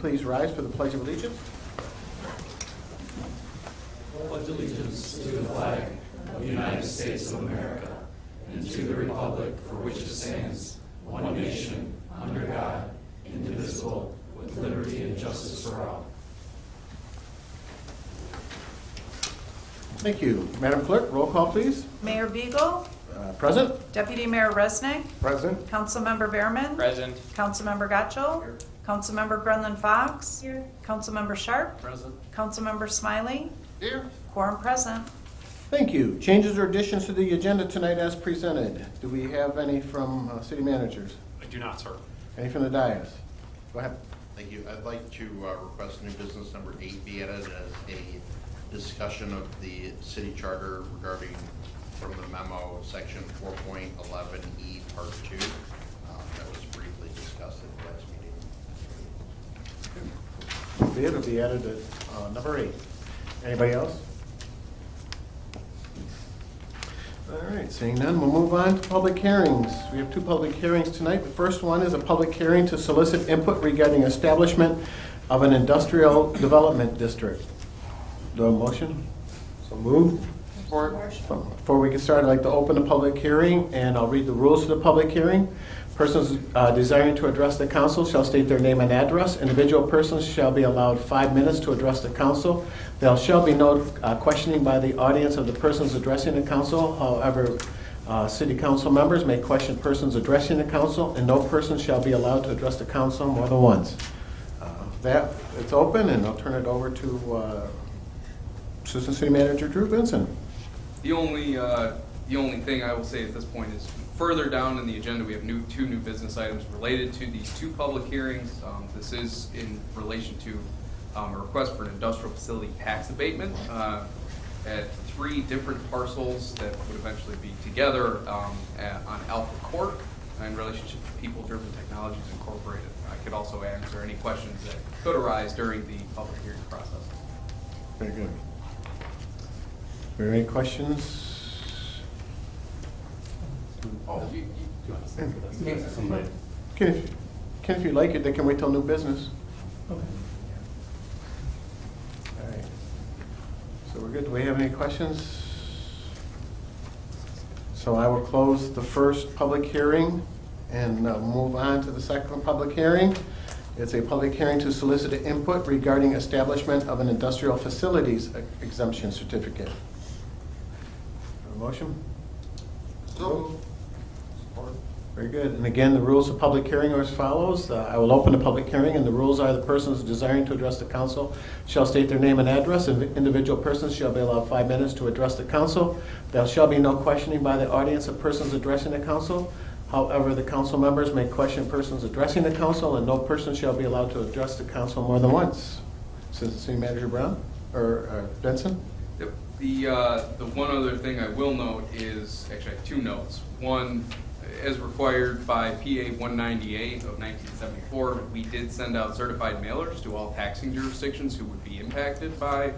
please rise for the Pledge of Allegiance? Pledge allegiance to the flag of the United States of America and to the republic for which it stands, one nation, under God, indivisible, with liberty and justice for all. Thank you. Madam Clerk, roll call, please. Mayor Beagle, Present. Deputy Mayor Resnick, Present. Councilmember Behrman, Present. Councilmember Gotchel, Councilmember Brendan Fox, Here. Councilmember Sharp, Present. Councilmember Smiley, Here. quorum present. Thank you. Changes or additions to the agenda tonight as presented. Do we have any from city managers? I do not, sir. Any from the dais? Go ahead. Thank you. I'd like to request new business number 8 be added as a discussion of the city charter regarding from the memo section 4.11E part 2 that was briefly discussed at the last meeting. It'll be added at number 8. Anybody else? All right, seeing none, we'll move on to public hearings. We have 2 public hearings tonight. The first one is a public hearing to solicit input regarding establishment of an industrial development district. Do I have a motion? So moved. Support. Before we get started, I'd like to open the public hearing, and I'll read the rules of the public hearing. Persons desiring to address the council shall state their name and address. Individual persons shall be allowed 5 minutes to address the council. There shall be no questioning by the audience of the persons addressing the council. However, city council members may question persons addressing the council, and no person shall be allowed to address the council more than once. It's open, and I'll turn it over to Assistant City Manager Drew Benson. The only thing I will say at this point is further down in the agenda we have 2 new business items related to these 2 public hearings. This is in relation to a request for an industrial facility tax abatement at 3 different parcels that would eventually be together on Alpha Court in relationship to People Driven Technologies Incorporated. I could also answer any questions that could arise during the public hearing process. Very good. Are there any questions? Oh, Ken, if you like it, they can wait till new business. Okay. All right. So we're good. Do we have any questions? So I will close the first public hearing and move on to the second public hearing. It's a public hearing to solicit input regarding establishment of an industrial facilities exemption certificate. A motion? So. Very good. And again, the rules of public hearing are as follows. I will open the public hearing, and the rules are the persons desiring to address the council shall state their name and address, and individual persons shall be allowed 5 minutes to address the council. There shall be no questioning by the audience of persons addressing the council. However, the council members may question persons addressing the council, and no person shall be allowed to address the council more than once. Assistant City Manager Brown or Benson? Yep. The one other thing I will note is, actually I have 2 notes. One, as required by PA 198 of 1974, we did send out certified mailers to all taxing jurisdictions who would be impacted by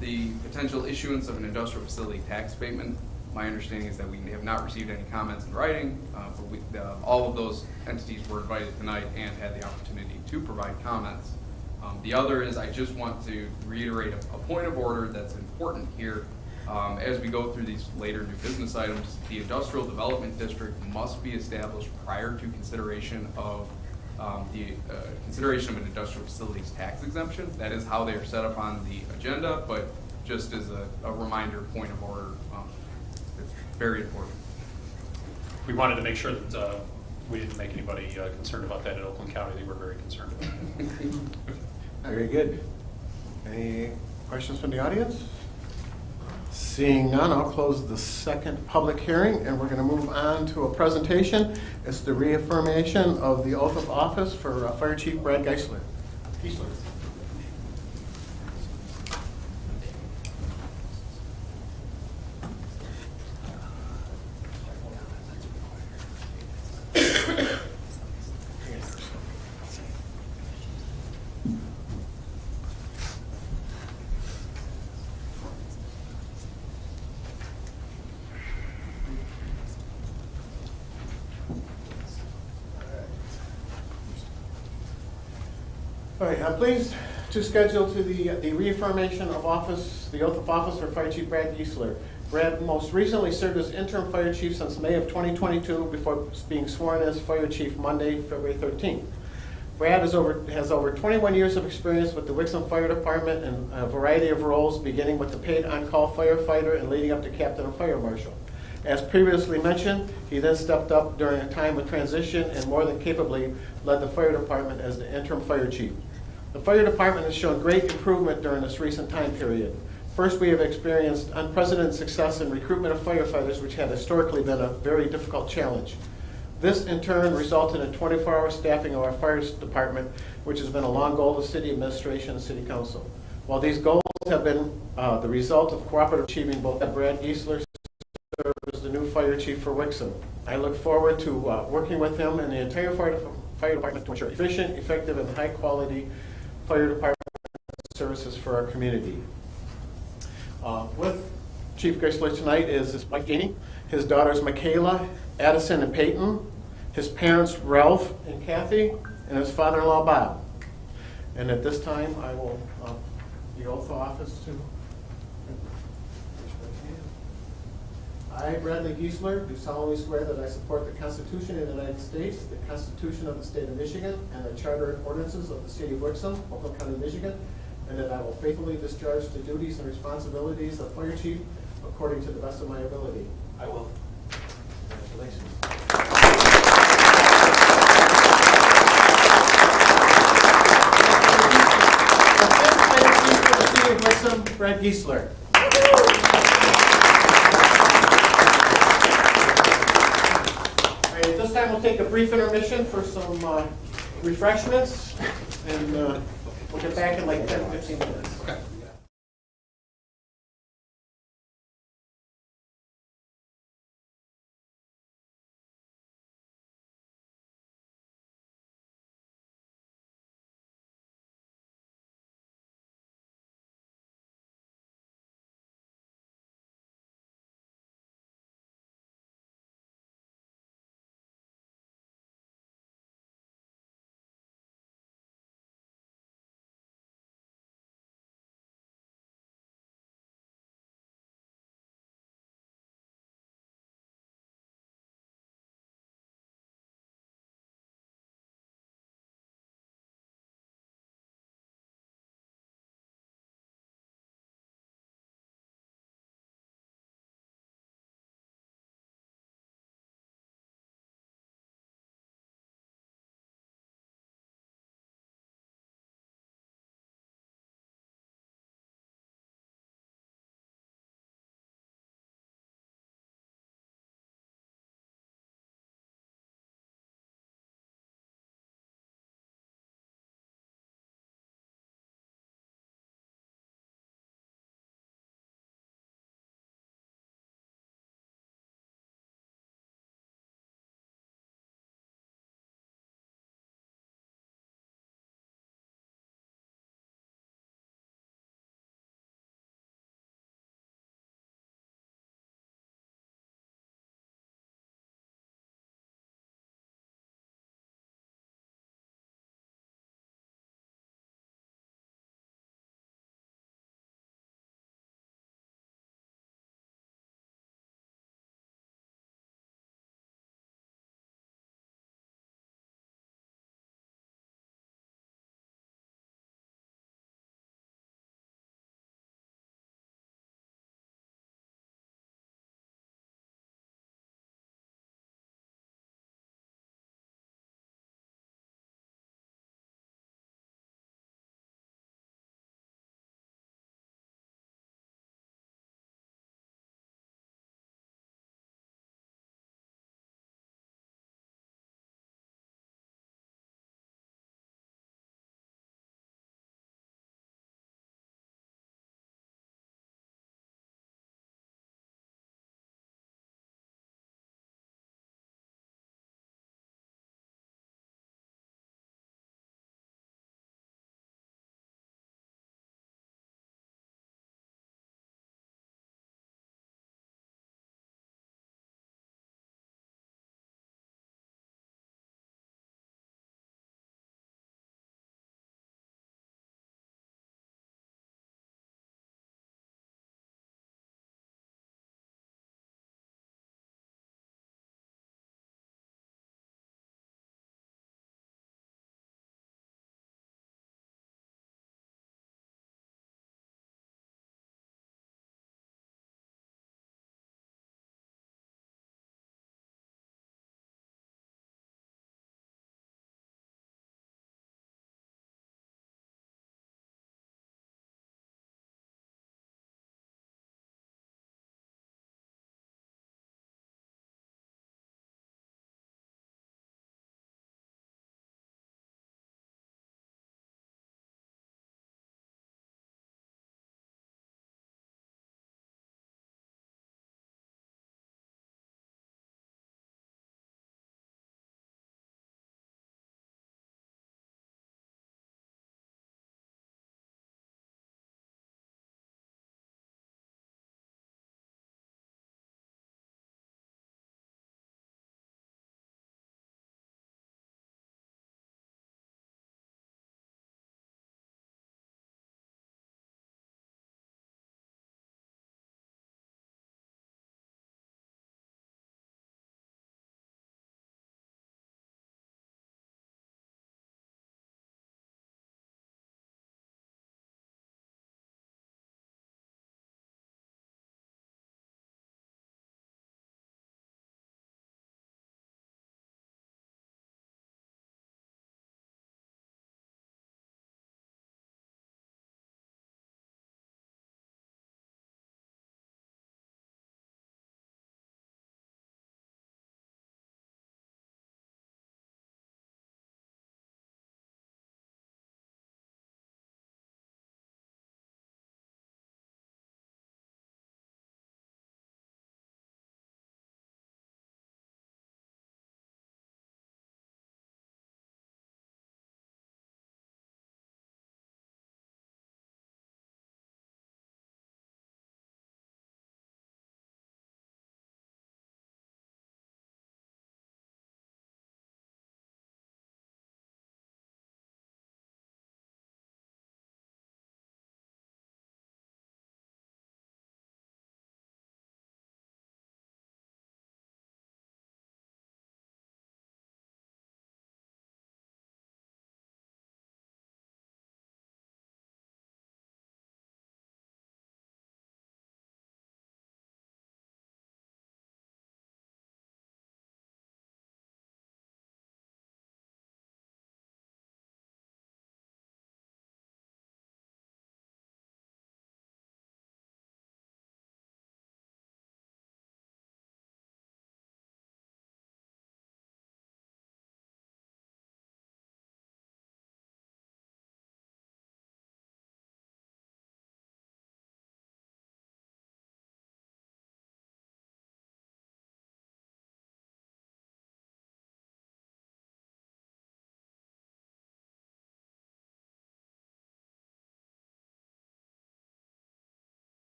the potential issuance of an industrial facility tax abatement. My understanding is that we have not received any comments in writing, but all of those entities were invited tonight and had the opportunity to provide comments. The other is I just want to reiterate a point of order that's important here. As we go through these later new business items, the industrial development district must be established prior to consideration of an industrial facilities tax exemption. That is how they are set up on the agenda, but just as a reminder, point of order, it's very important. We wanted to make sure that we didn't make anybody concerned about that in Oakland County. They were very concerned about that. Very good. Any questions from the audience? Seeing none, I'll close the second public hearing, and we're going to move on to a presentation. It's the reaffirmation of the oath of office for Fire Chief Brad Geisler. All right, I'm pleased to schedule to the reaffirmation of office, the oath of office for Fire Chief Brad Giesler. Brad most recently served as interim fire chief since May of 2022 before being sworn as fire chief Monday, February 13th. Brad has over 21 years of experience with the Wixom Fire Department in a variety of roles, beginning with the paid on-call firefighter and leading up to captain and fire marshal. As previously mentioned, he then stepped up during a time of transition and more than capably led the fire department as the interim fire chief. The fire department has shown great improvement during this recent time period. First, we have experienced unprecedented success in recruitment of firefighters, which had historically been a very difficult challenge. This, in turn, resulted in 24-hour staffing of our fire department, which has been a long goal of the city administration and city council. While these goals have been the result of cooperative achieving, both Brad Giesler serves as the new fire chief for Wixom. I look forward to working with him and the entire fire department to ensure efficient, effective, and high-quality fire department services for our community. With Chief Giesler tonight is Mike Janey, his daughters Michaela, Addison, and Peyton, his parents Ralph and Kathy, and his father-in-law Bob. And at this time, I will the oath of office to. I, Bradley Giesler, do solemnly swear that I support the Constitution of the United States, the Constitution of the State of Michigan, and the Charter and ordinances of the City of Wixom, Oakland County, Michigan, and that I will faithfully discharge the duties and responsibilities of fire chief according to the best of my ability. I will. Congratulations. For the City of Wixom, Brad Giesler. At this time, we'll take a brief intermission for some refreshments, and we'll get back in like 10, 15 minutes. Okay.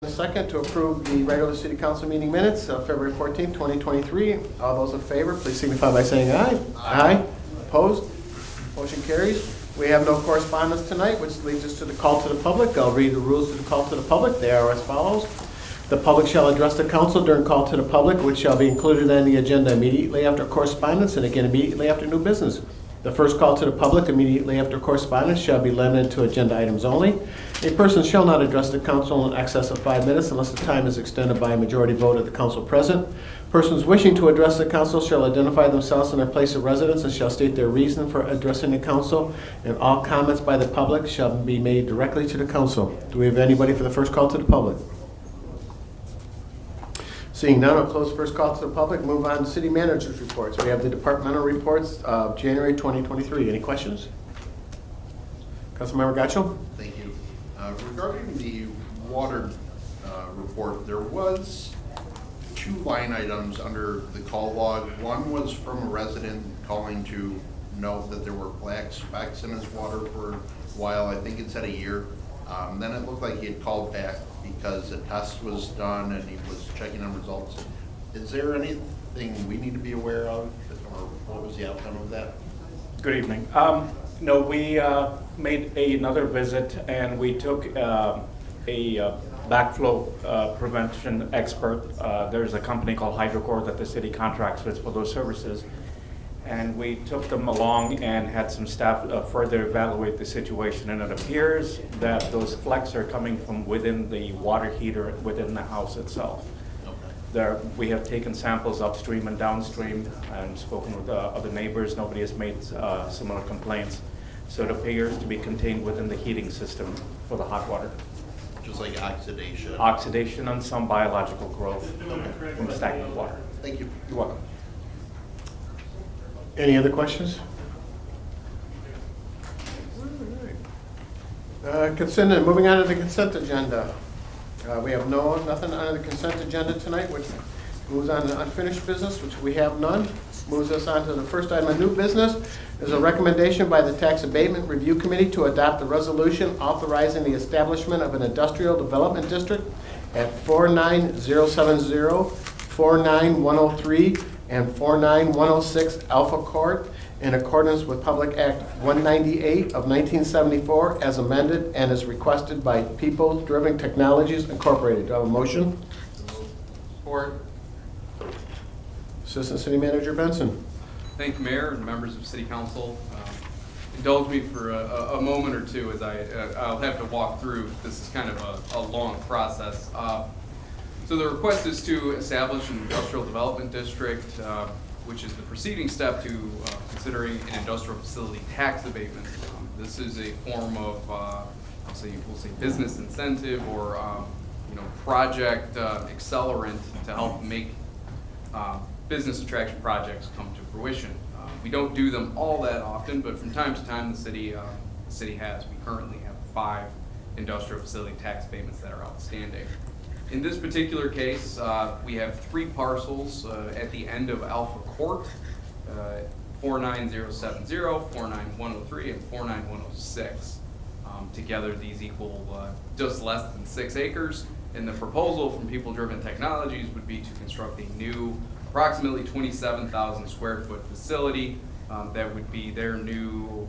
A second to approve the regular city council meeting minutes of February 14th, 2023. All those in favor, please signify by saying aye. Aye. Opposed? Motion carries. We have no correspondence tonight, which leads us to the call to the public. I'll read the rules of the call to the public. They are as follows. The public shall address the council during call to the public, which shall be included on the agenda immediately after correspondence and again immediately after new business. The first call to the public immediately after correspondence shall be limited to agenda items only. A person shall not address the council in excess of 5 minutes unless the time is extended by a majority vote of the council present. Persons wishing to address the council shall identify themselves and their place of residence and shall state their reason for addressing the council. And all comments by the public shall be made directly to the council. Do we have anybody for the first call to the public? Seeing none, I'll close the first call to the public. Move on to city managers' reports. We have the departmental reports of January 2023. Any questions? Councilmember Gatchel? Thank you. Regarding the water report, there was 2 line items under the call log. One was from a resident calling to note that there were black specks in his water for a while. I think it said a year. Then it looked like he had called back because a test was done and he was checking on results. Is there anything we need to be aware of, or what was the outcome of that? Good evening. No, we made another visit and we took a backflow prevention expert. There's a company called HydroCore that the city contracts with for those services. And we took them along and had some staff further evaluate the situation. And it appears that those flecks are coming from within the water heater within the house itself. Okay. We have taken samples upstream and downstream and spoken with other neighbors. Nobody has made similar complaints. So it appears to be contained within the heating system for the hot water. Just like oxidation? Oxidation and some biological growth from stagnant water. Thank you. You're welcome. Any other questions? Moving on to the consent agenda. We have nothing on the consent agenda tonight, which moves on to unfinished business, which we have none. Moves us on to the first item of new business. Is a recommendation by the Tax Abatement Review Committee to adopt a resolution authorizing the establishment of an industrial development district at 49070, 49103, and 49106 Alpha Court in accordance with Public Act 198 of 1974 as amended and is requested by People Driven Technologies Incorporated. Do I have a motion? Support. Assistant City Manager Benson. Thank you, Mayor and members of City Council. Indulge me for a moment or two as I'll have to walk through. This is kind of a long process. So the request is to establish an industrial development district, which is the preceding step to considering an industrial facility tax abatement. This is a form of, we'll say business incentive or project accelerant to help make business attraction projects come to fruition. We don't do them all that often, but from time to time the city has. We currently have 5 industrial facility tax abatements that are outstanding. In this particular case, we have 3 parcels at the end of Alpha Court, 49070, 49103, and 49106. Together, these equal just less than 6 acres. And the proposal from People Driven Technologies would be to construct a new, approximately 27,000 square foot facility that would be their new,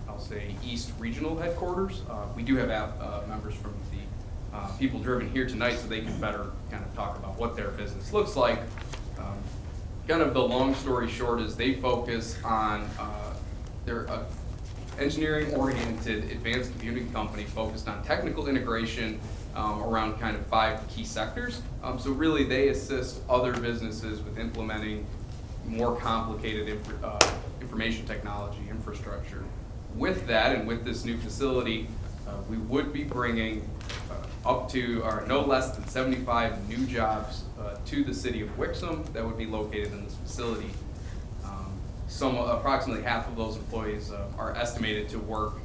I'll say, East Regional headquarters. We do have members from the People Driven here tonight, so they can better kind of talk about what their business looks like. Kind of the long story short is they focus on their engineering-oriented advanced computing company focused on technical integration around kind of 5 key sectors. So really they assist other businesses with implementing more complicated information technology infrastructure. With that and with this new facility, we would be bringing up to or no less than 75 new jobs to the city of Wixom that would be located in this facility. Approximately half of those employees are estimated to work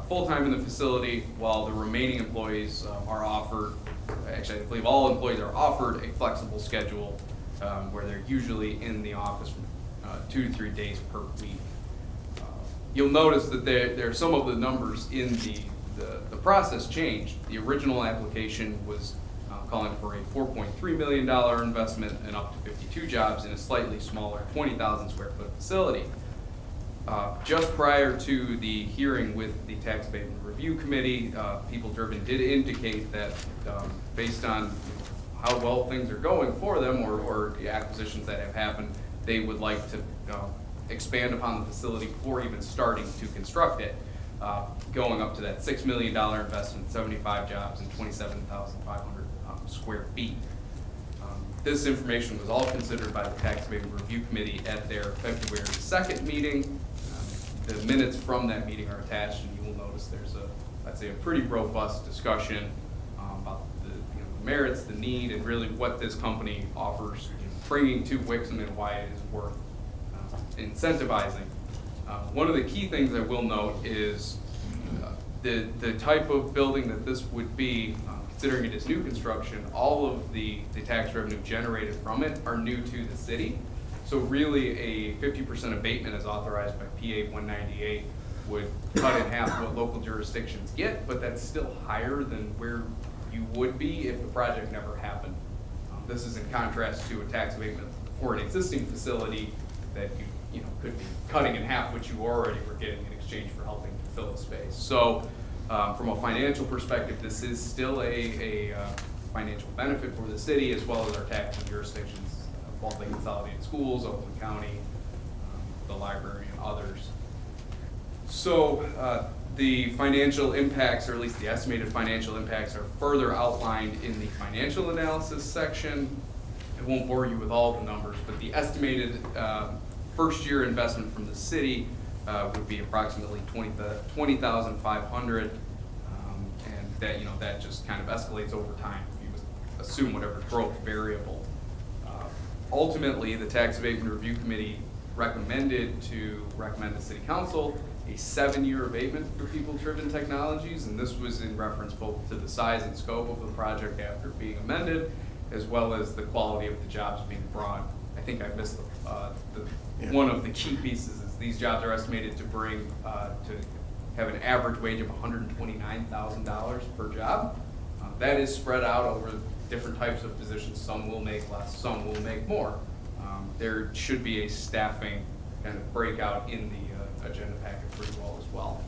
full-time in the facility, while the remaining employees are offered, actually I believe all employees are offered a flexible schedule where they're usually in the office from 2 to 3 days per week. You'll notice that there are some of the numbers in the process changed. The original application was calling for a $4.3 million investment and up to 52 jobs in a slightly smaller 20,000 square foot facility. Just prior to the hearing with the Tax Abatement Review Committee, People Driven did indicate that based on how well things are going for them or the acquisitions that have happened, they would like to expand upon the facility before even starting to construct it, going up to that $6 million investment, 75 jobs and 27,500 square feet. This information was all considered by the Tax Abatement Review Committee at their February 2nd meeting. The minutes from that meeting are attached, and you will notice there's I'd say a pretty robust discussion about the merits, the need, and really what this company offers, bringing to Wixom and why it is worth incentivizing. One of the key things I will note is the type of building that this would be, considering it is new construction, all of the tax revenue generated from it are new to the city. So really a 50% abatement as authorized by PA 198 would cut in half what local jurisdictions get, but that's still higher than where you would be if the project never happened. This is in contrast to a tax abatement for an existing facility that you could be cutting in half what you already were getting in exchange for helping to fill the space. So from a financial perspective, this is still a financial benefit for the city as well as our taxing jurisdictions, Bald Lake Consolidated Schools, Oakland County, the library, and others. So the financial impacts, or at least the estimated financial impacts, are further outlined in the financial analysis section. I won't bore you with all the numbers, but the estimated first-year investment from the city would be approximately $20,500, and that just kind of escalates over time if you assume whatever growth variable. Ultimately, the Tax Abatement Review Committee recommended to the City Council a 7-year abatement for People-Driven Technologies, and this was in reference both to the size and scope of the project after being amended, as well as the quality of the jobs being brought. I think I missed one of the key pieces is these jobs are estimated to bring to have an average wage of $129,000 per job. That is spread out over different types of positions. Some will make less, some will make more. There should be a staffing kind of breakout in the agenda packet for you all as well.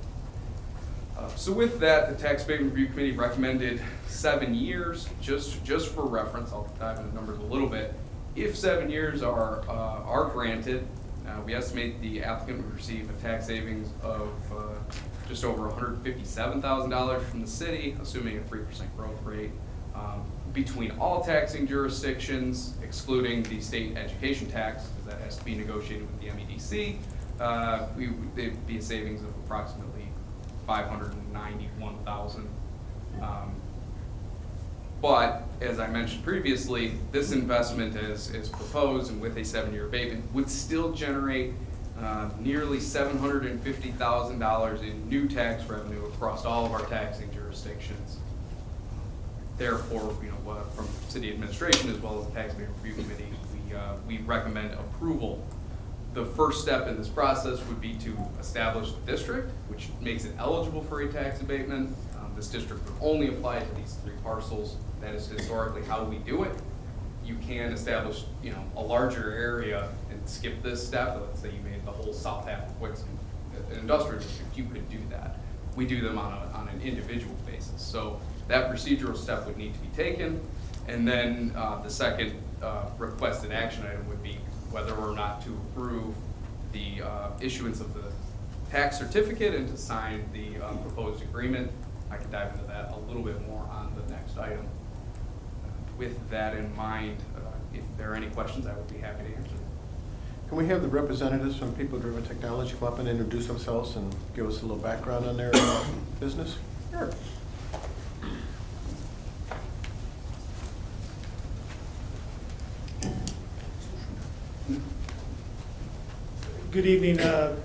So with that, the Tax Abatement Review Committee recommended 7 years. Just for reference, I'll dive into the numbers a little bit. If 7 years are granted, we estimate the applicant would receive a tax savings of just over $157,000 from the city, assuming a 3% growth rate. Between all taxing jurisdictions, excluding the state education tax, because that has to be negotiated with the MEDC, there'd be a savings of approximately $591,000. But as I mentioned previously, this investment as proposed and with a 7-year abatement would still generate nearly $750,000 in new tax revenue across all of our taxing jurisdictions. Therefore, from city administration as well as the Tax Abatement Review Committee, we recommend approval. The first step in this process would be to establish the district, which makes it eligible for a tax abatement. This district would only apply to these 3 parcels. That is historically how we do it. You can establish, a larger area and skip this step. Let's say you made the whole south half of Wixom an industrial district. You could do that. We do them on an individual basis. So that procedural step would need to be taken, and then the second requested action item would be whether or not to approve the issuance of the tax certificate and to sign the proposed agreement. I can dive into that a little bit more on the next item. With that in mind, if there are any questions, I would be happy to answer. Can we have the representatives from People-Driven Technology come up and introduce themselves and give us a little background on their business? Sure. Good evening.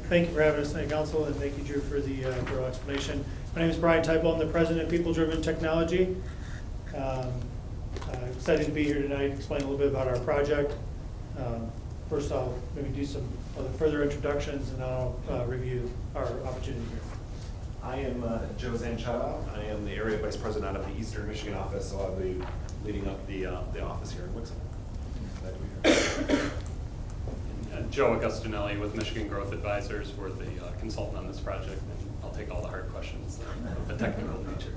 Thank you for having us tonight, Council, and thank you, Drew, for the thorough explanation. My name is Brian Typo. I'm the president of People-Driven Technology. Excited to be here tonight, explain a little bit about our project. First, I'll maybe do some other further introductions, and I'll review our opportunity here. I am Joe Zanchetta. I am the area vice president out of the Eastern Michigan office, so I'll be leading up the office here in Wixom. Glad to be here. Joe Augustinelli with Michigan Growth Advisors. We're the consultant on this project, and I'll take all the hard questions of a technical nature.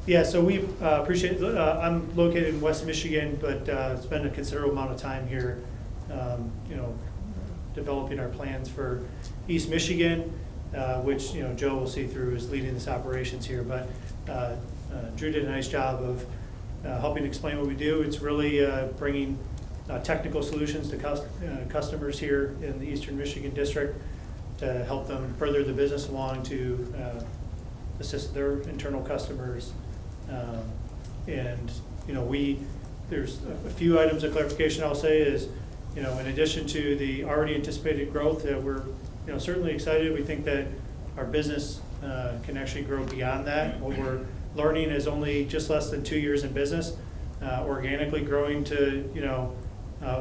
Yeah, so we appreciate, I'm located in West Michigan, but spent a considerable amount of time here, developing our plans for East Michigan, which, Joe will see through is leading this operations here. But Drew did a nice job of helping explain what we do. It's really bringing technical solutions to customers here in the Eastern Michigan district to help them further the business along, to assist their internal customers. There's a few items of clarification I'll say is, in addition to the already anticipated growth that we're, certainly excited. We think that our business can actually grow beyond that. What we're learning is only just less than 2 years in business, organically growing to,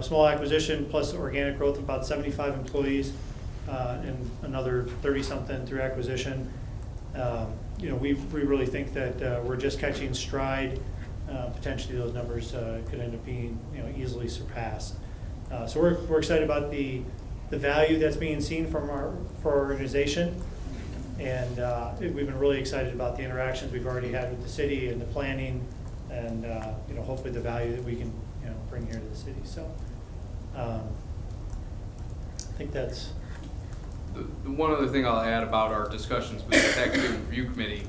small acquisition plus organic growth of about 75 employees and another 30-something through acquisition. We really think that we're just catching stride. Potentially those numbers could end up being easily surpassed. So we're excited about the value that's being seen for our organization, and we've been really excited about the interactions we've already had with the city and the planning, and hopefully the value that we can bring here to the city. So I think that's. The one other thing I'll add about our discussions with the Tax Abatement Review Committee,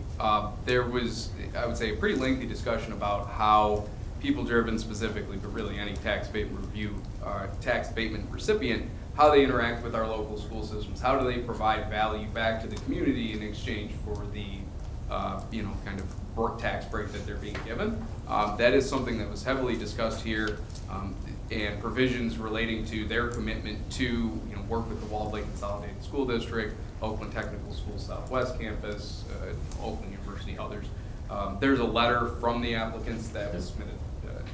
there was, I would say, a pretty lengthy discussion about how people-driven specifically, but really any tax abatement recipient, how they interact with our local school systems, how do they provide value back to the community in exchange for the, kind of tax break that they're being given. That is something that was heavily discussed here, and provisions relating to their commitment to work with the Walled Lake Consolidated School District, Oakland Technical School Southwest Campus, Oakland University, others. There's a letter from the applicants that was submitted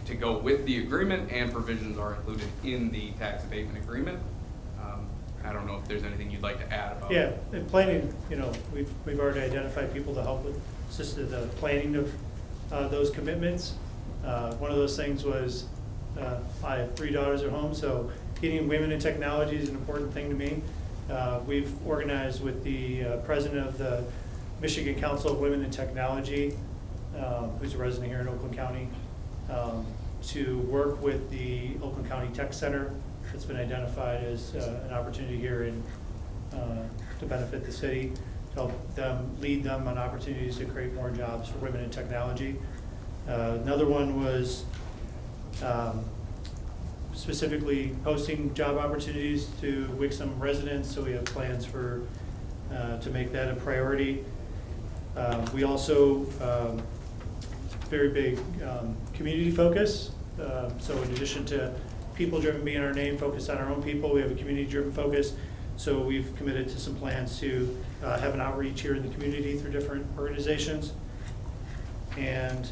to go with the agreement, and provisions are included in the tax abatement agreement. I don't know if there's anything you'd like to add about. Yeah, in planning, we've already identified people to help with the planning of those commitments. One of those things was I have 3 daughters at home, so getting women in technology is an important thing to me. We've organized with the president of the Michigan Council of Women in Technology, who's a resident here in Oakland County, to work with the Oakland County Tech Center that's been identified as an opportunity here to benefit the city, to help them, lead them on opportunities to create more jobs for women in technology. Another one was specifically posting job opportunities to Wixom residents, so we have plans for to make that a priority. We also very big community focus. So in addition to people-driven being our name, focused on our own people, we have a community-driven focus. So we've committed to some plans to have an outreach here in the community through different organizations, and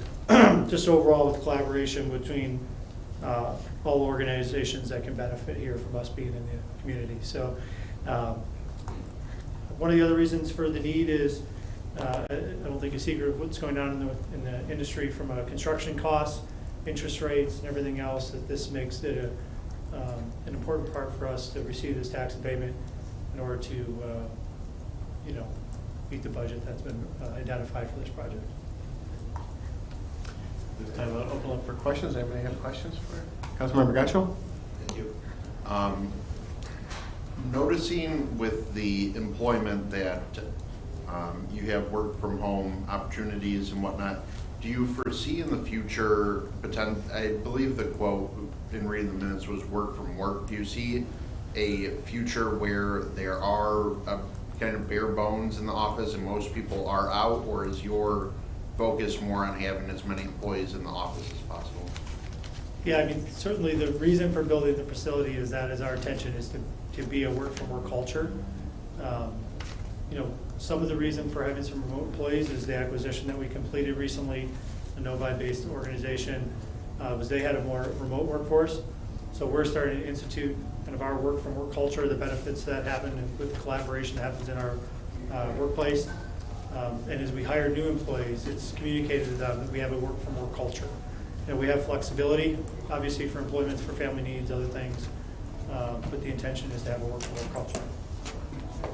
just overall with collaboration between all organizations that can benefit here from us being in the community. So one of the other reasons for the need is I don't think it's a secret of what's going on in the industry from a construction costs, interest rates, and everything else, that this makes it an important part for us to receive this tax abatement in order to meet the budget that's been identified for this project. This time I'll open up for questions. Anybody have questions for Councilmember Gacho? Thank you. Noticing with the employment that you have work from home opportunities and whatnot, do you foresee in the future, I believe the quote in reading the minutes was work from work. Do you see a future where there are kind of bare bones in the office and most people are out, or is your focus more on having as many employees in the office as possible? Yeah, I mean, certainly the reason for building the facility is that is our intention is to be a work from work culture. Some of the reason for having some remote employees is the acquisition that we completed recently, a Novi-based organization, was they had a more remote workforce. So we're starting to institute kind of our work from work culture, the benefits that happen and with the collaboration that happens in our workplace. And as we hire new employees, it's communicated to them that we have a work from work culture. You know, we have flexibility, obviously for employment, for family needs, other things, but the intention is to have a work from work culture.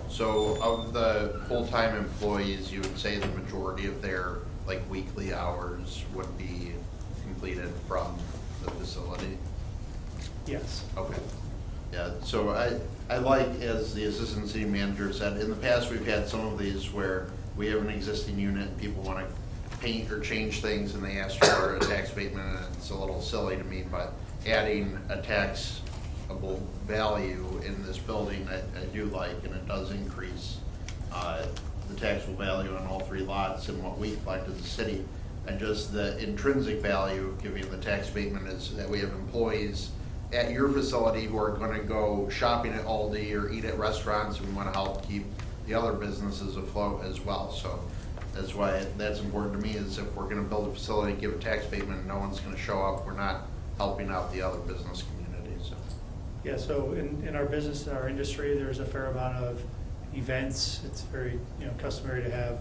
So of the full-time employees, you would say the majority of their like weekly hours would be completed from the facility? Yes. Okay. Yeah, so I like, as the assistant city manager said, in the past, we've had some of these where we have an existing unit, and people want to paint or change things, and they ask for a tax abatement, and it's a little silly to me, but adding a taxable value in this building, I do like, and it does increase the taxable value on all 3 lots and what we collect as a city. And just the intrinsic value of giving the tax abatement is that we have employees at your facility who are going to go shopping at Aldi or eat at restaurants, and we want to help keep the other businesses afloat as well. So that's why that's important to me, is if we're going to build a facility, give a tax abatement, and no one's going to show up, we're not helping out the other business communities. So. Yeah, so in our business, in our industry, there's a fair amount of events. It's very customary to have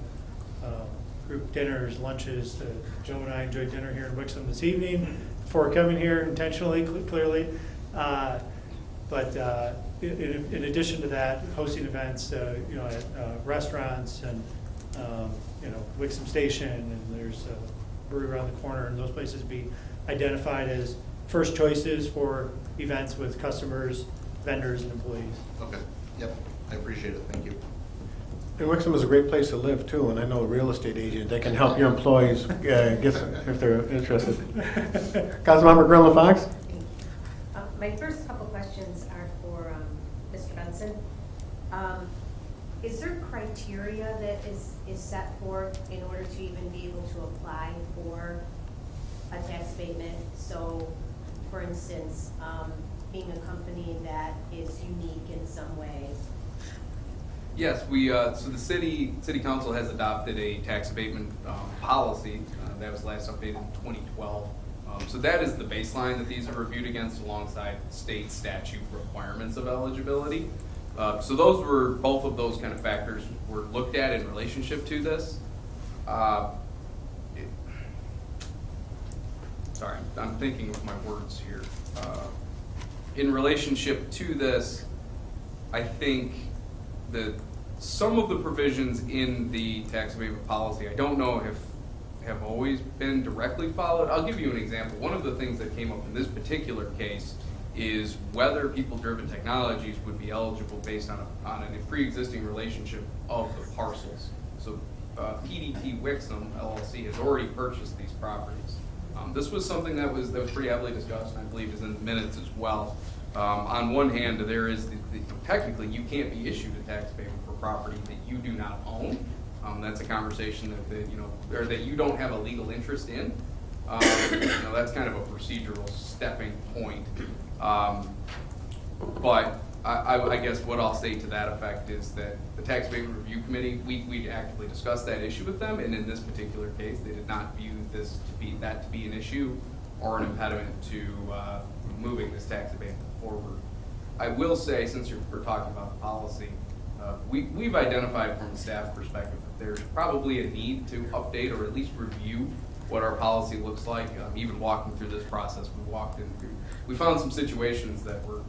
group dinners, lunches. Joe and I enjoyed dinner here in Wixom this evening before coming here intentionally, clearly. But in addition to that, hosting events, at restaurants and Wixom Station, and there's a brewery around the corner, and those places be identified as first choices for events with customers, vendors, and employees. Okay. Yep. I appreciate it. Thank you. And Wixom is a great place to live too, and I know a real estate agent that can help your employees get some, if they're interested. Councilmember Grenlund Fox. My first couple questions are for Mr. Benson. Is there criteria that is set forth in order to even be able to apply for a tax abatement? So, for instance, being a company that is unique in some way. Yes, so the city council has adopted a tax abatement policy that was last updated in 2012. So that is the baseline that these are reviewed against, alongside state statute requirements of eligibility. So both of those kind of factors were looked at in relationship to this. Sorry, I'm thinking with my words here. In relationship to this, I think that some of the provisions in the tax abatement policy, I don't know if have always been directly followed. I'll give you an example. One of the things that came up in this particular case is whether people-driven technologies would be eligible based on a pre-existing relationship of the parcels. So PDT Wixom LLC has already purchased these properties. This was something that was pretty heavily discussed, and I believe is in the minutes as well. On one hand, there is technically you can't be issued a tax abatement for property that you do not own. That's a conversation or that you don't have a legal interest in. That's kind of a procedural stepping point. But I guess what I'll say to that effect is that the Tax Abatement Review Committee, we actively discussed that issue with them, and in this particular case, they did not view that to be an issue or an impediment to moving this tax abatement forward. I will say, since we're talking about the policy, we've identified from a staff perspective that there's probably a need to update or at least review what our policy looks like. Even walking through this process, we found some situations that were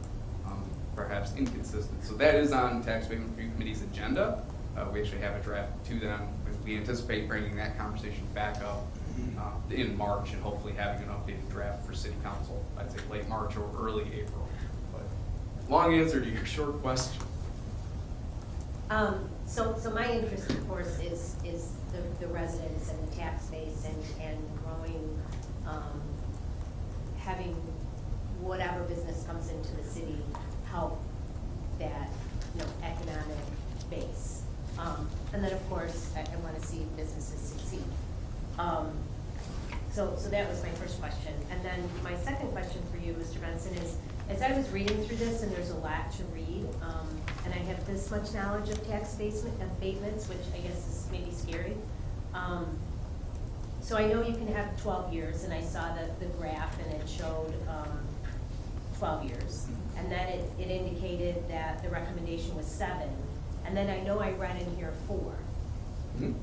perhaps inconsistent. So that is on Tax Abatement Review Committee's agenda. We actually have a draft to them. We anticipate bringing that conversation back up in March and hopefully having an updated draft for City Council, I'd say late March or early April. But long answer to your short question. So my interest, of course, is the residents and the tax base and growing, having whatever business comes into the city help that economic base. And then, of course, I want to see businesses succeed. So that was my first question. And then my second question for you, Mr. Benson, is as I was reading through this, and there's a lot to read, and I have this much knowledge of tax abatements, which I guess is maybe scary. So I know you can have 12 years, and I saw the graph, and it showed 12 years. And then it indicated that the recommendation was 7. And then I know I read in here 4.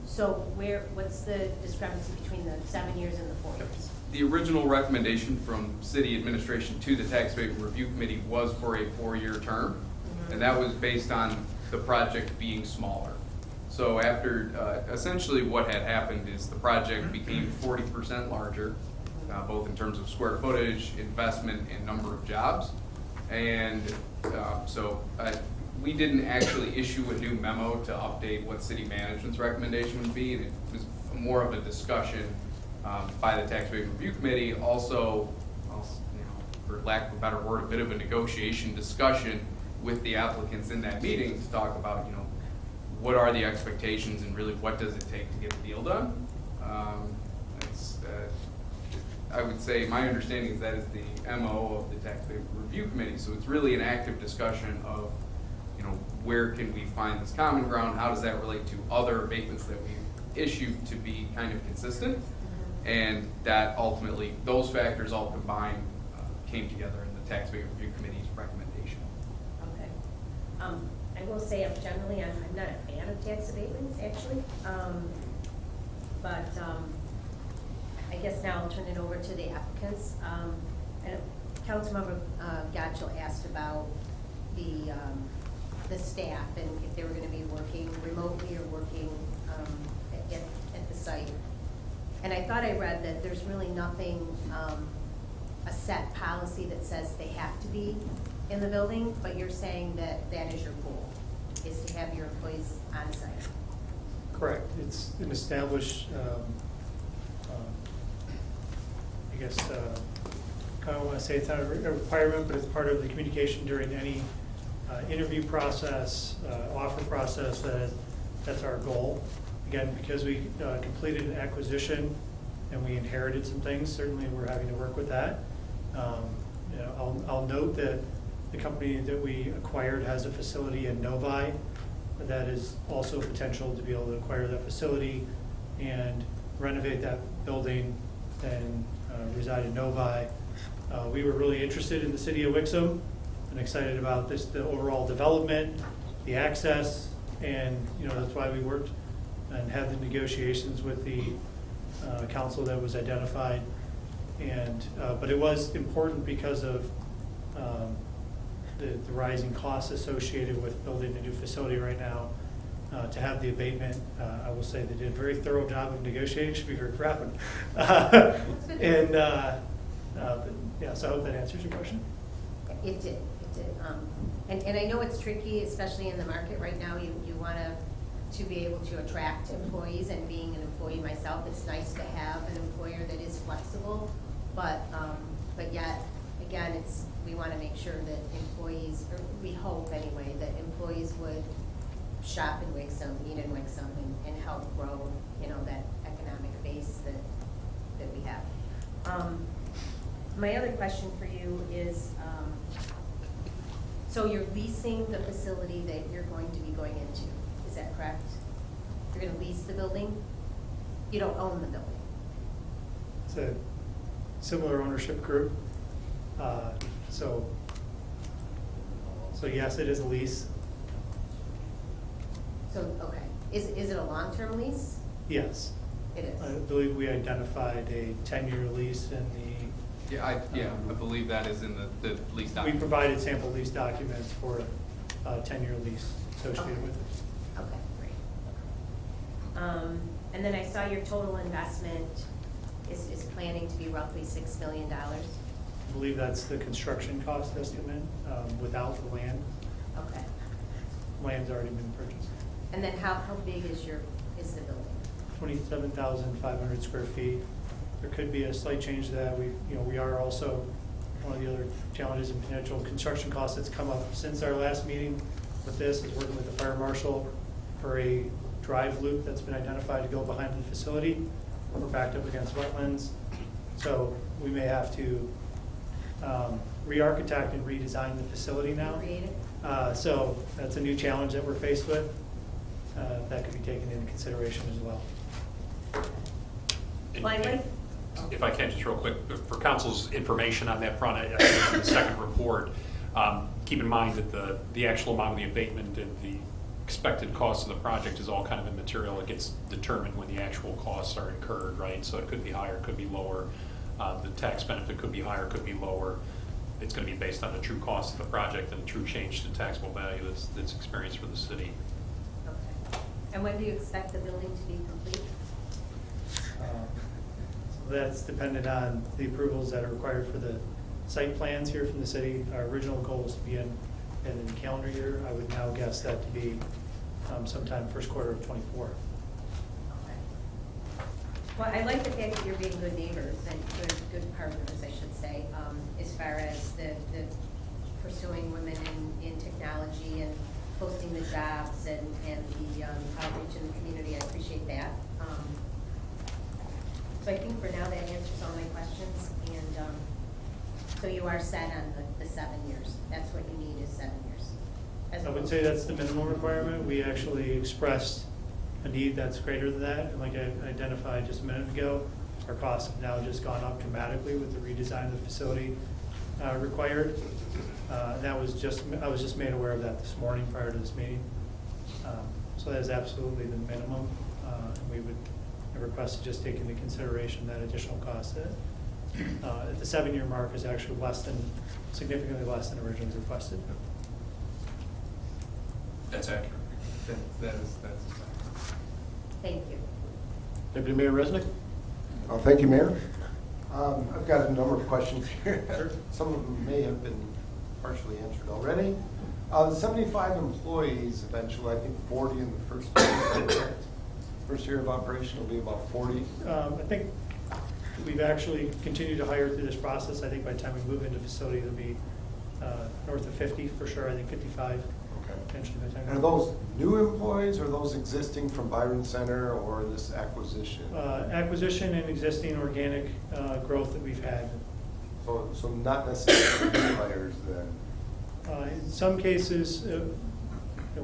So what's the discrepancy between the 7 years and the 4 years? The original recommendation from city administration to the Tax Abatement Review Committee was for a 4-year term, and that was based on the project being smaller. So after, essentially what had happened is the project became 40% larger, both in terms of square footage, investment, and number of jobs. And we didn't actually issue a new memo to update what city management's recommendation would be. It was more of a discussion by the Tax Abatement Review Committee. Also, for lack of a better word, a bit of a negotiation discussion with the applicants in that meeting to talk about, what are the expectations and really what does it take to get the deal done. I would say my understanding is that is the MO of the Tax Abatement Review Committee. So it's really an active discussion of, where can we find this common ground? How does that relate to other abatements that we've issued to be kind of consistent? And that ultimately, those factors all combined came together in the Tax Abatement Review Committee's recommendation. Okay. I will say I'm not a fan of tax abatements, actually. But I guess now I'll turn it over to the applicants. And Councilmember Gatchell asked about the staff and if they were going to be working remotely or working at the site. And I thought I read that there's really nothing, a set policy that says they have to be in the building, but you're saying that that is your goal, is to have your employees on site. Correct. It's an established, I guess, I don't want to say it's not a requirement, but it's part of the communication during any interview process, offer process. That's our goal. Again, because we completed an acquisition and we inherited some things, certainly we're having to work with that. I'll note that the company that we acquired has a facility in Novi. That is also a potential to be able to acquire that facility and renovate that building and reside in Novi. We were really interested in the city of Wixom and excited about the overall development, the access, and that's why we worked and had the negotiations with the council that was identified. And but it was important because of the rising costs associated with building a new facility right now. To have the abatement, I will say they did a very thorough job of negotiating. Should be very proud. And yeah, so I hope that answers your question. It did. And I know it's tricky, especially in the market right now. You want to be able to attract employees, and being an employee myself, it's nice to have an employer that is flexible. But yet, again, we want to make sure that employees, or we hope anyway, that employees would shop in Wixom, eat in Wixom, and help grow, that economic base that we have. My other question for you is, so you're leasing the facility that you're going to be going into, is that correct? You're going to lease the building? You don't own the building? It's a similar ownership group. So yes, it is a lease. So, okay. Is it a long-term lease? Yes. It is? I believe we identified a 10-year lease in the. I believe that is in the lease We document. provided sample lease documents for a 10-year lease associated with it. Okay, great. And then I saw your total investment is planning to be roughly $6 million. I believe that's the construction cost estimate without the land. Okay. Land's already been purchased. And then how big is the building? 27,500 square feet. There could be a slight change to that. We are also, one of the other challenges and potential construction costs that's come up since our last meeting with this is working with the fire marshal for a drive loop that's been identified to go behind the facility. We're backed up against wetlands. So we may have to re-architect and redesign the facility now. Create it? So that's a new challenge that we're faced with. That could be taken into consideration as well. Well, If I can, just real quick, for council's information on that front, I think in the second report, keep in mind that the actual amount of the abatement and the expected cost of the project is all kind of immaterial. It gets determined when the actual costs are incurred, right? So it could be higher, it could be lower. The tax benefit could be higher, could be lower. It's going to be based on the true cost of the project and the true change to taxable value that's experienced for the city. Okay. And when do you expect the building to be complete? So that's dependent on the approvals that are required for the site plans here from the city. Our original goal was to be in the calendar year. I would now guess that to be sometime first quarter of '24. Okay. Well, I like the fact that you're being good neighbors and good partners, I should say, as far as the pursuing women in technology and posting the jobs and the outreach in the community. I appreciate that. So I think for now that answers all my questions. And so you are set on the 7 years. That's what you need is 7 years. I would say that's the minimum requirement. We actually expressed a need that's greater than that. And like I identified just a minute ago, our costs have now just gone up dramatically with the redesign of the facility required. That was I was just made aware of that this morning prior to this meeting. So that is absolutely the minimum. And we would request to just take into consideration that additional cost. The 7-year mark is actually significantly less than originally requested. That's accurate. That's Thank you. Deputy Mayor Resnick? Thank you, Mayor. I've got a number of questions here. Some of them may have been partially answered already. 75 employees eventually, I think 40 in the first year of operation will be about 40. I think we've actually continued to hire through this process. I think by the time we move into facility, it'll be north of 50 for sure. I think 55. Potentially by the time. And are those new employees or those existing from Byron Center or this acquisition? Acquisition and existing organic growth that we've had. So not necessarily new hires then? In some cases,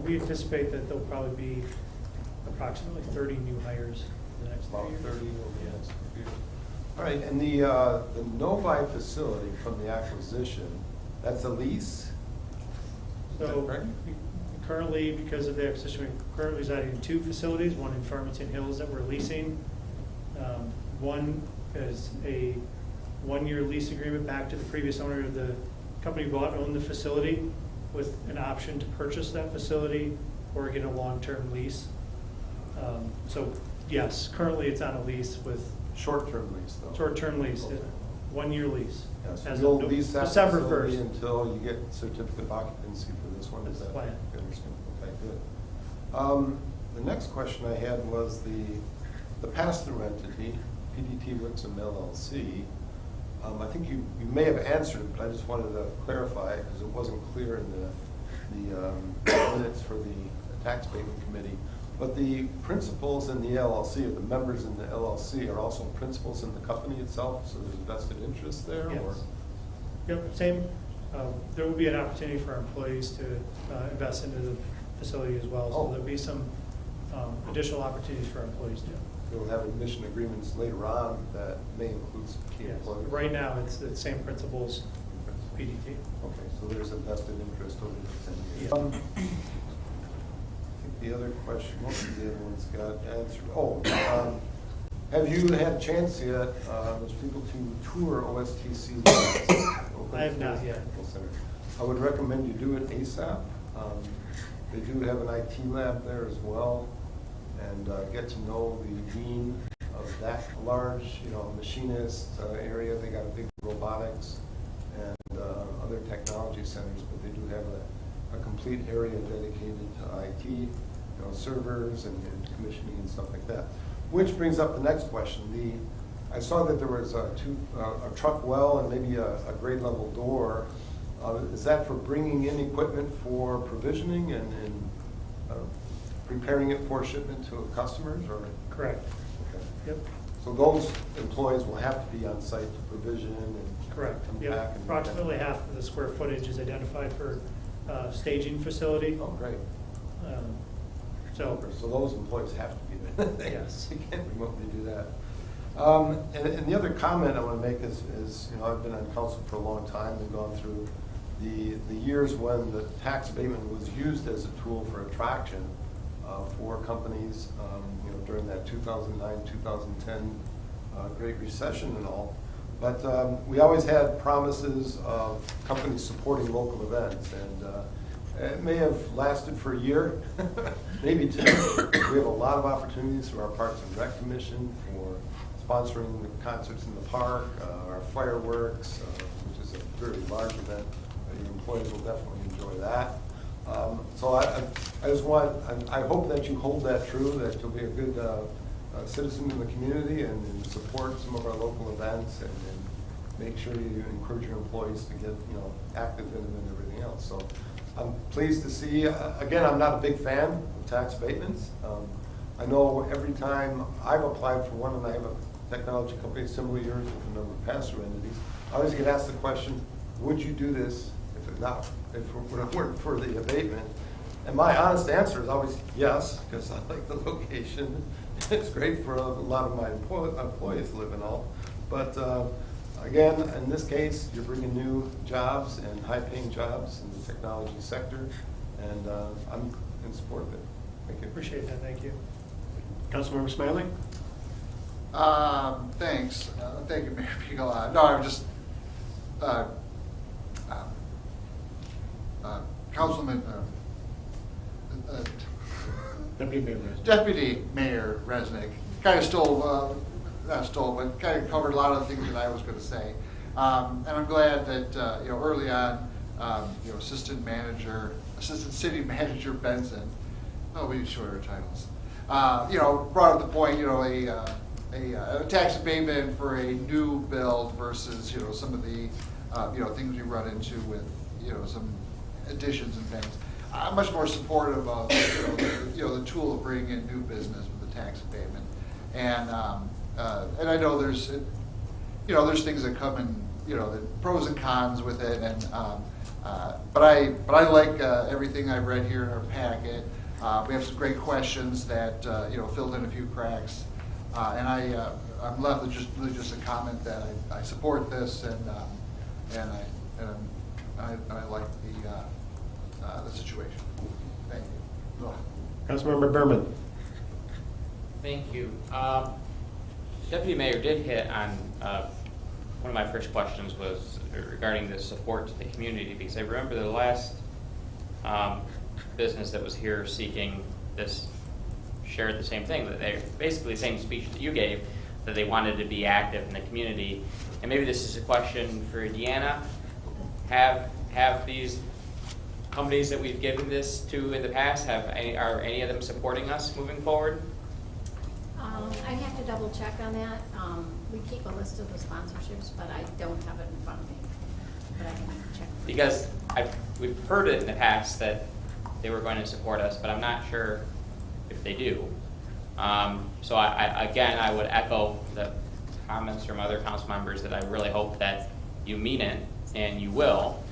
we anticipate that there'll probably be approximately 30 new hires in the next 3 years. About 30 will be executed. All right, and the Novi facility from the acquisition, that's a lease? So currently, because of the acquisition, we're currently residing in 2 facilities, one in Farmington Hills that we're leasing. One is a 1-year lease agreement back to the previous owner of the company owned the facility with an option to purchase that facility or get a long-term lease. So yes, currently it's on a lease with. Short-term lease though? Short-term lease, Okay. 1-year lease. Yes, As you'll of lease that December facility 1st. until you get certificate of occupancy for this one? That's Is the that plan. I understand? Okay, good. The next question I had was the pass-through entity, PDT Wixom LLC. I think you may have answered it, but I just wanted to clarify because it wasn't clear in the minutes for the tax abatement committee. But the principals in the LLC, or the members in the LLC, are also principals in the company itself, so there's a vested interest there? Yes. Or? Yep, same. There will be an opportunity for our employees to invest into the facility as well. So there'll be some additional opportunities for our employees too. We'll have admission agreements later on that may include some key Yes. employees. Right now, it's the same principles, PDT. Okay, so there's a vested interest over the 10 years. Yeah. I think the other question, most of the other ones got answered. Have you had a chance yet, those people to tour OSTC? I have not yet. Center. I would recommend you do it ASAP. They do have an IT lab there as well, and get to know the dean of that large, machinist area. They got a big robotics and other technology centers, but they do have a complete area dedicated to IT, servers and commissioning and stuff like that. Which brings up the next question. I saw that there was a truck well and maybe a grade level door. Is that for bringing in equipment for provisioning and preparing it for shipment to customers, or? Correct. Okay. Yep. So those employees will have to be on site to provision and Correct. unpack Yeah. and Approximately half of the square footage is identified for staging facility. Oh, great. So those employees have to be there. Yes. They can't remotely do that. And the other comment I want to make is, you know, I've been on council for a long time and gone through the years when the tax abatement was used as a tool for attraction for companies, you know, during that 2009, 2010 Great Recession and all. But we always had promises of companies supporting local events, and it may have lasted for a year, maybe two. We have a lot of opportunities through our Parks and Rec Commission for sponsoring the concerts in the park, our fireworks, which is a very large event. Your employees will definitely enjoy that. So I just want, I hope that you hold that true, that you'll be a good citizen in the community and support some of our local events and make sure you encourage your employees to get, you know, active in them and everything else. So I'm pleased to see, again, I'm not a big fan of tax abatements. I know every time I've applied for one, and I have a technology company similar to yours with a number of pass-through entities, I always get asked the question, would you do this if it weren't for the abatement? And my honest answer is always yes, because I like the location. It's great for a lot of my employees to live and all. But again, in this case, you're bringing new jobs and high-paying jobs in the technology sector, and I'm in support of it. Thank you. Appreciate that, thank you. Councilmember Smiley? Thanks. Thank you, Mayor Pegula. No, I'm just, Councilman, Deputy Mayor Resnick kind of but kind of covered a lot of the things that I was going to say. And I'm glad that, you know, early on, you know, Assistant City Manager Benson, we need shorter titles, you know, brought up the point, you know, a tax abatement for a new build versus, you know, some of the, you know, things we run into with, you know, some additions and things. I'm much more supportive of, you know, the tool of bringing in new business with the tax abatement. And I know there's, you know, there's things that come in, you know, the pros and cons with it. And but I like everything I've read here in our packet. We have some great questions that you know, filled in a few cracks. And I'm left with just a comment that I support this, and I like the situation. Thank you. Councilmember Berman? Thank you. Deputy Mayor did hit on one of my first questions was regarding the support to the community, because I remember the last business that was here seeking this shared the same thing, that they basically the same speech that you gave, that they wanted to be active in the community. And maybe this is a question for Deanna. Have these companies that we've given this to in the past, are any of them supporting us moving forward? I'd have to double check on that. We keep a list of the sponsorships, but I don't have it in front of me. But I can check. Because we've heard it in the past that they were going to support us, but I'm not sure if they do. So I would echo the comments from other council members that I really hope that you mean it, and you will.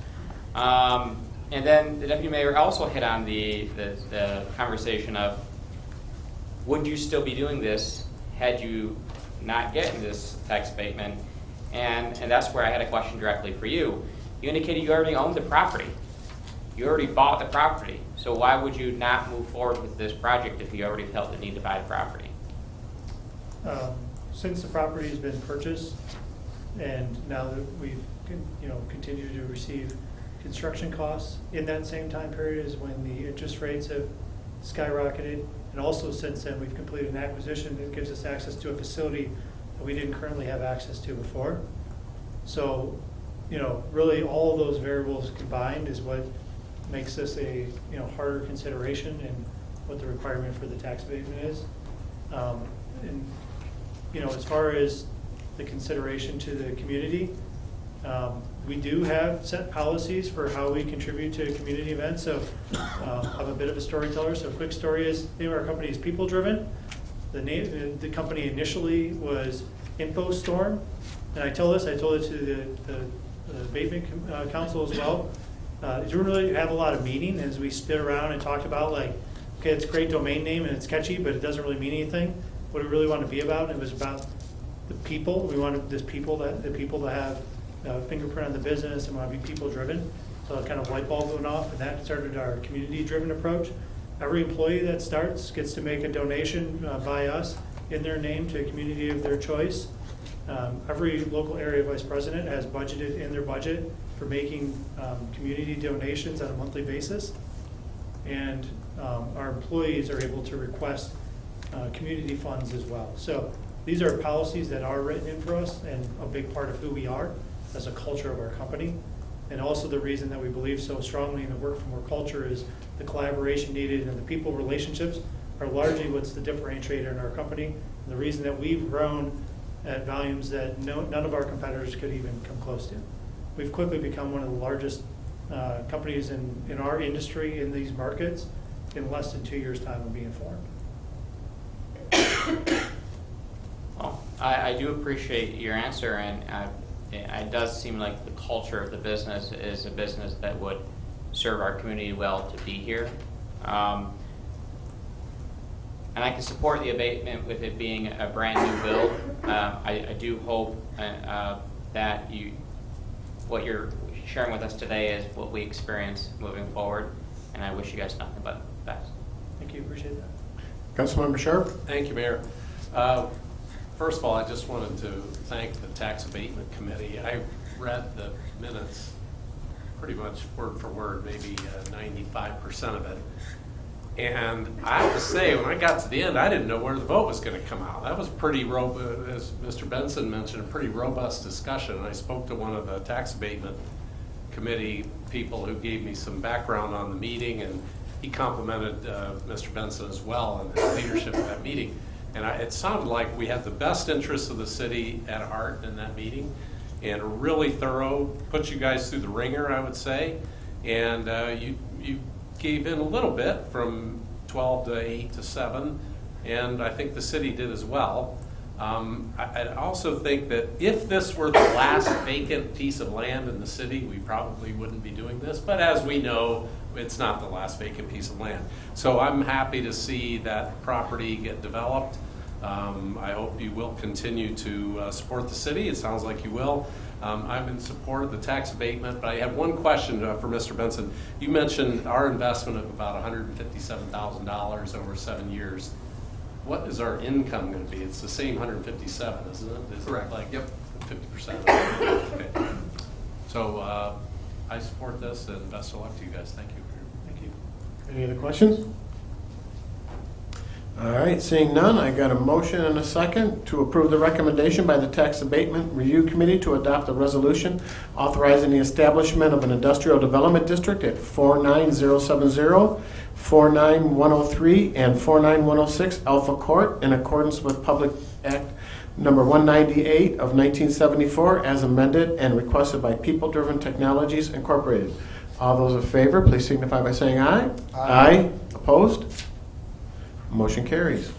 And then the Deputy Mayor also hit on the conversation of, would you still be doing this had you not gotten this tax abatement? And that's where I had a question directly for you. You indicated you already owned the property. You already bought the property. So why would you not move forward with this project if you already felt the need to buy the property? Since the property has been purchased, and now that we've continued to receive construction costs in that same time period is when the interest rates have skyrocketed, and also since then we've completed an acquisition that gives us access to a facility that we didn't currently have access to before. So, really all of those variables combined is what makes this a harder consideration and what the requirement for the tax abatement is. As far as the consideration to the community, we do have set policies for how we contribute to community events. So I'm a bit of a storyteller. So a quick story is, our company is people driven. The company initially was InfoStorm. And I told it to the abatement council as well. It didn't really have a lot of meaning as we stood around and talked about, like, okay, it's a great domain name and it's catchy, but it doesn't really mean anything. What we really want to be about, it was about the people. We want the people that have a fingerprint on the business and want to be people driven. So it kind of light bulb going off, and that started our community driven approach. Every employee that starts gets to make a donation by us in their name to a community of their choice. Every local area vice president has budgeted in their budget for making community donations on a monthly basis. And our employees are able to request community funds as well. So these are policies that are written in for us and a big part of who we are as a culture of our company. And also the reason that we believe so strongly in the work from work culture is the collaboration needed and the people relationships are largely what's the differentiator in our company. And the reason that we've grown at volumes that none of our competitors could even come close to. We've quickly become one of the largest companies in our industry in these markets in less than 2 years' time of being formed. Well, I do appreciate your answer, and it does seem like the culture of the business is a business that would serve our community well to be here. And I can support the abatement with it being a brand new build. I do hope that what you're sharing with us today is what we experience moving forward, and I wish you guys nothing but the best. Thank you, appreciate that. Councilmember Sharp? Thank you, Mayor. First of all, I just wanted to thank the Tax Abatement Committee. I read the minutes pretty much word for word, maybe 95% of it. And I have to say, when I got to the end, I didn't know where the vote was going to come out. That was pretty robust, as Mr. Benson mentioned, a pretty robust discussion. And I spoke to one of the Tax Abatement Committee people who gave me some background on the meeting, and he complimented Mr. Benson as well on his leadership at that meeting. And it sounded like we had the best interests of the city at heart in that meeting, and really thorough, put you guys through the ringer, I would say. And you gave in a little bit from 12 to 8 to 7, and I think the city did as well. I also think that if this were the last vacant piece of land in the city, we probably wouldn't be doing this. But as we know, it's not the last vacant piece of land. So I'm happy to see that property get developed. I hope you will continue to support the city. It sounds like you will. I'm in support of the tax abatement, but I have one question for Mr. Benson. You mentioned our investment of about $157,000 over 7 years. What is our income going to be? It's the same 157, isn't it? Is Correct. It like Yep. 50%? Okay. So I support this, and best of luck to you guys. Thank you. Thank you. Any other questions? All right, seeing none, I got a motion and a second to approve the recommendation by the Tax Abatement Review Committee to adopt a resolution authorizing the establishment of an industrial development district at 49070, 49103, and 49106 Alpha Court in accordance with Public Act Number 198 of 1974 as amended and requested by People Driven Technologies Incorporated. All those in favor, please signify by saying aye. Aye. Opposed? Motion carries.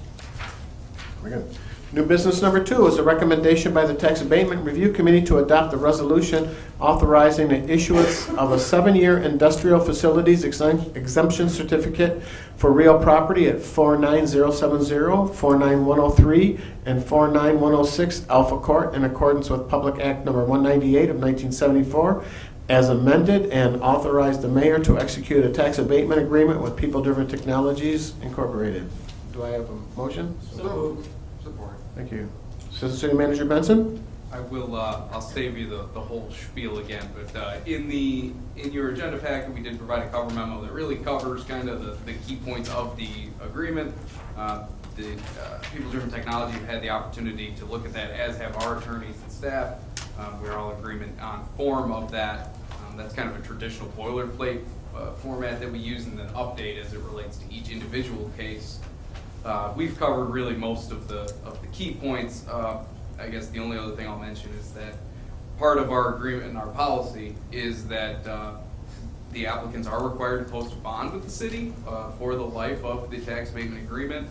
Very good. New business number 2 is a recommendation by the Tax Abatement Review Committee to adopt a resolution authorizing the issuance of a 7-year industrial facilities exemption certificate for real property at 49070, 49103, and 49106 Alpha Court in accordance with Public Act Number 198 of 1974 as amended, and authorize the mayor to execute a tax abatement agreement with People Driven Technologies Incorporated. Do I have a motion? So moved. Support. Thank you. Assistant City Manager Benson? I will. I'll save you the whole spiel again, but in your agenda packet, we did provide a cover memo that really covers kind of the key points of the agreement. The People Driven Technology have had the opportunity to look at that, as have our attorneys and staff. We're all in agreement on form of that. That's kind of a traditional boilerplate format that we use, and then update as it relates to each individual case. We've covered really most of the key points. I guess the only other thing I'll mention is that part of our agreement and our policy is that the applicants are required to post a bond with the city for the life of the tax abatement agreement,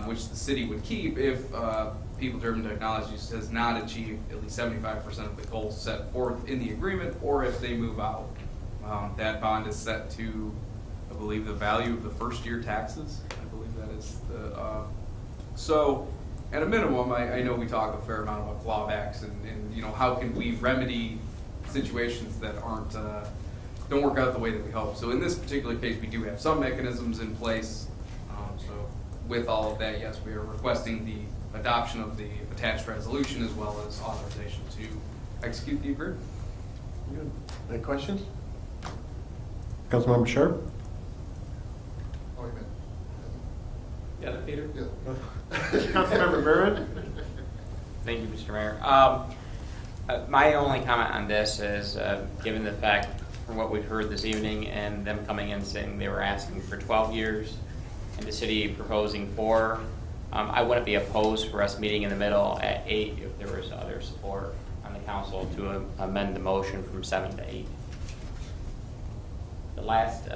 which the city would keep if People Driven Technologies has not achieved at least 75% of the goals set forth in the agreement, or if they move out. That bond is set to, I believe, the value of the first year taxes. I believe that is the. So at a minimum, I know we talk a fair amount about clawbacks and you know, how can we remedy situations that aren't, don't work out the way that we hope. So in this particular case, we do have some mechanisms in place. So with all of that, yes, we are requesting the adoption of the attached resolution as well as authorization to execute the agreement. Good. Any questions? Councilmember Sharp? Oh, wait a minute. Yeah, Peter? Yeah. Councilmember Barron? Thank you, Mr. Mayor. My only comment on this is, given the fact from what we've heard this evening and them coming in saying they were asking for 12 years and the city proposing 4, I wouldn't be opposed for us meeting in the middle at 8 if there was other support on the council to amend the motion from 7 to 8. The last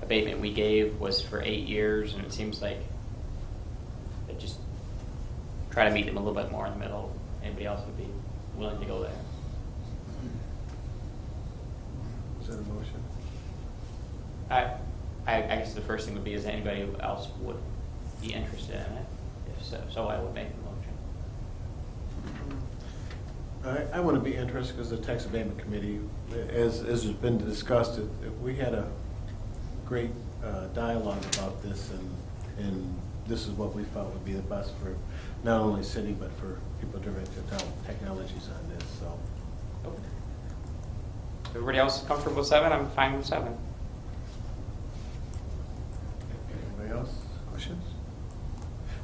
abatement we gave was for 8 years, and it seems like they just try to meet them a little bit more in the middle. Anybody else would be willing to go there? Is that a motion? I guess the first thing would be is anybody else would be interested in it. If so, I would make the motion. I want to be interested because the tax abatement committee, as has been discussed, we had a great dialogue about this, and this is what we felt would be the best for not only city but for people directed technologies on this. So, Okay. Everybody else is comfortable with 7? I'm fine with 7. anybody else? Questions?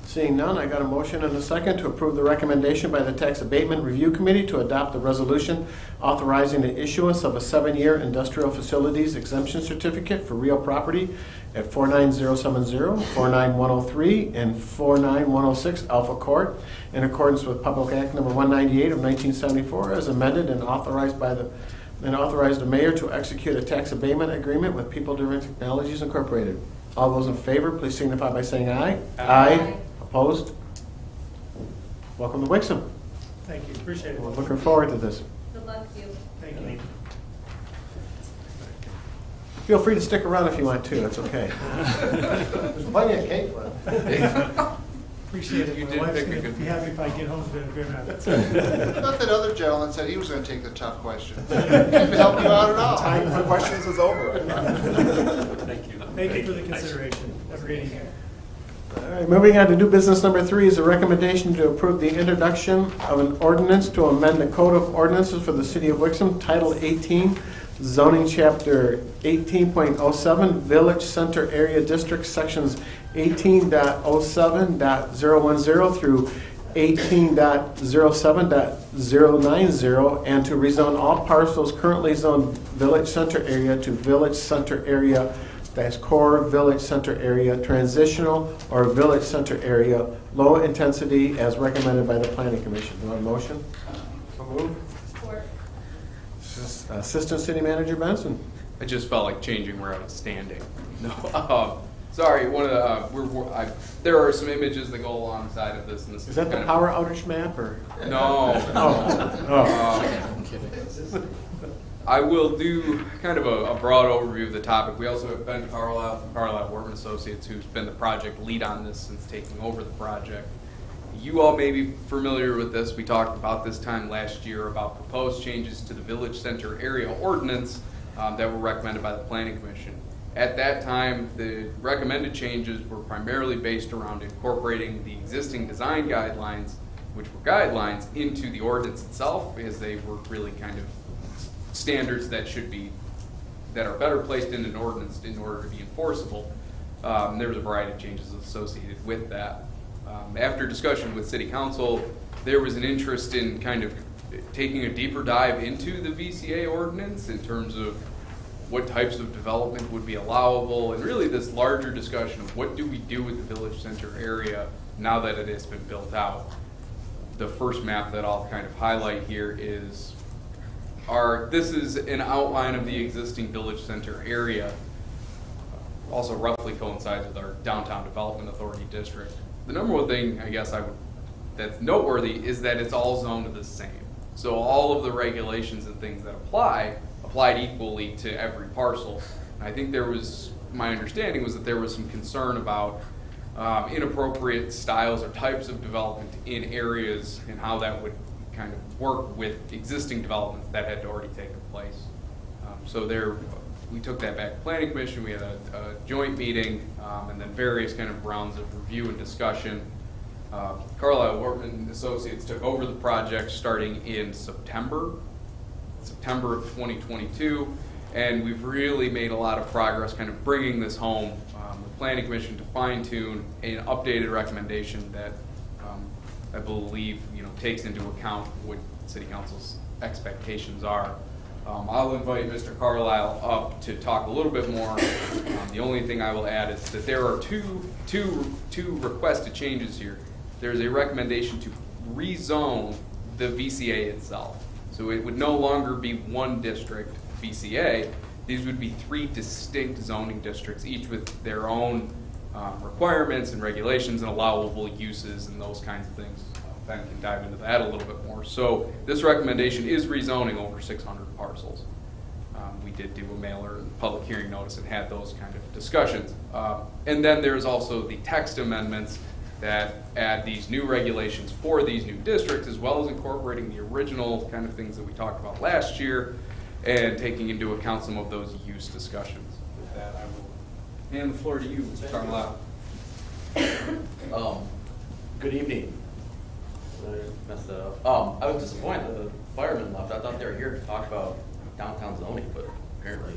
Seeing none, I got a motion and a second to approve the recommendation by the Tax Abatement Review Committee to adopt the resolution authorizing the issuance of a 7-year industrial facilities exemption certificate for real property at 49070, 49103, and 49106 Alpha Court in accordance with Public Act Number 198 of 1974 as amended and authorized the mayor to execute a tax abatement agreement with People Driven Technologies Incorporated. All those in favor, please signify by saying aye. Aye. Opposed? Welcome to Wixom. Thank you, appreciate it. We're looking forward to this. Good luck to you. Thank you. Feel free to stick around if you want to. That's okay. There's plenty of cake left. Appreciate it. You My did wife's pick a going to good be happy if I get home to a good I thought that other gentleman said he was going to take the tough questions. He didn't help you out at all. Time for questions is over. Thank you. Thank you for the consideration. Have a great evening. All right, moving on to new business number 3 is a recommendation to approve the introduction of an ordinance to amend the Code of Ordinances for the City of Wixom, Title 18, Zoning Chapter 18.07, Village Center Area District, Sections 18.07.010 through 18.07.090, and to rezone all parcels currently zoned Village Center Area to Village Center Area, that's core Village Center Area, transitional, or Village Center Area, low intensity, as recommended by the Planning Commission. Do you want a motion? So moved. Support. Assistant City Manager Benson. I just felt like changing where I was standing. No, sorry. One of the there are some images that go alongside of this, and this Is that the kind power outage map, or? No. I'm kidding. I will do kind of a broad overview of the topic. We also have Ben Carlisle from Carlisle Workman Associates, who's been the project lead on this since taking over the project. You all may be familiar with this. We talked about this time last year about proposed changes to the Village Center Area Ordinance that were recommended by the Planning Commission. At that time, the recommended changes were primarily based around incorporating the existing design guidelines, which were guidelines, into the ordinance itself, because they were really kind of standards that are better placed in an ordinance in order to be enforceable. There was a variety of changes associated with that. After discussion with City Council, there was an interest in kind of taking a deeper dive into the VCA ordinance in terms of what types of development would be allowable, and really this larger discussion of what do we do with the Village Center area now that it has been built out. The first map that I'll kind of highlight here is this is an outline of the existing Village Center area. Also roughly coincides with our Downtown Development Authority district. The number one thing I guess that's noteworthy is that it's all zoned the same. So all of the regulations and things that applied equally to every parcel. And I think my understanding was that there was some concern about inappropriate styles or types of development in areas and how that would kind of work with existing developments that had already taken place. So there, we took that back to Planning Commission, we had a joint meeting, and then various kind of rounds of review and discussion. Carlisle Workman Associates took over the project starting in September of 2022, and we've really made a lot of progress kind of bringing this home. The Planning Commission to fine-tune an updated recommendation that I believe takes into account what City Council's expectations are. I'll invite Mr. Carlisle up to talk a little bit more. The only thing I will add is that there are two requested changes here. There's a recommendation to rezone the VCA itself. So it would no longer be one district VCA. These would be 3 distinct zoning districts, each with their own requirements and regulations and allowable uses and those kinds of things. Ben can dive into that a little bit more. So this recommendation is rezoning over 600 parcels. We did do a mailer and public hearing notice and had those kind of discussions. And then there's also the text amendments that add these new regulations for these new districts, as well as incorporating the original kind of things that we talked about last year and taking into account some of those use discussions. With that, I will hand the floor to you, Mr. Carlisle. Good evening. Messed that up. I was disappointed that the firemen left. I thought they were here to talk about downtown zoning, but apparently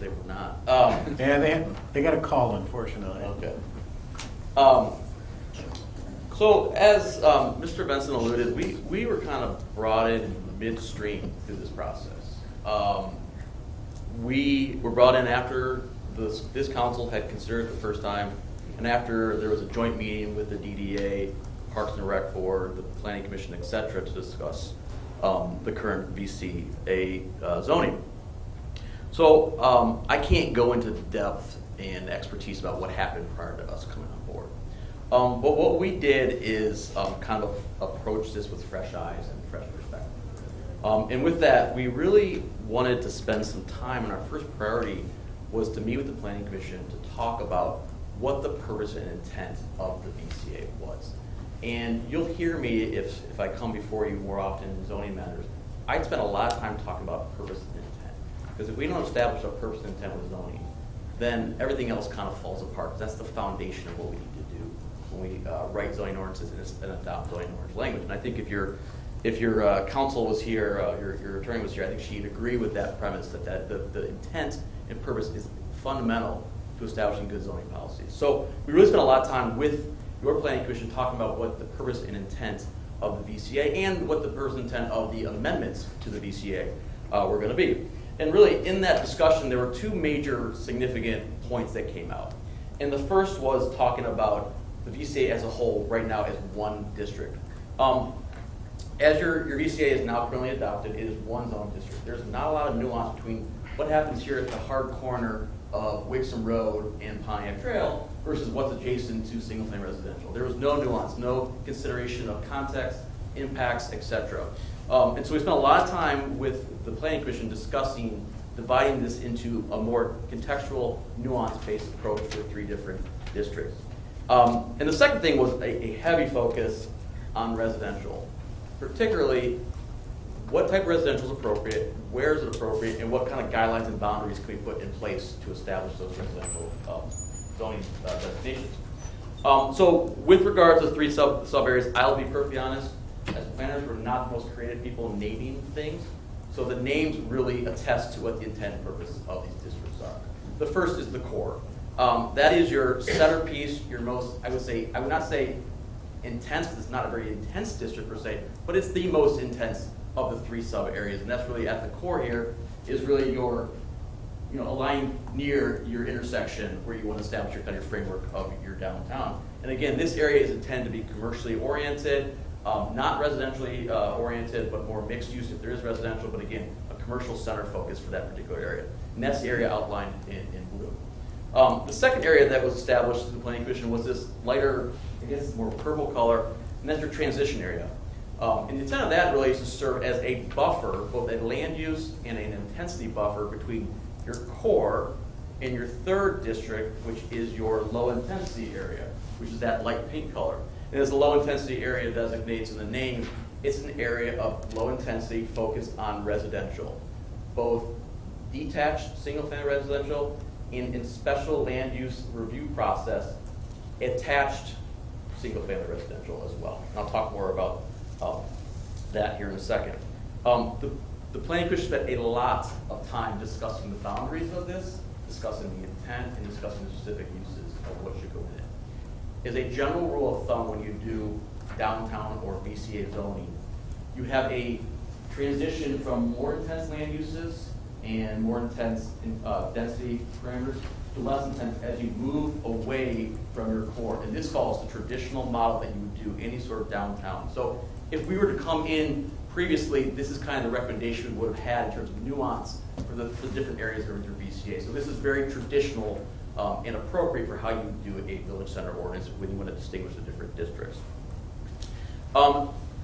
they were not. Yeah, they got a call, unfortunately. Okay. So as Mr. Benson alluded, we were kind of brought in midstream through this process. We were brought in after this council had considered it the first time, and after there was a joint meeting with the DDA, Parks and Rec Board, the Planning Commission, et cetera, to discuss the current VCA zoning. So I can't go into depth and expertise about what happened prior to us coming on board. But what we did is kind of approach this with fresh eyes and fresh perspective. And with that, we really wanted to spend some time, and our first priority was to meet with the Planning Commission to talk about what the purpose and intent of the VCA was. And you'll hear me if I come before you more often in zoning matters. I'd spend a lot of time talking about purpose and intent. Because if we don't establish a purpose and intent with zoning, then everything else kind of falls apart. That's the foundation of what we need to do when we write zoning ordinances and adopt zoning ordinance language. And I think if your counsel was here, your attorney was here, I think she'd agree with that premise that the intent and purpose is fundamental to establishing good zoning policies. So we really spent a lot of time with your Planning Commission talking about what the purpose and intent of the VCA and what the purpose and intent of the amendments to the VCA were going to be. And really, in that discussion, there were 2 major significant points that came out. And the first was talking about the VCA as a whole right now as one district. As your VCA is now currently adopted, it is one zone district. There's not a lot of nuance between what happens here at the hard corner of Wixom Road and Pontiac Trail versus what's adjacent to single-family residential. There was no nuance, no consideration of context, impacts, etc. And so we spent a lot of time with the Planning Commission discussing dividing this into a more contextual, nuance-based approach with 3 different districts. And the second thing was a heavy focus on residential, particularly what type of residential is appropriate, where is it appropriate, and what kind of guidelines and boundaries can we put in place to establish those residential zoning designations. So with regards to 3 sub areas, I'll be perfectly honest, as planners, we're not the most creative people in naming things. So the names really attest to what the intent and purpose of these districts are. The first is the core. That is your centerpiece, your most, I would not say intense, because it's not a very intense district per se, but it's the most intense of the 3 sub areas. And that's really at the core here is really your, a line near your intersection where you want to establish your kind of framework of your downtown. And again, this area is intended to be commercially oriented, not residentially oriented, but more mixed use if there is residential, but again, a commercial center focus for that particular area. And that's the area outlined in blue. The second area that was established in the Planning Commission was this lighter, I guess more purple color, and that's your transition area. And the intent of that really is to serve as a buffer, both a land use and an intensity buffer between your core and your 3rd district, which is your low intensity area. which is that light pink color. And as the low-intensity area designates in the name, it's an area of low intensity focused on residential, both detached single-family residential and in special land use review process, attached single-family residential as well. And I'll talk more about that here in a second. The Planning Commission spent a lot of time discussing the boundaries of this, discussing the intent, and discussing the specific uses of what should go in it. As a general rule of thumb, when you do downtown or VCA zoning, you have a transition from more intense land uses and more intense density parameters to less intense as you move away from your core. And this follows the traditional model that you would do any sort of downtown. So if we were to come in previously, this is kind of the recommendation we would have had in terms of nuance for the different areas that are in your VCA. So this is very traditional and appropriate for how you do a village center ordinance when you want to distinguish the different districts.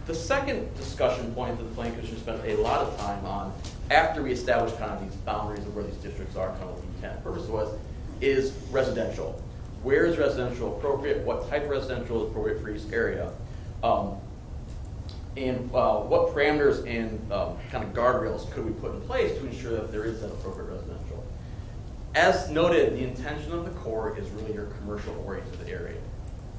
The second discussion point that the Planning Commission spent a lot of time on after we established kind of these boundaries of where these districts are, kind of what the intent and purpose was, is residential. Where is residential appropriate? What type of residential is appropriate for each area? And what parameters and kind of guardrails could we put in place to ensure that there is an appropriate residential? As noted, the intention of the core is really your commercial-oriented area.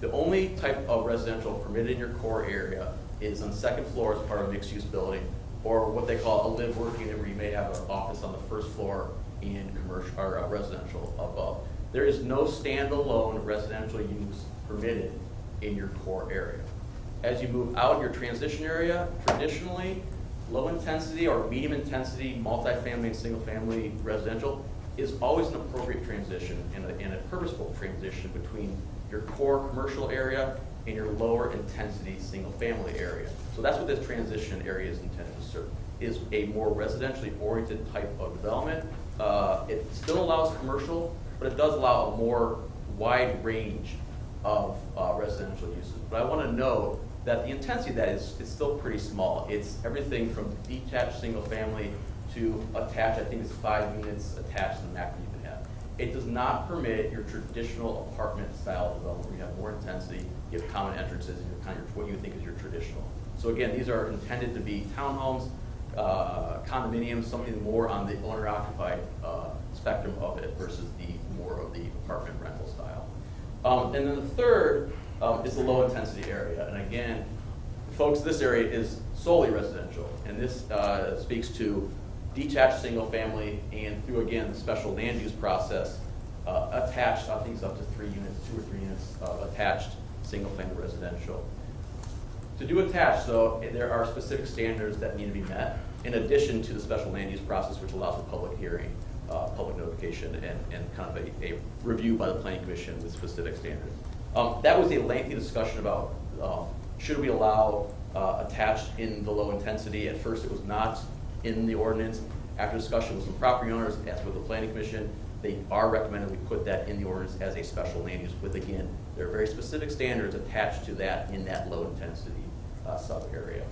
The only type of residential permitted in your core area is on the second floor as part of a mixed-use building, or what they call a live-work unit, where you may have an office on the first floor and commercial or residential above. There is no standalone residential use permitted in your core area. As you move out your transition area, traditionally, low intensity or medium intensity multifamily and single family residential is always an appropriate transition and a purposeful transition between your core commercial area and your lower intensity single family area. So that's what this transition area is intended to serve, is a more residentially oriented type of development. It still allows commercial, but it does allow a more wide range of residential uses. But I want to note that the intensity of that is still pretty small. It's everything from detached single family to attached, I think it's 5 units attached to the maximum you can have. It does not permit your traditional apartment style development where you have more intensity, you have common entrances, and kind of what you think is your traditional. So again, these are intended to be townhomes, condominiums, something more on the owner-occupied spectrum of it versus the more of the apartment rental style. And then the third is the low intensity area. And again, folks, this area is solely residential. And this speaks to detached single family and through, again, the special land use process, attached, I think it's up to 3 units, 2 or 3 units of attached single family residential. To do attached, though, there are specific standards that need to be met in addition to the special land use process, which allows a public hearing, public notification, and kind of a review by the Planning Commission with specific standards. That was a lengthy discussion about should we allow attached in the low intensity. At first it was not in the ordinance. After discussion with some property owners, as with the Planning Commission, they are recommending we put that in the ordinance as a special land use with, again, there are very specific standards attached to that in that low intensity sub area.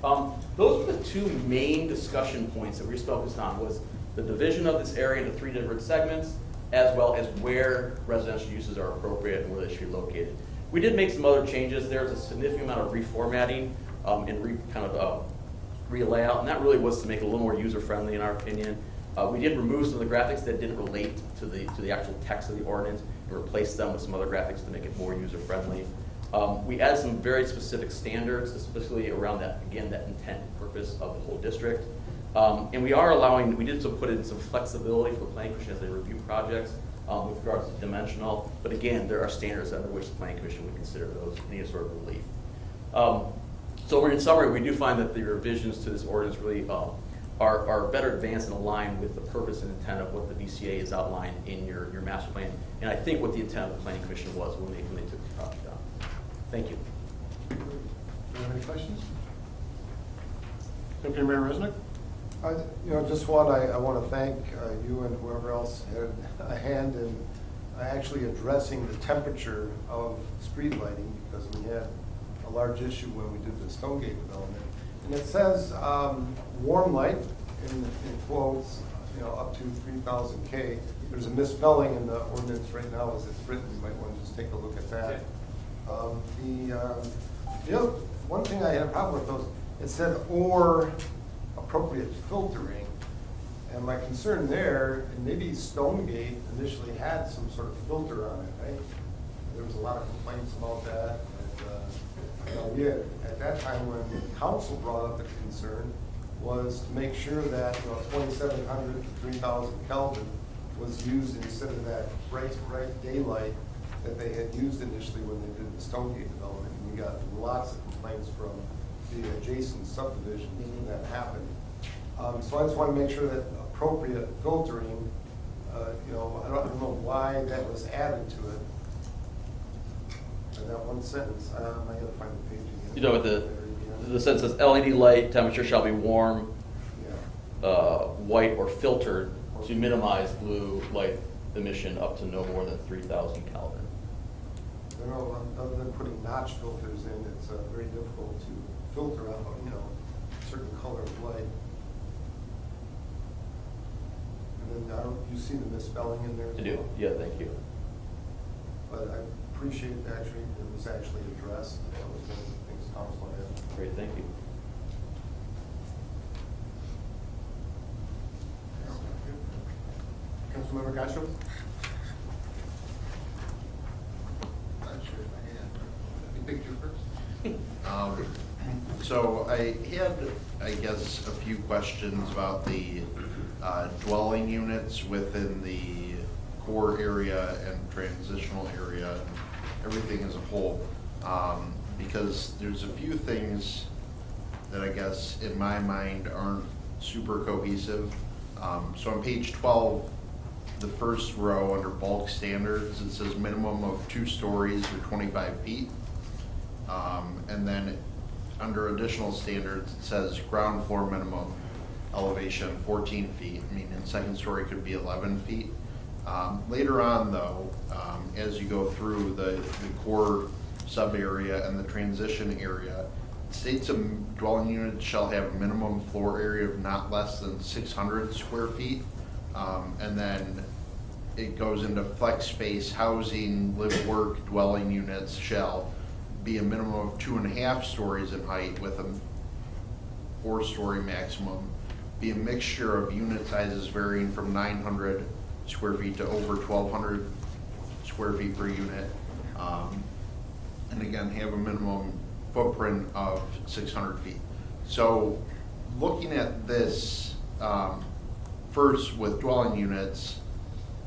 Those were the 2 main discussion points that we focused on, was the division of this area into 3 different segments, as well as where residential uses are appropriate and where they should be located. We did make some other changes. There's a significant amount of reformatting and re-layout, and that really was to make it a little more user-friendly in our opinion. We did remove some of the graphics that didn't relate to the actual text of the ordinance and replace them with some other graphics to make it more user-friendly. We added some very specific standards, especially around that, again, that intent and purpose of the whole district. And we did put in some flexibility for the Planning Commission as they review projects with regards to dimensional, but again, there are standards under which the Planning Commission would consider those any sort of relief. So in summary, we do find that the revisions to this ordinance really are better advanced and aligned with the purpose and intent of what the VCA is outlined in your master plan, and I think what the intent of the Planning Commission was when they took this project on. Thank you. Do you have any questions? Deputy Mayor Resnick? Just one, I want to thank you and whoever else had a hand in actually addressing the temperature of street lighting, because we had a large issue when we did the Stonegate development. And it says warm light in quotes up to 3,000 K. There's a misspelling in the ordinance right now as it's written. You might want to just take a look at that. One thing I had a problem with those, it said or appropriate filtering. And my concern there, and maybe Stonegate initially had some sort of filter on it, right? There was a lot of complaints about that. And, we had, at that time when the council brought up the concern, was to make sure that 2,700 to 3,000 Kelvin was used instead of that bright daylight that they had used initially when they did the Stonegate development. And we got lots of complaints from the adjacent subdivisions when that happened. So I just want to make sure that appropriate filtering, I don't know why that was added to it. And that one sentence, I got to find the page again. You know, with the sentence says LED light temperature shall be warm, white, or filtered to minimize blue light emission up to no more than 3,000 Kelvin. Other than putting notch filters in, it's very difficult to filter out, a certain color of light. And then you see the misspelling in there? I do. Yeah, thank you. But I appreciate actually it was actually addressed. That was one of the things council had. Great, thank you. Councilmember Gassion? Not sure if I am. You picked you first. So I had, I guess, a few questions about the dwelling units within the core area and transitional area, and everything as a whole, because there's a few things that I guess in my mind aren't super cohesive. So on page 12, the first row under bulk standards, it says minimum of 2 stories or 25 feet. And then under additional standards, it says ground floor minimum elevation 14 feet. I mean, in second story could be 11 feet. Later on though, as you go through the core sub area and the transition area, it states a dwelling unit shall have a minimum floor area of not less than 600 square feet. And then it goes into flex space, housing, live work, dwelling units shall be a minimum of 2.5 stories in height with a 4-story maximum. Be a mixture of unit sizes varying from 900 square feet to over 1,200 square feet per unit. And again, have a minimum footprint of 600 feet. So looking at this, first with dwelling units,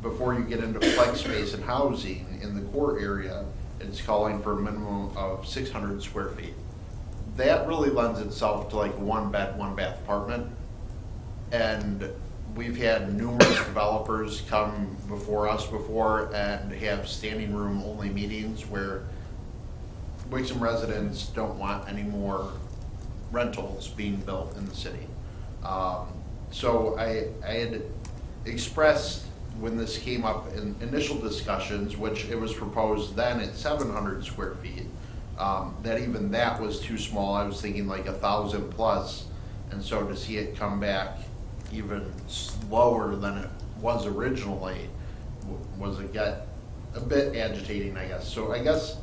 before you get into flex space and housing in the core area, it's calling for a minimum of 600 square feet. That really lends itself to like a 1-bed, 1-bath apartment. And we've had numerous developers come before us before and have standing room only meetings where Wixom residents don't want any more rentals being built in the city. So I had expressed when this came up in initial discussions, which it was proposed then at 700 square feet, that even that was too small. I was thinking like 1,000 plus. And so to see it come back even lower than it was originally was a bit agitating, I guess. So I guess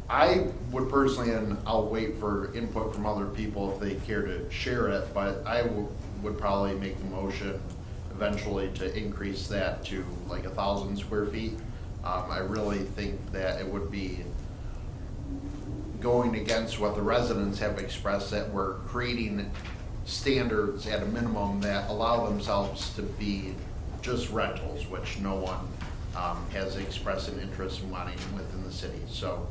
I would personally, and I'll wait for input from other people if they care to share it, but I would probably make the motion eventually to increase that to like 1,000 square feet. I really think that it would be going against what the residents have expressed, that we're creating standards at a minimum that allow themselves to be just rentals, which no one has expressed an interest in wanting within the city. So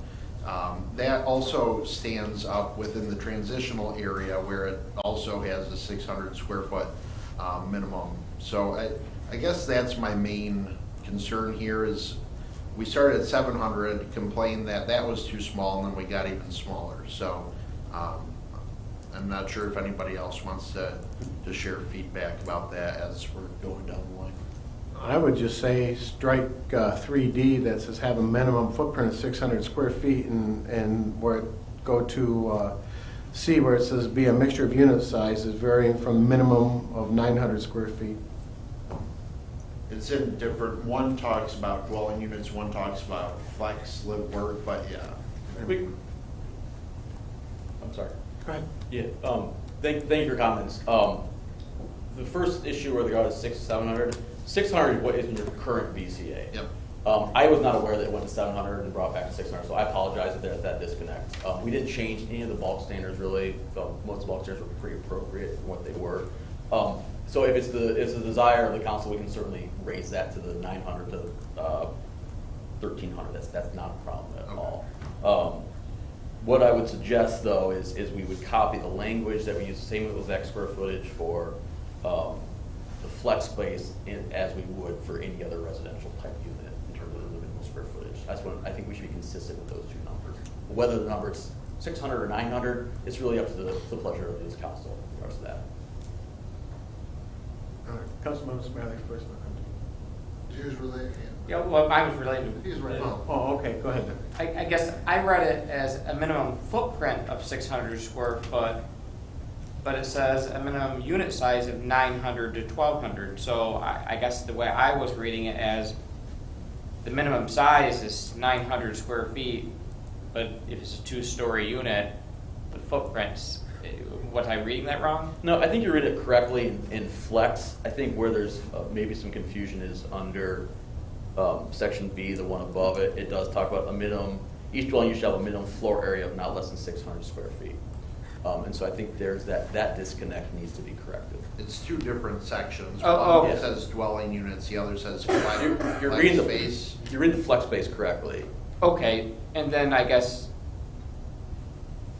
that also stands up within the transitional area where it also has a 600 square foot minimum. So I guess that's my main concern here is we started at 700, complained that that was too small, and then we got even smaller. So I'm not sure if anybody else wants to share feedback about that as we're going down the line. I would just say strike 3D that says have a minimum footprint of 600 square feet and where it go to C, where it says be a mixture of unit sizes varying from minimum of 900 square feet. It's in different, one talks about dwelling units, one talks about flex, live, work, but yeah. I'm sorry. Go ahead. Yeah, thank you for your comments. The first issue where they got is 700. 600 is what is in your current VCA. Yep. I was not aware that it went to 700 and brought back to 600, so I apologize if there's that disconnect. We didn't change any of the bulk standards really. Most of the bulk standards were pretty appropriate for what they were. So if it's the desire of the council, we can certainly raise that to the 900 to 1,300. That's not a problem at all. What I would suggest though is we would copy the language that we use, same with exact square footage for the flex space as we would for any other residential type unit in terms of the minimum square footage. That's what I think we should be consistent with those two numbers. Whether the number is 600 or 900, it's really up to the pleasure of this council in regards to that. All right, Councilmember Smiley first. Yours related? Yeah, well, I was related. He's right. Oh, okay, go ahead then. I guess I read it as a minimum footprint of 600 square foot, but it says a minimum unit size of 900 to 1,200. So I guess the way I was reading it as the minimum size is 900 square feet, but if it's a 2-story unit, the footprint's, was I reading that wrong? No, I think you read it correctly in flex. I think where there's maybe some confusion is under section B, the one above it. It does talk about a minimum, each dwelling unit shall have a minimum floor area of not less than 600 square feet. And so I think there's that disconnect needs to be corrected. It's two different sections. Oh, One says dwelling units, the other says flex You're reading space. you're reading the flex space correctly. Okay, and then I guess,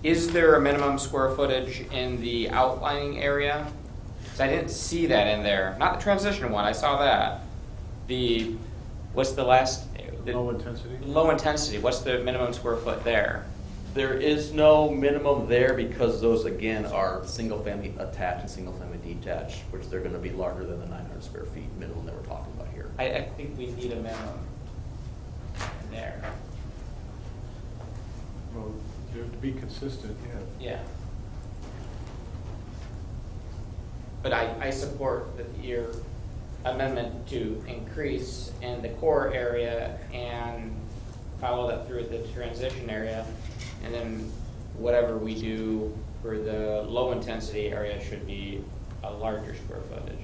is there a minimum square footage in the outlining area? 'Cause I didn't see that in there. Not the transition one, I saw that. What's the last? Low intensity? Low intensity, what's the minimum square foot there? There is no minimum there because those again are single family attached and single family detached, which they're going to be larger than the 900 square feet minimum that we're talking about here. I think we need a minimum there. Well, to be consistent, yeah. Yeah. But I support your amendment to increase in the core area and follow that through the transition area. And then whatever we do for the low intensity area should be a larger square footage.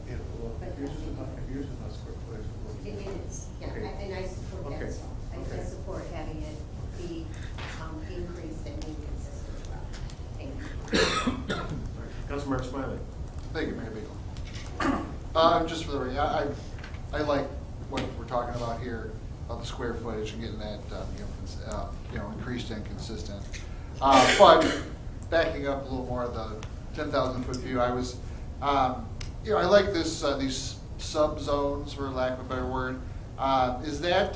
Yeah, well, if yours is not square footage. It is, yeah, Okay. and I support that Okay. as well. I support having it be increased and being consistent as well. Thank you. Councilmember Smiley. Thank you, Mayor Beagle. Just for the record, I like what we're talking about here, about the square footage and getting that, increased and consistent. But backing up a little more of the 10,000-foot view, I was, I like this, these sub-zones, for lack of a better word. Is that,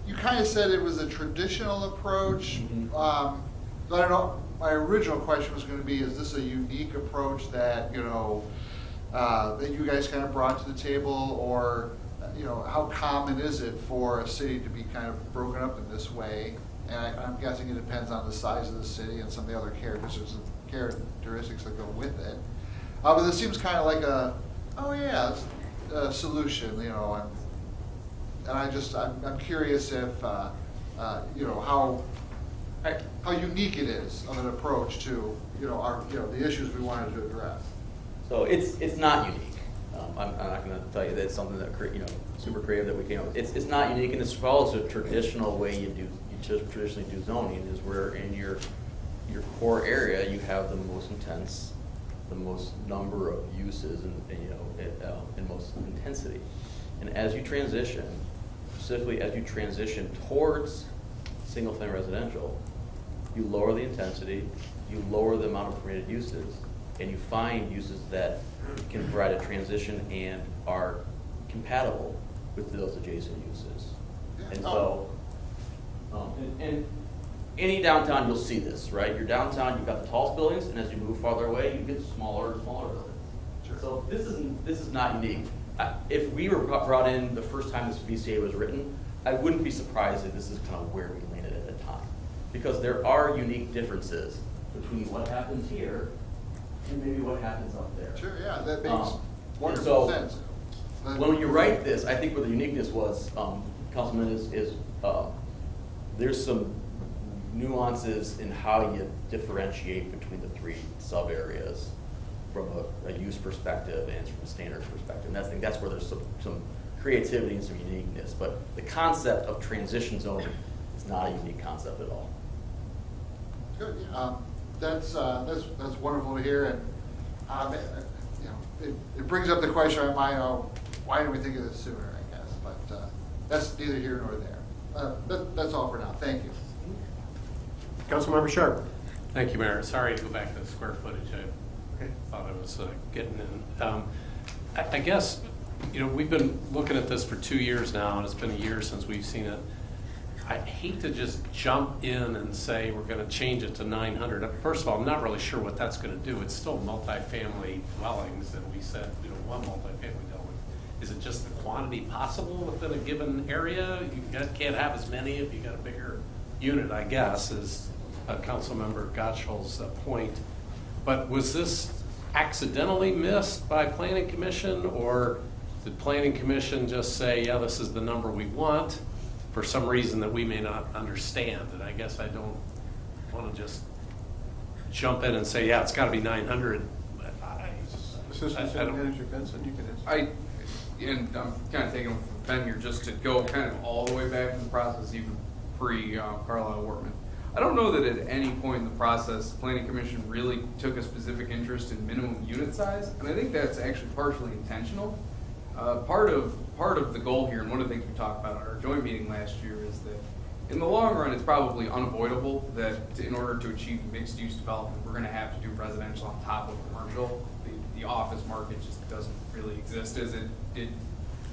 you kind of said it was a traditional approach. I don't know, my original question was going to be, is this a unique approach that, that you guys kind of brought to the table, or, how common is it for a city to be kind of broken up in this way? And I'm guessing it depends on the size of the city and some of the other characteristics that go with it. But this seems kind of like a solution, and I'm curious if, how unique it is of an approach to, the issues we wanted to address. So it's not unique. I'm not going to tell you that it's something that super creative that we came up with. It's not unique, and it's follows a traditional way you traditionally do zoning, is where in your core area you have the most intense, the most number of uses, and most intensity. And as you transition, specifically as you transition towards single-family residential, you lower the intensity, you lower the amount of permitted uses, and you find uses that can provide a transition and are compatible with those adjacent uses. And so, in any downtown, you'll see this, right? Your downtown, you've got the tallest buildings, and as you move farther away, you get smaller and smaller buildings. So this is not unique. If we were brought in the first time this VCA was written, I wouldn't be surprised if this is kind of where we landed at the time. Because there are unique differences between what happens here and maybe what happens up there. Sure, yeah, that makes wonderful so sense. When you write this, I think where the uniqueness was, Councilman, is there's some nuances in how you differentiate between the three sub areas from a use perspective and from a standards perspective. And I think that's where there's some creativity and some uniqueness. But the concept of transition zoning is not a unique concept at all. Good. That's wonderful to hear, and it brings up the question in my mind: why didn't we think of this sooner? I guess, but that's neither here nor there. That's all for now. Thank you. Councilmember Sharp. Thank you, Mayor. Sorry to go back to the square footage. I thought I was getting in. I guess, we've been looking at this for 2 years now, and it's been a year since we've seen it. I hate to just jump in and say we're going to change it to 900. First of all, I'm not really sure what that's going to do. It's still multifamily dwellings, and we said, one multifamily dwelling. Is it just the quantity possible within a given area? You can't have as many if you got a bigger unit, I guess, is Councilmember Gottschall's point. But was this accidentally missed by Planning Commission, or did Planning Commission just say, yeah, this is the number we want, for some reason that we may not understand? And I guess I don't want to just jump in and say, yeah, it's got to be 900. Assistant City Manager Benson, you can answer. And I'm kind of taking from Ben here just to go kind of all the way back in the process, even pre-Carlisle Wortman. I don't know that at any point in the process, the Planning Commission really took a specific interest in minimum unit size, and I think that's actually partially intentional. Part of the goal here, and one of the things we talked about at our joint meeting last year, is that in the long run, it's probably unavoidable that in order to achieve mixed-use development, we're going to have to do residential on top of commercial. The office market just doesn't really exist as it did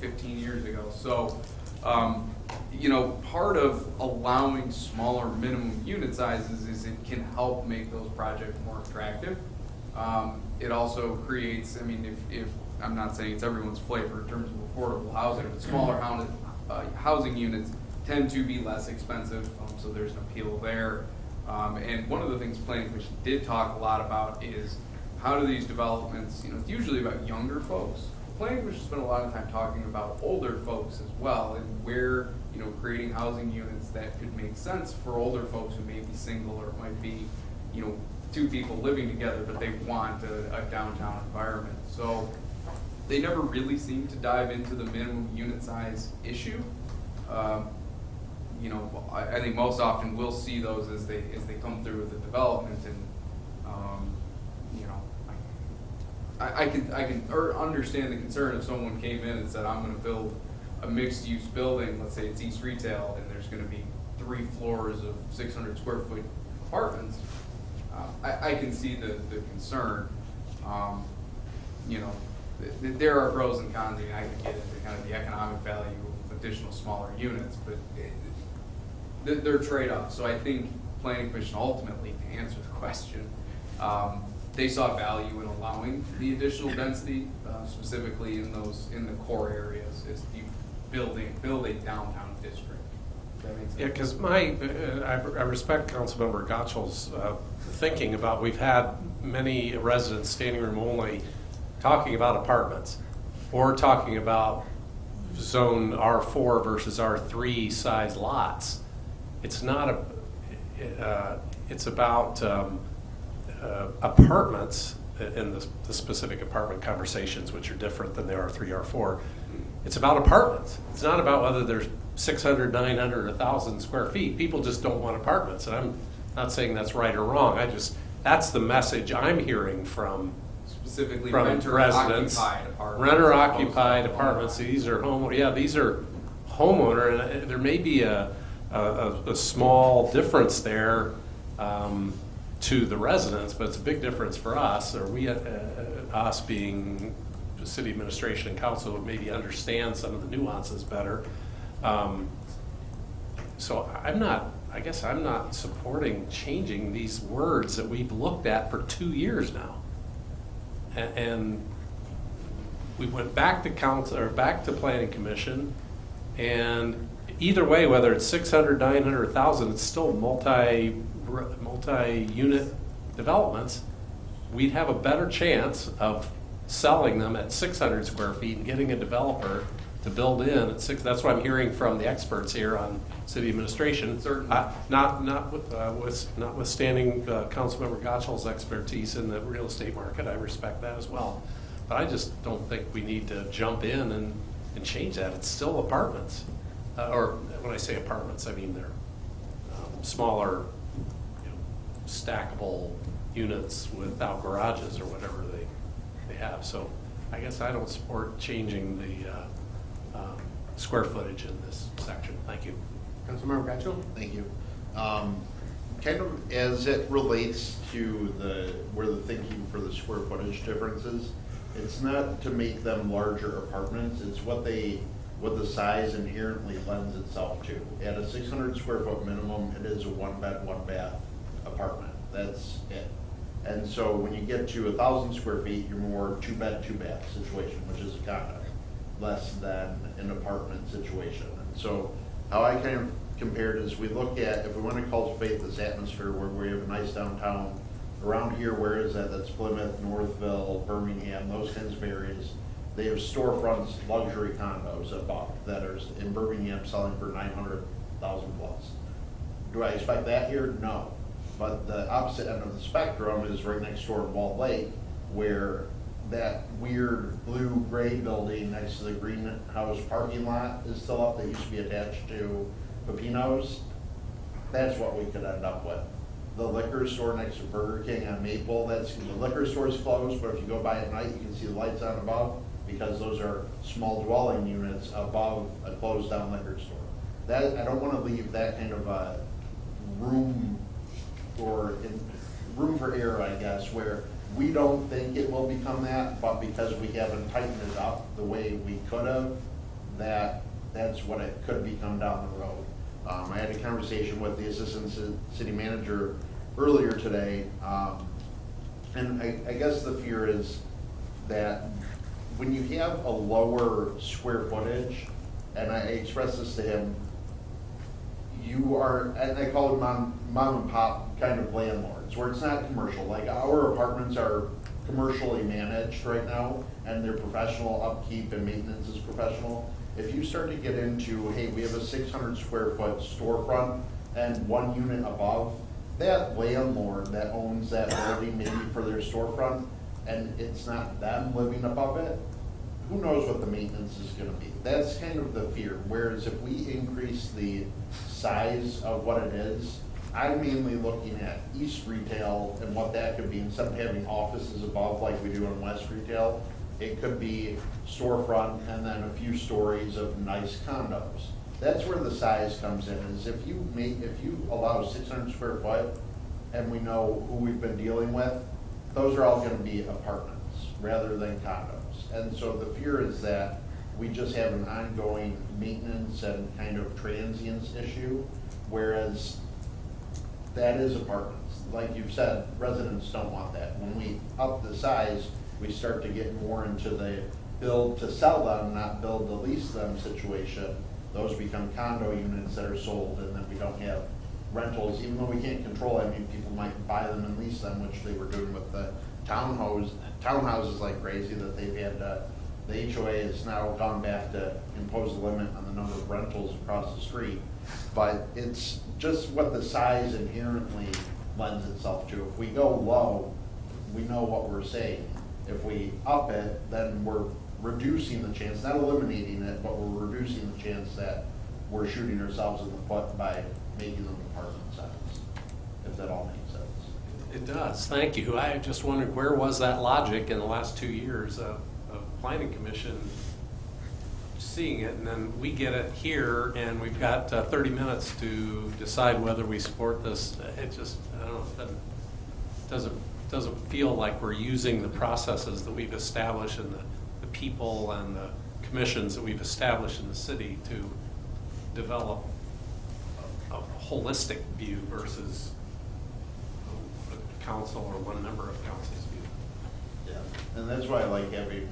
15 years ago. So, part of allowing smaller minimum unit sizes is it can help make those projects more attractive. It also creates, if I'm not saying it's everyone's flavor in terms of affordable housing, but smaller housing units tend to be less expensive, so there's an appeal there. And one of the things Planning Commission did talk a lot about is how do these developments, it's usually about younger folks. Planning Commission spent a lot of time talking about older folks as well, and where, creating housing units that could make sense for older folks who may be single, or it might be, two people living together, but they want a downtown environment. So they never really seem to dive into the minimum unit size issue. I think most often we'll see those as they come through with the development, and I can understand the concern if someone came in and said, I'm going to build a mixed-use building, let's say it's East Retail, and there's going to be 3 floors of 600 square foot apartments. I can see the concern. There are pros and cons, and I can get into kind of the economic value of additional smaller units, but they're trade-offs. So I think Planning Commission ultimately, to answer the question, they saw value in allowing the additional density, specifically in the core areas, as you build a downtown district. Does that make sense? Yeah, because I respect Councilmember Gottschall's thinking about, we've had many residents standing room only talking about apartments, or talking about zone R4 versus R3 size lots. It's not it's about apartments in the specific apartment conversations, which are different than the R3, R4. It's about apartments. It's not about whether there's 600, 900, 1,000 square feet. People just don't want apartments, and I'm not saying that's right or wrong. That's the message I'm hearing from specifically residents. Renter-occupied apartments. These are homeowner, and there may be a small difference there to the residents, but it's a big difference for us, or us being the city administration and council would maybe understand some of the nuances better. So I guess I'm not supporting changing these words that we've looked at for 2 years now. And we went back to council, or back to planning commission, and either way, whether it's 600, 900, or 1,000, it's still multi-unit developments. We'd have a better chance of selling them at 600 square feet and getting a developer to build in at 6. That's what I'm hearing from the experts here on city administration. Notwithstanding Councilmember Gottschall's expertise in the real estate market, I respect that as well. But I just don't think we need to jump in and change that. It's still apartments. Or when I say apartments, I mean they're smaller, stackable units without garages or whatever they have. So I guess I don't support changing the square footage in this section. Thank you. Councilmember Gatchel? Thank you. Kind of as it relates to where the thinking for the square footage differences, it's not to make them larger apartments, it's what the size inherently lends itself to. At a 600 square foot minimum, it is a 1-bed, 1-bath apartment. That's it. And so when you get to 1,000 square feet, you're more 2-bed, 2-bath situation, which is a condo, less than an apartment situation. And so how I kind of compared is we look at, if we want to cultivate this atmosphere where we have a nice downtown, around here, where is that? That's Plymouth, Northville, Birmingham, those kinds of areas. They have storefronts, luxury condos above that are in Birmingham selling for $900,000 plus. Do I expect that here? No. But the opposite end of the spectrum is right next door in Wall Lake, where that weird blue-gray building next to the greenhouse parking lot is still up that used to be attached to Pepino's. That's what we could end up with. The liquor store next to Burger King on Maple, the liquor store's closed, but if you go by at night, you can see the lights on above, because those are small dwelling units above a closed down liquor store. That, I don't want to leave that kind of a room for error, I guess, where we don't think it will become that, but because we haven't tightened it up the way we could have, that's what it could become down the road. I had a conversation with the assistant city manager earlier today, and I guess the fear is that when you have a lower square footage, and I expressed this to him, you are, and I call it mom and pop kind of landlords, where it's not commercial. Like our apartments are commercially managed right now, and their professional upkeep and maintenance is professional. If you start to get into, hey, we have a 600 square foot storefront and one unit above, that landlord that owns that building maybe for their storefront, and it's not them living above it, who knows what the maintenance is going to be. That's kind of the fear. Whereas if we increase the size of what it is, I'm mainly looking at East Retail and what that could be. Instead of having offices above like we do in West Retail, it could be storefront and then a few stories of nice condos. That's where the size comes in, is if you allow 600 square foot, and we know who we've been dealing with, those are all going to be apartments rather than condos. And so the fear is that we just have an ongoing maintenance and kind of transience issue, whereas that is apartments. Like you've said, residents don't want that. When we up the size, we start to get more into the build to sell them, not build to lease them situation. Those become condo units that are sold, and then we don't have rentals, even though we can't control it. I mean, people might buy them and lease them, which they were doing with the townhouses like crazy that they've had. The HOA has now gone back to impose a limit on the number of rentals across the street. But it's just what the size inherently lends itself to. If we go low, we know what we're saying. If we up it, then we're reducing the chance, not eliminating it, but we're reducing the chance that we're shooting ourselves in the foot by making them apartment size, if that all makes sense. It does. Thank you. I just wondered, where was that logic in the last 2 years of Planning Commission seeing it, and then we get it here, and we've got 30 minutes to decide whether we support this. It just, I don't know, it doesn't feel like we're using the processes that we've established and the people and the commissions that we've established in the city to develop a holistic view versus a council or one member of council's view. Yeah, and that's why I like having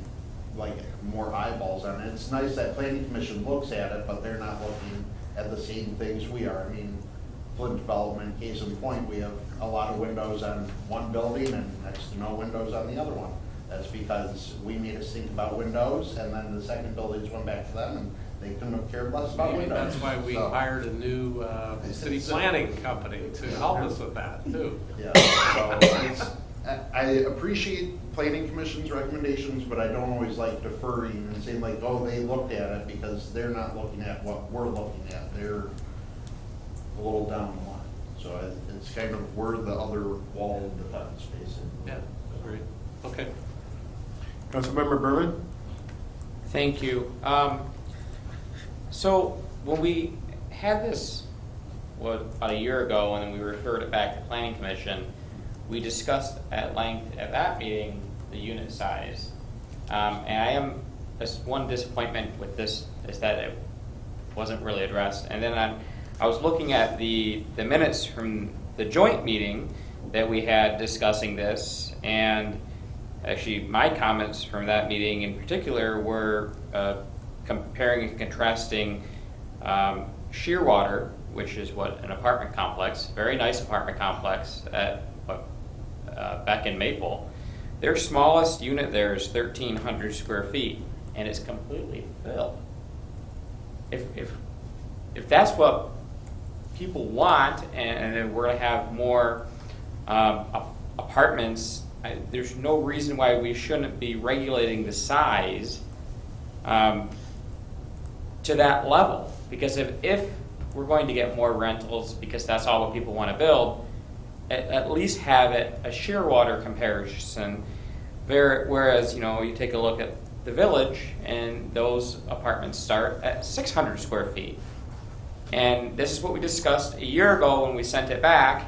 like more eyeballs on it. It's nice that planning commission looks at it, but they're not looking at the same things we are. I mean, Flint Development, case in point, we have a lot of windows on one building and next to no windows on the other one. That's because we made us think about windows, and then the second buildings went back to them, and they couldn't have cared less about Maybe windows. that's why we So- hired a new city planning company to help us with that, too. Yeah, so I appreciate planning commission's recommendations, but I don't always like deferring and saying like, oh, they looked at it, because they're not looking at what we're looking at. They're a little down the line. So it's kind of we're the other wall of defense, basically. Yeah, agreed. Okay. Councilmember Berman? Thank you. So when we had this, about a year ago, and then we referred it back to Planning Commission, we discussed at length at that meeting the unit size. And one disappointment with this is that it wasn't really addressed. And then I was looking at the minutes from the joint meeting that we had discussing this, and actually my comments from that meeting in particular were comparing and contrasting Shearwater, which is an apartment complex, very nice apartment complex at back in Maple. Their smallest unit there is 1,300 square feet, and it's completely filled. If that's what people want, and we're going to have more apartments, there's no reason why we shouldn't be regulating the size to that level. Because if we're going to get more rentals, because that's all what people want to build, at least have it a Shearwater comparison. Whereas, you take a look at the Village, and those apartments start at 600 square feet. And this is what we discussed a year ago when we sent it back,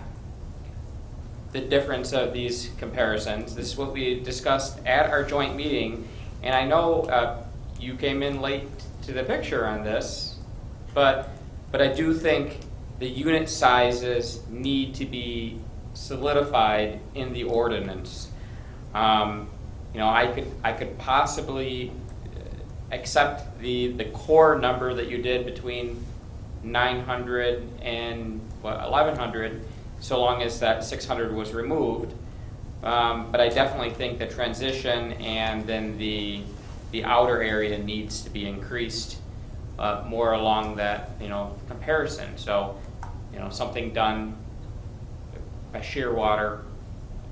the difference of these comparisons. This is what we discussed at our joint meeting. And I know you came in late to the picture on this, but I do think the unit sizes need to be solidified in the ordinance. I could possibly accept the core number that you did between 900 and 1,100, so long as that 600 was removed. But I definitely think the transition and then the outer area needs to be increased more along that comparison. So something done by Shearwater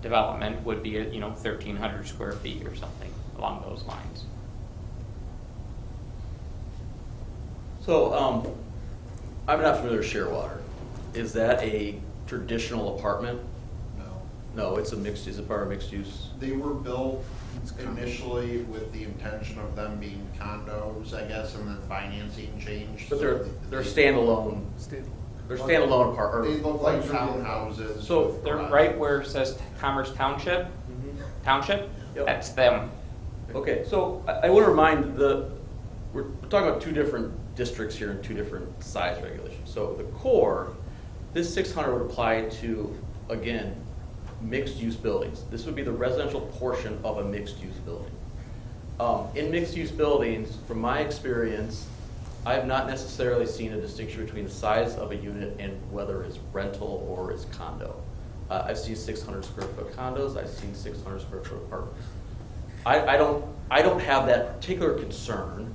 development would be 1,300 square feet or something along those lines. So, I'm not familiar with Shearwater. Is that a traditional apartment? No. No, it's a mixed, is it part of mixed use? They were built initially with the intention of them being condos, I guess, and then financing changed. But they're standalone. They're standalone apart. They look like townhouses. So they're right where it says Commerce Township. Township. Yep. That's them. Okay, so I want to remind we're talking about two different districts here and two different size regulations. So the core, this 600 would apply to, again, mixed-use buildings. This would be the residential portion of a mixed-use building. In mixed-use buildings, from my experience, I have not necessarily seen a distinction between the size of a unit and whether it's rental or it's condo. I've seen 600 square foot condos. I've seen 600 square foot apartments. I don't have that particular concern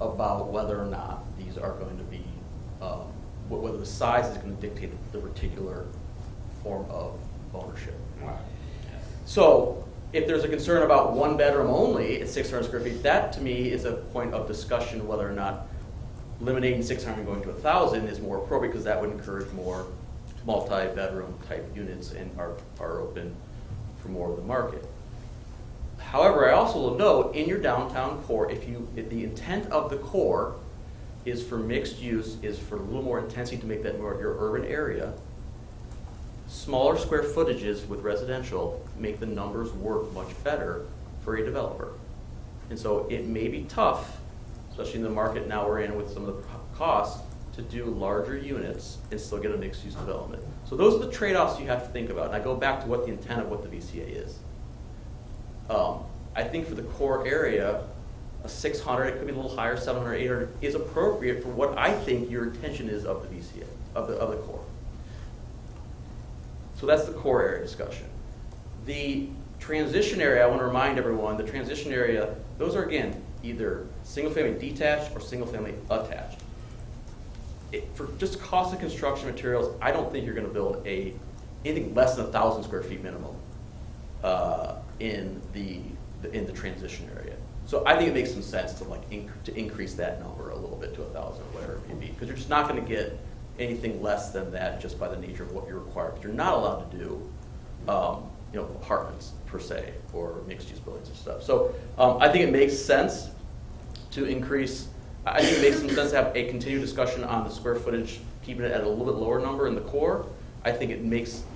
about whether or not these are going to be, whether the size is going to dictate the particular form of ownership. So if there's a concern about one bedroom only at 600 square feet, that to me is a point of discussion whether or not eliminating 600 and going to 1,000 is more appropriate, because that would encourage more multi-bedroom type units and are open for more of the market. However, I also will note in your downtown core, if the intent of the core is for mixed use, is for a little more intensity to make that more of your urban area, smaller square footages with residential make the numbers work much better for a developer. And so it may be tough, especially in the market now we're in with some of the costs, to do larger units and still get a mixed use development. So those are the trade-offs you have to think about. And I go back to what the intent of what the VCA is. I think for the core area, a 600, it could be a little higher, 700, 800, is appropriate for what I think your intention is of the VCA, of the core. So that's the core area discussion. The transition area, I want to remind everyone, the transition area, those are again, either single-family detached or single-family attached. For just cost of construction materials, I don't think you're going to build anything less than 1,000 square feet minimum in the transition area. So I think it makes some sense to increase that number a little bit to 1,000, whatever it may be, because you're just not going to get anything less than that just by the nature of what you're required. But you're not allowed to do, apartments per se or mixed-use buildings and stuff. So I think it makes sense to increase. I think it makes some sense to have a continued discussion on the square footage, keeping it at a little bit lower number in the core. I think it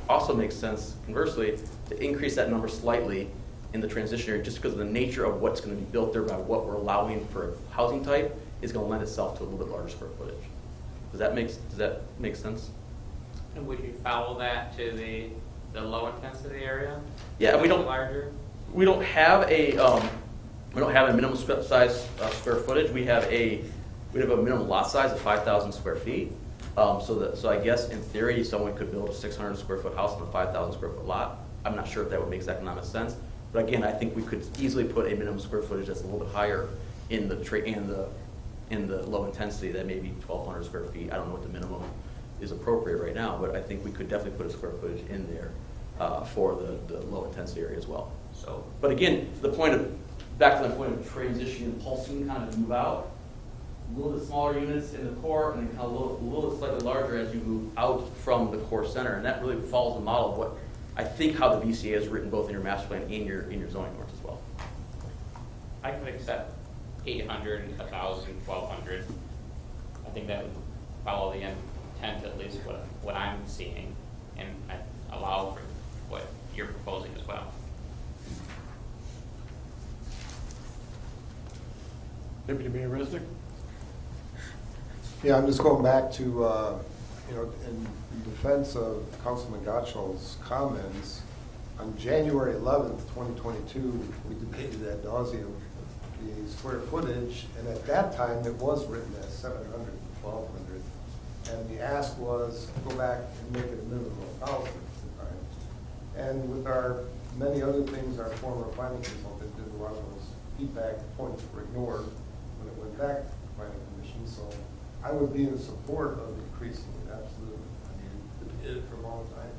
also makes sense, conversely, to increase that number slightly in the transition area, just because of the nature of what's going to be built there by what we're allowing for housing type is going to lend itself to a little bit larger square footage. Does that make sense? And would you follow that to the low intensity area? Yeah, and we don't have a minimum size square footage. We have a minimum lot size of 5,000 square feet. So I guess in theory someone could build a 600 square foot house on a 5,000 square foot lot. I'm not sure if that would make economic sense, but again, I think we could easily put a minimum square footage that's a little bit higher in the low intensity, that maybe 1,200 square feet. I don't know what the minimum is appropriate right now, but I think we could definitely put a square footage in there for the low intensity area as well. So, but again, back to the point of transition and pulsing, kind of move out. A little bit smaller units in the core, and then kind of a little bit slightly larger as you move out from the core center, and that really follows the model of what I think how the VCA is written, both in your master plan and in your zoning ordinance as well. I could accept 800, 1,000, 1,200. I think that would follow the intent, at least what I'm seeing, and I allow for what you're proposing as well. Deputy Mayor Resnick? Yeah, I'm just going back to, in defense of Councilman Gottschall's comments, on January 11th, 2022, we debated ad nauseum the square footage, and at that time, it was written as 700 to 1,200, and the ask was go back and make it a minimum of 1,000 at the time. And with our many other things, our former planning consultant did a lot of those feedback points were ignored when it went back to the planning commission, so I would be in support of increasing it, absolutely. I mean, we did it for a long time,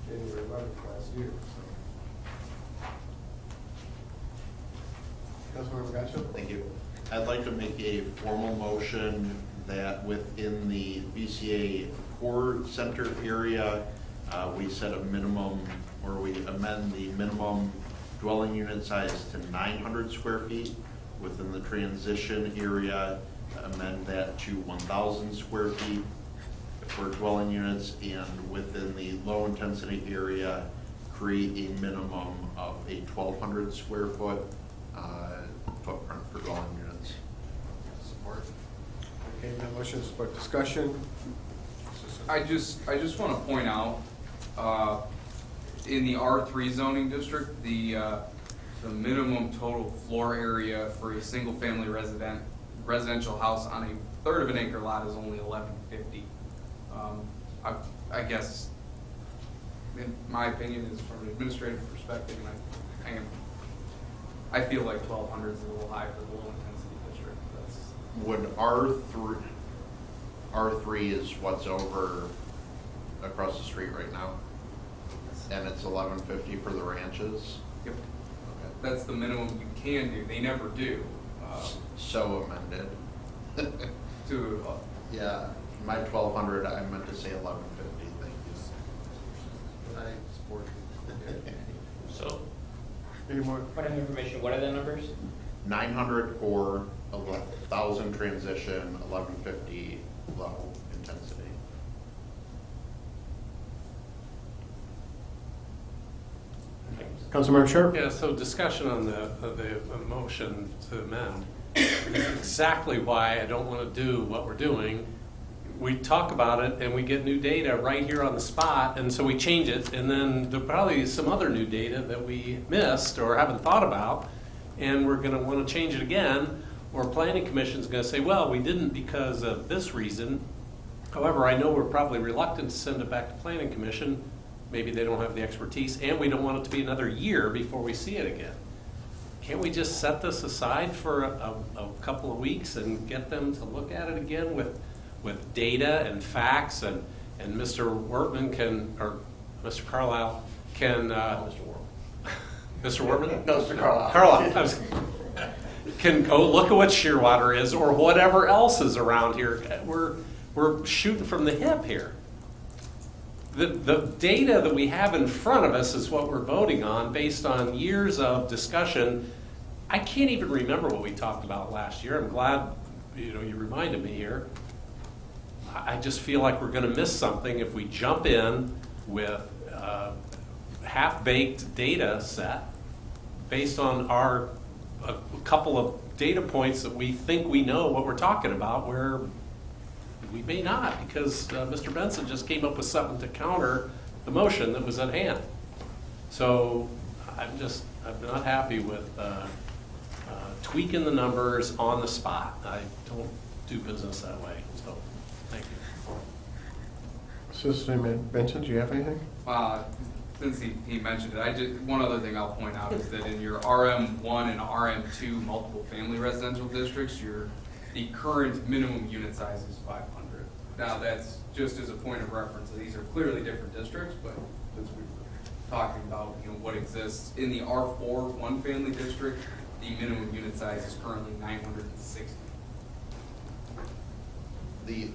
January 11th last year. Councilmember Gatchell? Thank you. I'd like to make a formal motion that within the VCA core center area, we set a minimum, or we amend the minimum dwelling unit size to 900 square feet. Within the transition area, amend that to 1,000 square feet for dwelling units, and within the low intensity area, create a minimum of a 1,200 square foot footprint for dwelling units. Support. Okay, no motion, support discussion. I just want to point out, in the R3 zoning district, the minimum total floor area for a single-family residential house on a third of an acre lot is only 1,150. I guess, in my opinion, is from an administrative perspective, and I feel like 1,200 is a little high for the low intensity district. Would R3 is what's over across the street right now, and it's 1,150 for the ranches. Yep. Okay. That's the minimum you can do. They never do. So amended. Yeah, my 1,200. I meant to say 1,150. Thank you. I support it. So, any more? Point of information, what are the numbers? 900 core, 1,000 transition, 1,150 low intensity. Councilmember Sharp? Yeah, so discussion on the motion to amend is exactly why I don't want to do what we're doing. We talk about it and we get new data right here on the spot, and so we change it, and then there probably is some other new data that we missed or haven't thought about, and we're gonna wanna change it again, or planning commission's gonna say, well, we didn't because of this reason. However, I know we're probably reluctant to send it back to planning commission. Maybe they don't have the expertise, and we don't want it to be another year before we see it again. Can't we just set this aside for a couple of weeks and get them to look at it again with data and facts, and Mr. Wortman can, or Mr. Carlisle can, Mr. Wortman? No, Mr. Carlisle. Carlisle. Can go look at what Shearwater is or whatever else is around here. We're shooting from the hip here. The data that we have in front of us is what we're voting on based on years of discussion. I can't even remember what we talked about last year. I'm glad you reminded me here. I just feel like we're going to miss something if we jump in with half-baked data set based on a couple of data points that we think we know what we're talking about, where we may not, because Mr. Benson just came up with something to counter the motion that was at hand. So I'm not happy with tweaking the numbers on the spot. I don't do business that way. So thank you. Assistant Benson, do you have anything? Since he mentioned it, one other thing I'll point out is that in your RM1 and RM2 multiple family residential districts, the current minimum unit size is 500. Now that's just as a point of reference. These are clearly different districts, but since we were talking about what exists in the R4 one family district, the minimum unit size is currently 960. The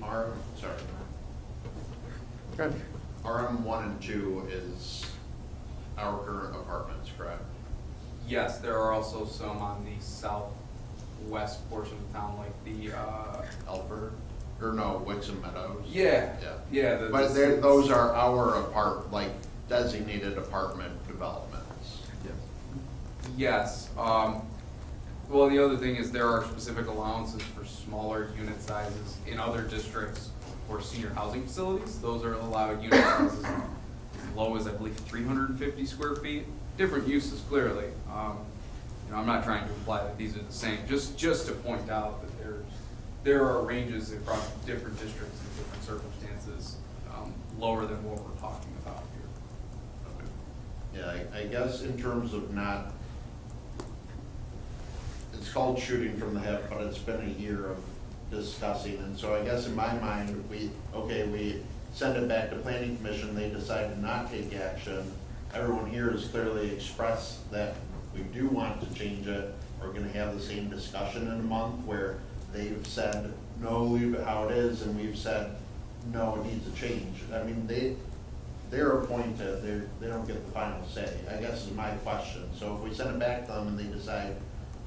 RM1 and 2 is our current apartments, correct? Yes, there are also some on the southwest portion of town, like the Elford, or no, Wixom Meadows. Yeah. But those are our designated apartment developments. Yes. Well, the other thing is there are specific allowances for smaller unit sizes in other districts for senior housing facilities. Those are allowed unit sizes as low as, I believe, 350 square feet. Different uses, clearly. I'm not trying to imply that these are the same. Just to point out that there are ranges across different districts and different circumstances, lower than what we're talking about here. Yeah, I guess in terms of not, it's called shooting from the hip, but it's been a year of discussing, and so I guess in my mind, we send it back to planning commission, they decide to not take action. Everyone here has clearly expressed that we do want to change it. We're gonna have the same discussion in a month where they've said, no, leave it how it is, and we've said, no, it needs a change. I mean, they're appointed, they don't get the final say, I guess is my question. So if we send it back to them and they decide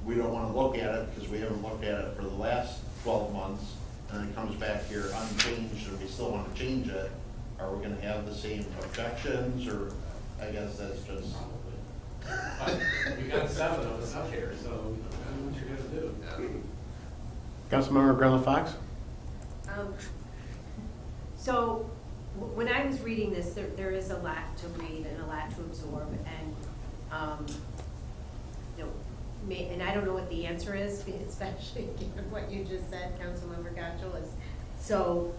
we don't want to look at it because we haven't looked at it for the last 12 months, and then it comes back here unchanged and we still want to change it, are we going to have the same objections, or I guess that's just... We got 7 of us up here, so what you're going to do. Councilmember Grenla Fox? So when I was reading this, there is a lot to read and a lot to absorb, and and I don't know what the answer is, especially given what you just said, Councilmember Gatchel. So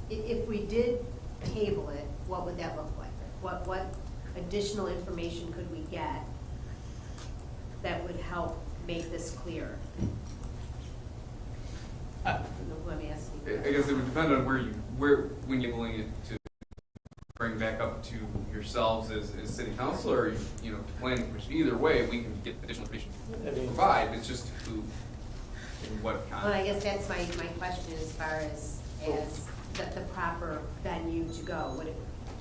if we did table it, what would that look like? What additional information could we get that would help make this clear? Let me ask you. I guess it would depend on when you're willing it to bring back up to yourselves as city council, or to planning commission. Either way, we can get additional information to provide. It's just who and what kind. Well, I guess that's my question as far as the proper venue to go.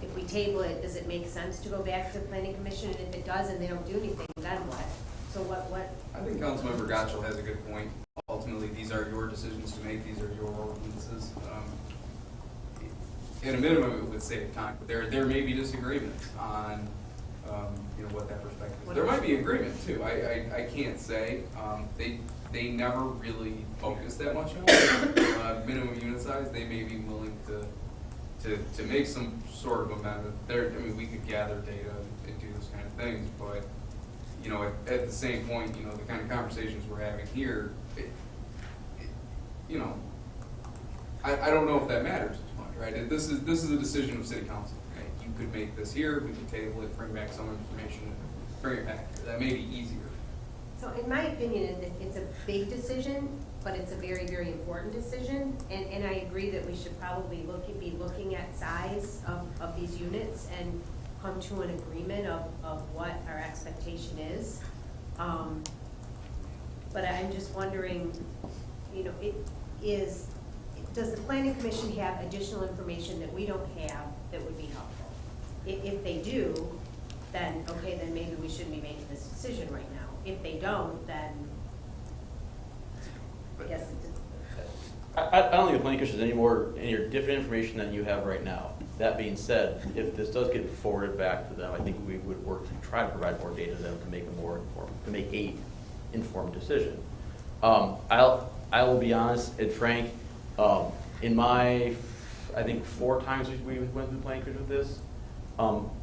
If we table it, does it make sense to go back to the planning commission? And if it does and they don't do anything, then what? So what? I think Councilmember Gatchel has a good point. Ultimately, these are your decisions to make. These are your ordinances. At a minimum, it would save time. There may be disagreements on what that perspective is. There might be agreement too. I can't say. They never really focus that much on minimum unit size. They may be willing to make some sort of amendment. We could gather data and do those kind of things, but you know, at the same point, you know, the kind of conversations we're having here, you know, I don't know if that matters as much, right? This is a decision of city council, right? You could make this here, we could table it, bring back some information, bring it back here. That may be easier. So in my opinion, it's a big decision, but it's a very, very important decision. And I agree that we should probably be looking at size of these units and come to an agreement of what our expectation is. But I'm just wondering, you know, does the planning commission have additional information that we don't have that would be helpful? If they do, then, okay, then maybe we shouldn't be making this decision right now. If they don't, then I guess I don't think the planning commission has any different information than you have right now. That being said, if this does get forwarded back to them, I think we would work to try to provide more data to them to make a informed decision. I will be honest and frank. In my, I think 4 times we went through planning commission with this,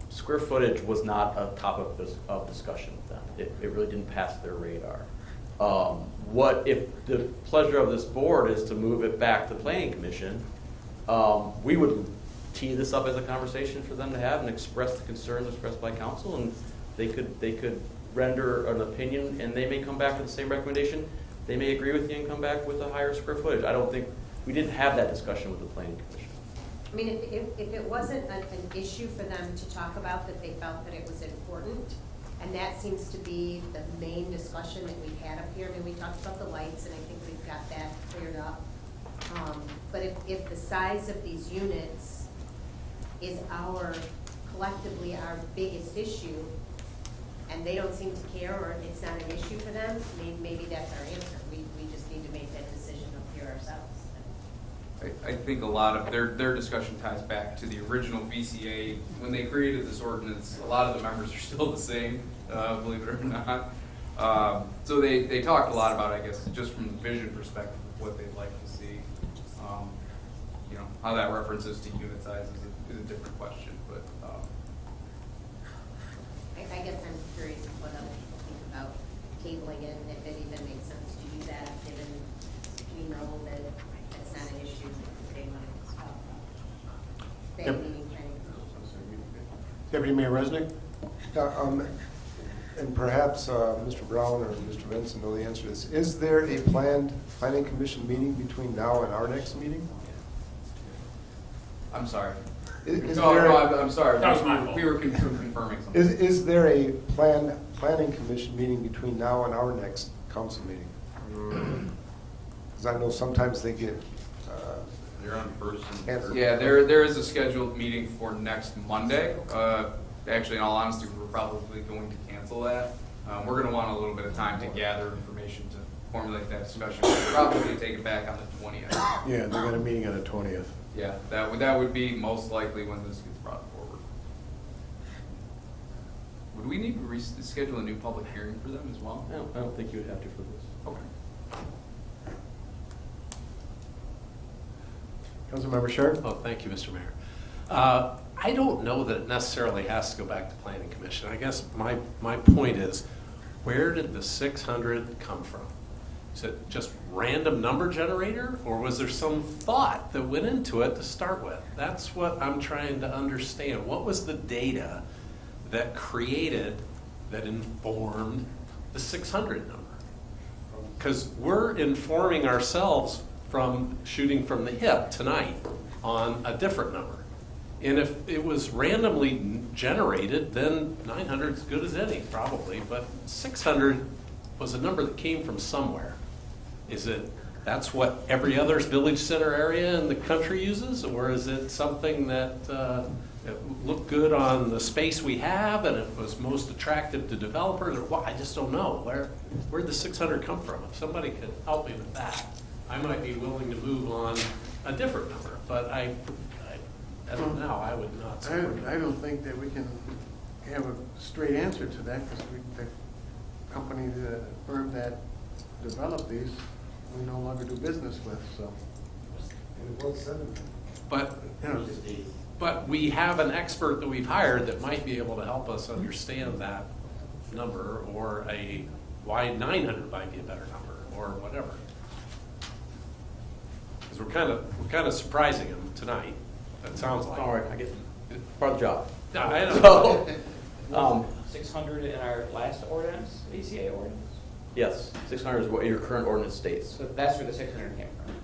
square footage was not a topic of discussion with them. It really didn't pass their radar. What if the pleasure of this board is to move it back to the planning commission? We would tee this up as a conversation for them to have and express the concerns expressed by council, and they could render an opinion, and they may come back with the same recommendation. They may agree with you and come back with a higher square footage. I don't think we didn't have that discussion with the planning commission. I mean, if it wasn't an issue for them to talk about, that they felt that it was important, and that seems to be the main discussion that we've had up here. I mean, we talked about the lights, and I think we've got that cleared up. But if the size of these units is collectively our biggest issue, and they don't seem to care, or it's not an issue for them, maybe that's our answer. We just need to make that decision up here ourselves. I think a lot of their discussion ties back to the original VCA. When they created this ordinance, a lot of the members are still the same, believe it or not. So they talked a lot about, I guess, just from the vision perspective, what they'd like to see. You know, how that references to unit size is a different question, but I guess I'm curious what other people think about tabling it, and if it even makes sense to do that, given we know that it's not an issue that they want to talk about. Deputy Mayor Resnick? And perhaps Mr. Brown or Mr. Vincent know the answer to this. Is there a planned planning commission meeting between now and our next meeting? I'm sorry. I'm sorry. That was my fault. We were confirming something. Is there a planned planning commission meeting between now and our next council meeting? Because I know sometimes they get. They're on first and third. Yeah, there is a scheduled meeting for next Monday. Actually, in all honesty, we're probably going to cancel that. We're going to want a little bit of time to gather information to formulate that discussion. We'll probably take it back on the 20th. Yeah, they got a meeting on the 20th. Yeah, that would be most likely when this gets brought forward. Would we need to reschedule a new public hearing for them as well? I don't think you would have to for this. Okay. Councilmember Sharp? Oh, thank you, Mr. Mayor. I don't know that it necessarily has to go back to Planning Commission. I guess my point is, where did the 600 come from? Is it just random number generator, or was there some thought that went into it to start with? That's what I'm trying to understand. What was the data that informed the 600 number? Because we're informing ourselves from shooting from the hip tonight on a different number. And if it was randomly generated, then 900 is as good as any, probably. But 600 was a number that came from somewhere. Is it that's what every other village center area in the country uses, or is it something that looked good on the space we have and it was most attractive to developers, or what? I just don't know. Where'd the 600 come from? If somebody could help me with that, I might be willing to move on a different number. But as of now, I would not support it. I don't think that we can have a straight answer to that, because the company, the firm that developed these, we no longer do business with, so. And it was 7. But, but we have an expert that we've hired that might be able to help us understand that number, or why 900 might be a better number, or whatever. Because we're kind of surprising them tonight. That sounds like. All right, I get part of the job. I know. So, 600 in our last ordinance, ACA ordinance? yes, 600 is what your current ordinance states. So that's where the 600 came from.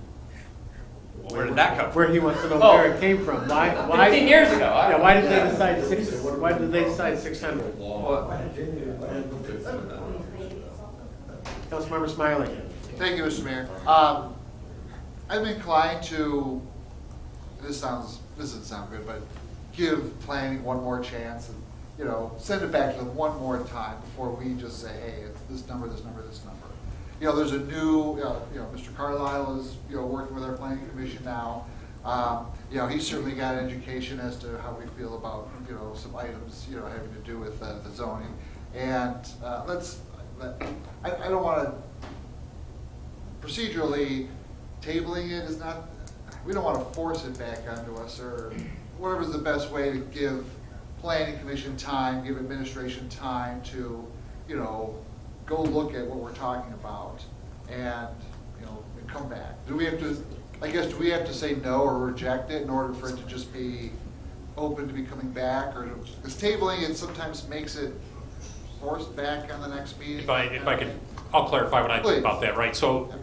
Where did that come from? Where he wants to know Oh. where it came from. Why? 15 years ago. Yeah, why did they decide why did they decide 600? Councilmember Smiley. Thank you, Mr. Mayor. I'm inclined to, this doesn't sound good, but give planning one more chance and, send it back to them one more time before we just say, hey, it's this number, this number, this number. There's a new, Mr. Carlisle is, working with our planning commission now. He's certainly got an education as to how we feel about, some items, having to do with the zoning. And I don't want to, procedurally, tabling it is not, we don't want to force it back onto us, or whatever's the best way to give planning commission time, give administration time to, go look at what we're talking about and, and come back. Do we have to say no or reject it in order for it to just be open to be coming back? Or because tabling it sometimes makes it forced back on the next meeting? If I could, I'll clarify what I Please. think about that, right? So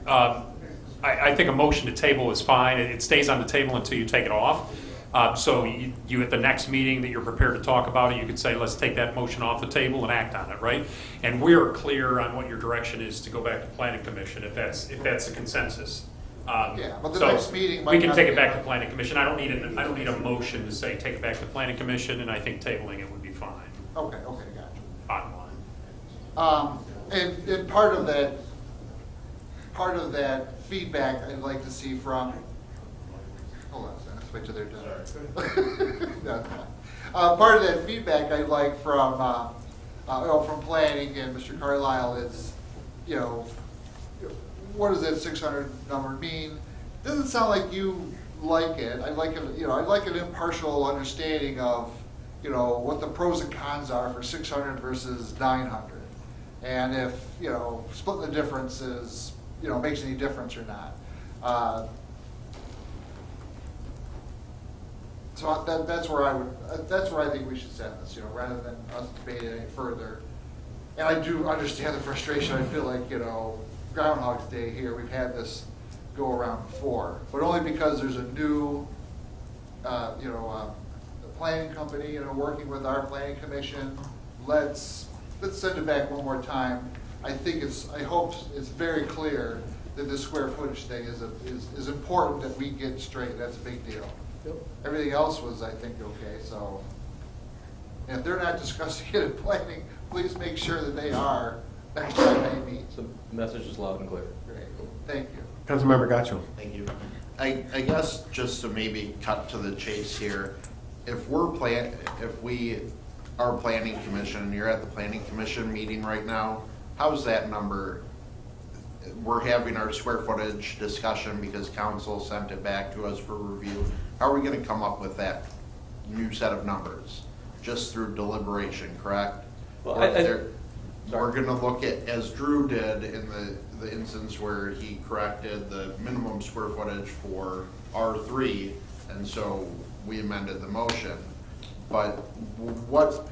I think a motion to table is fine. It stays on the table until you take it off. So you at the next meeting that you're prepared to talk about it, you could say, let's take that motion off the table and act on it, right? And we're clear on what your direction is to go back to planning commission if that's the consensus. Yeah, but the so next meeting might we can not take be- it back to planning commission. I don't need a motion to say take it back to planning commission, and I think tabling it would be fine. Okay, gotcha. Bottom line. And part of that feedback I'd like to see from, hold on a second, let's wait till they're done. No, part of that feedback I'd like from planning and Mr. Carlisle is, what does that 600 number mean? Doesn't sound like you like it. I'd like an impartial understanding of, what the pros and cons are for 600 versus 900. And if, splitting the difference is, makes any difference or not. So that's where I think we should send this, rather than us debate it any further. And I do understand the frustration. I feel like, Groundhog's Day here. We've had this go around before, but only because there's a new, planning company, working with our planning commission. Let's send it back one more time. I hope it's very clear that this square footage thing is important that we get straight. That's a big deal. Yep. Everything else was, I think, okay. So, and if they're not discussing it in planning, please make sure that they are next time they meet. The message is loud and clear. Great. Thank you. Councilmember Gacho. Thank you. I guess just to maybe cut to the chase here, if we are planning commission and you're at the planning commission meeting right now, how's that number? We're having our square footage discussion because council sent it back to us for review. How are we going to come up with that new set of numbers? Just through deliberation, correct? Well, we're going to look at, as Drew did in the instance where he corrected the minimum square footage for R3, and so we amended the motion. But what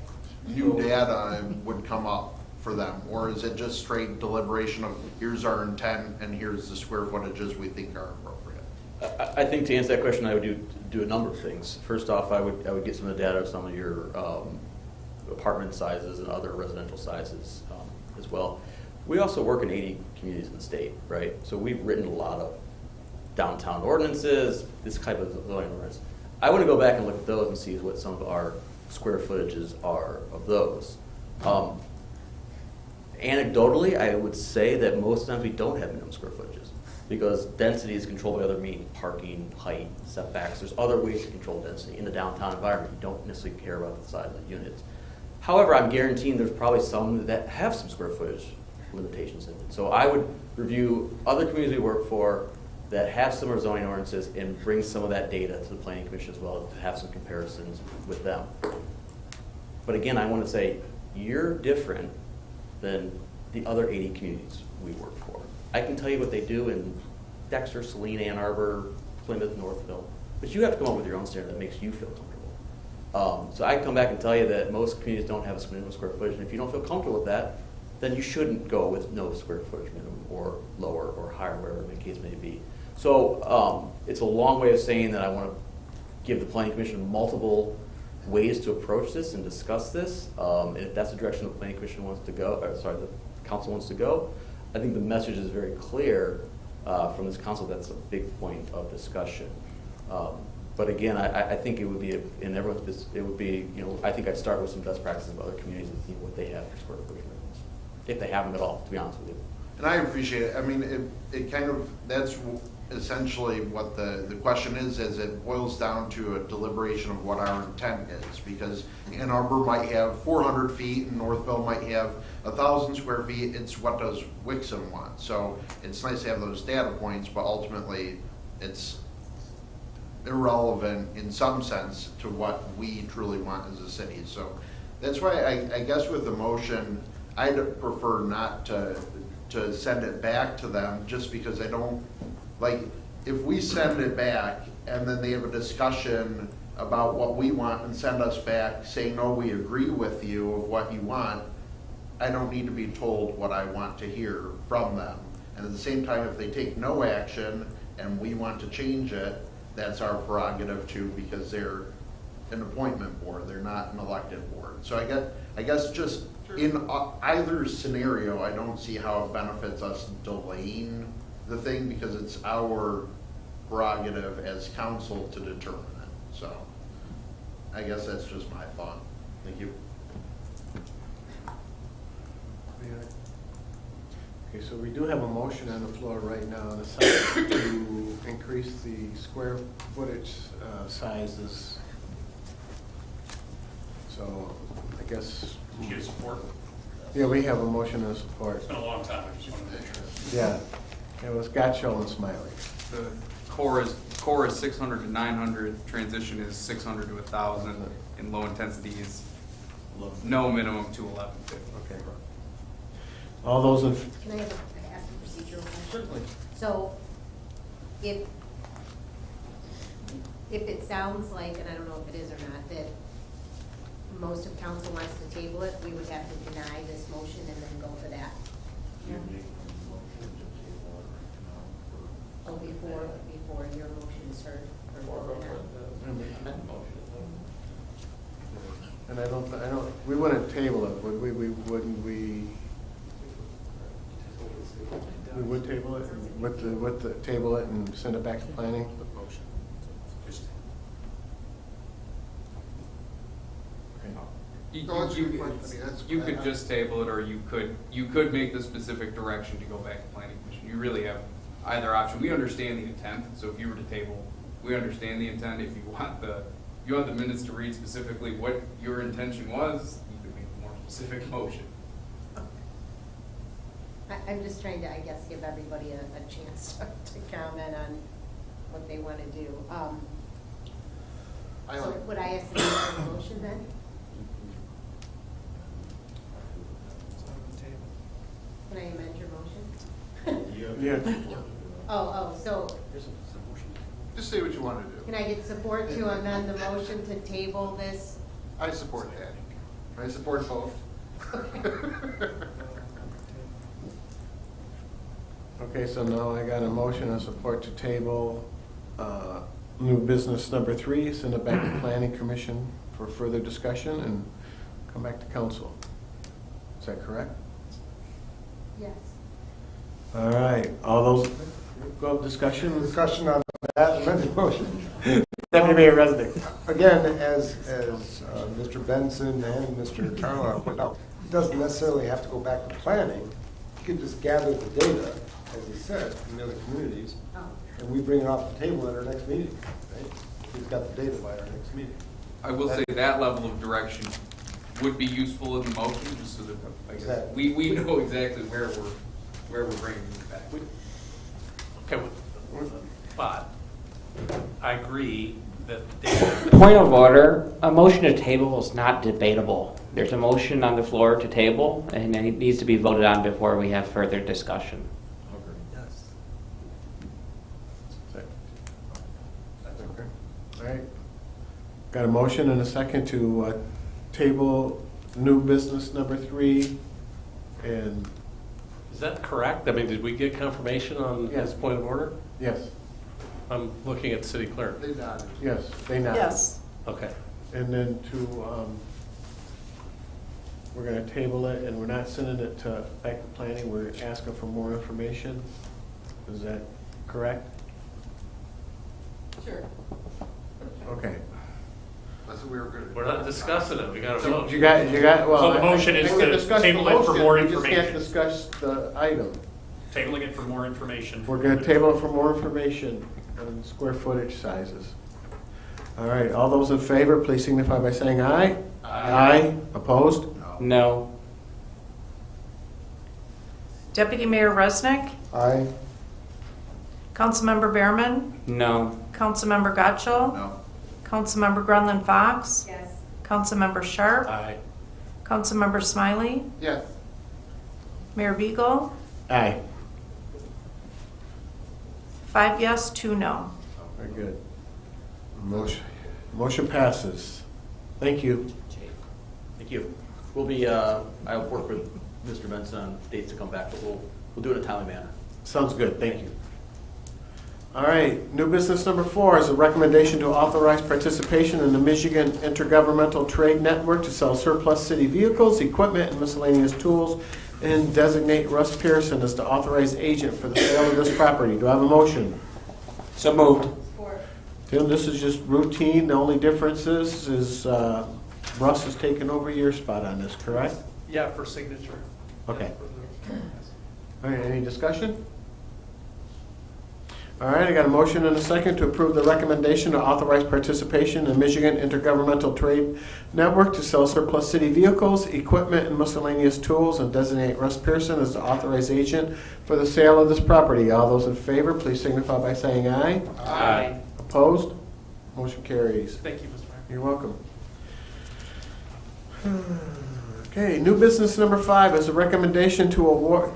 new data would come up for them? Or is it just straight deliberation of here's our intent and here's the square footages we think are appropriate? I think to answer that question, I would do a number of things. First off, I would get some of the data of some of your apartment sizes and other residential sizes as well. We also work in 80 communities in the state, right? So we've written a lot of downtown ordinances, this type of zoning ordinance. I want to go back and look at those and see what some of our square footages are of those. Anecdotally, I would say that most times we don't have minimum square footages because density is controlled by other means, parking, height, setbacks. There's other ways to control density in the downtown environment. You don't necessarily care about the size of the units. However, I'm guaranteeing there's probably some that have some square footage limitations in it. So I would review other communities we work for that have similar zoning ordinances and bring some of that data to the Planning Commission as well to have some comparisons with them. But again, I want to say you're different than the other 80 communities we work for. I can tell you what they do in Dexter, Saline, Ann Arbor, Plymouth, Northville, but you have to come up with your own standard that makes you feel comfortable. So I come back and tell you that most communities don't have a minimum square footage, and if you don't feel comfortable with that, then you shouldn't go with no square footage minimum or lower or higher, whatever the case may be. So it's a long way of saying that I want to give the Planning Commission multiple ways to approach this and discuss this. And if that's the direction the Planning Commission wants to go, or sorry, the council wants to go, I think the message is very clear from this council. That's a big point of discussion. But again, I think it would be, in everyone's business, it would be, I think I'd start with some best practices of other communities and see what they have for square footage minimums, if they have them at all, to be honest with you. And I appreciate it. I mean, it kind of, that's essentially what the question is it boils down to a deliberation of what our intent is. Because Ann Arbor might have 400 feet and Northville might have 1,000 square feet. It's what does Wixom want? So it's nice to have those data points, but ultimately it's irrelevant in some sense to what we truly want as a city. So that's why I guess with the motion, I'd prefer not to send it back to them, just because I don't, like, if we send it back and then they have a discussion about what we want and send us back saying, no, we agree with you of what you want, I don't need to be told what I want to hear from them. And at the same time, if they take no action and we want to change it, that's our prerogative too, because they're an appointment board, they're not an elected board. So I guess just in either scenario, I don't see how it benefits us delaying the thing, because it's our prerogative as council to determine it. So I guess that's just my thought. Thank you. Okay, so we do have a motion on the floor right now on the side to increase the square footage sizes. So I guess. You get support? Yeah, we have a motion and support. It's been a long time, I just wanted to make sure. Yeah, it was Gotcho and Smiley. The core is 600 to 900, transition is 600 to 1,000, and low intensity is no minimum to 1150. Okay. All those in. Can I ask a procedural question? Certainly. So if it sounds like, and I don't know if it is or not, that most of council wants to table it, we would have to deny this motion and then go to that. Oh, before your motion is heard. And I don't, we wouldn't table it, would we? Wouldn't we? We would table it with the table it and send it back to planning? You could just table it, or you could make the specific direction to go back to planning commission. You really have either option. We understand the intent, so if you were to table, we understand the intent. If you want the minutes to read specifically what your intention was, you could make a more specific motion. I'm just trying to, I guess, give everybody a chance to comment on what they want to do. So would I ask to make a motion then? Can I amend your motion? Yeah. So. Just say what you want to do. Can I get support to amend the motion to table this? I support that. I support both. Okay, so now I got a motion and support to table new business number 3, send it back to planning commission for further discussion and come back to council. Is that correct? Yes. All right, all those, go discussion? Discussion on that amended motion. Deputy Mayor Resnick. Again, as Mr. Benson and Mr. Carlisle pointed out, it doesn't necessarily have to go back to planning. You can just gather the data, as he said, from the other communities, and we bring it off the table at our next meeting. Right? We've got the data by our next meeting. I will say that level of direction would be useful in the motion, just so that I guess we know exactly where we're bringing it back. Okay, but I agree that Point of order, a motion to table is not debatable. There's a motion on the floor to table, and it needs to be voted on before we have further discussion. All right. Got a motion and a second to table new business number 3. And Is that correct? I mean, did we get confirmation on Yes. his point of order? yes, I'm looking at city clerk. They nodded. yes, they nodded. Yes. Okay. And then we're going to table it, and we're not sending it to back to planning. We're asking for more information. Is that correct? Sure. Okay. That's what we were gonna. We're not discussing it. We got to vote. You got, well. So the motion I is think we to discussed the table it for motion, more we just information. can't discuss the item. Tabling it for more information. We're going to table it for more information on square footage sizes. All right, all those in favor, please signify by saying aye. Aye. Opposed? No. Deputy Mayor Resnick, Aye. Councilmember Behrman, No. Councilmember Gotchall, No. Councilmember Grunland Fox, Yes. Councilmember Sharp, Aye. Councilmember Smiley, Yes. Mayor Beagle, Aye. 5 yes, 2 no. Very good. Motion passes. Thank you. Thank you. We'll be, I'll work with Mr. Benson on dates to come back, but we'll do it in a timely manner. Sounds good, thank you. All right, new business number 4 is a recommendation to authorize participation in the Michigan Intergovernmental Trade Network to sell surplus city vehicles, equipment, and miscellaneous tools, and designate Russ Pearson as the authorized agent for the sale of this property. Do I have a motion? So moved. Tim, this is just routine. The only difference is Russ has taken over your spot on this, correct? Yeah, for signature. Okay. All right, any discussion? All right, I got a motion and a second to approve the recommendation to authorize participation in Michigan Intergovernmental Trade Network to sell surplus city vehicles, equipment, and miscellaneous tools, and designate Russ Pearson as the authorized agent for the sale of this property. All those in favor, please signify by saying aye. Aye. Opposed? Motion carries. Thank you, Mr. Mayor. You're welcome. Okay, new business number 5 is a recommendation to award.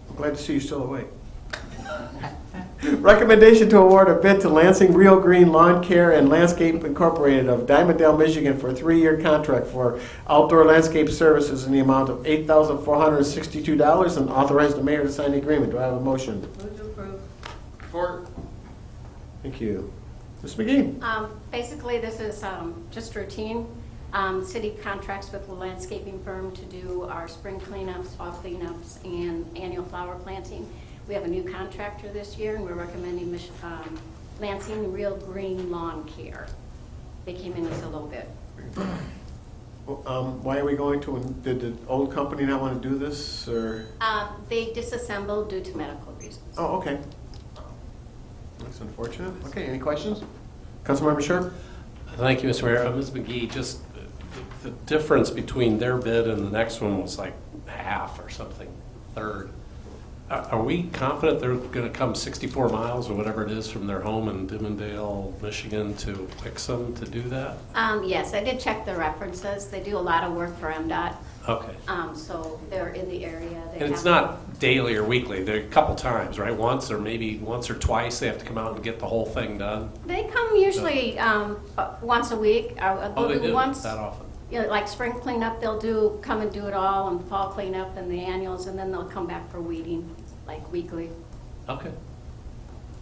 I'm glad to see you're still awake. Recommendation to award a bid to Lansing Real Green Lawn Care and Landscape Incorporated of Diamondale, Michigan for a 3-year contract for outdoor landscape services in the amount of $8,462 and authorize the mayor to sign the agreement. Do I have a motion? Move to approve. Support. Thank you. Ms. McGee? Basically, this is just routine. City contracts with a landscaping firm to do our spring cleanups, fall cleanups, and annual flower planting. We have a new contractor this year, and we're recommending Lansing Real Green Lawn Care. They came in as a low bid. Why are we going to, did the old company not want to do this, or? They disassembled due to medical reasons. Oh, okay. That's unfortunate. Okay, any questions? Councilmember Sharp? Thank you, Mr. Mayor. Ms. McGee, just the difference between their bid and the next one was like half or something, third. Are we confident they're going to come 64 miles or whatever it is from their home in Dimondale, Michigan to Wixom to do that? Yes, I did check the references. They do a lot of work for MDOT. Okay. So they're in the area. They And it's have- not daily or weekly, they're a couple times, right? Once or maybe once or twice they have to come out and get the whole thing done? They come usually once a week. Oh, they do do? once. That often? You know, like spring cleanup, they'll come and do it all, and fall cleanup and the annuals, and then they'll come back for weeding, like weekly. Okay.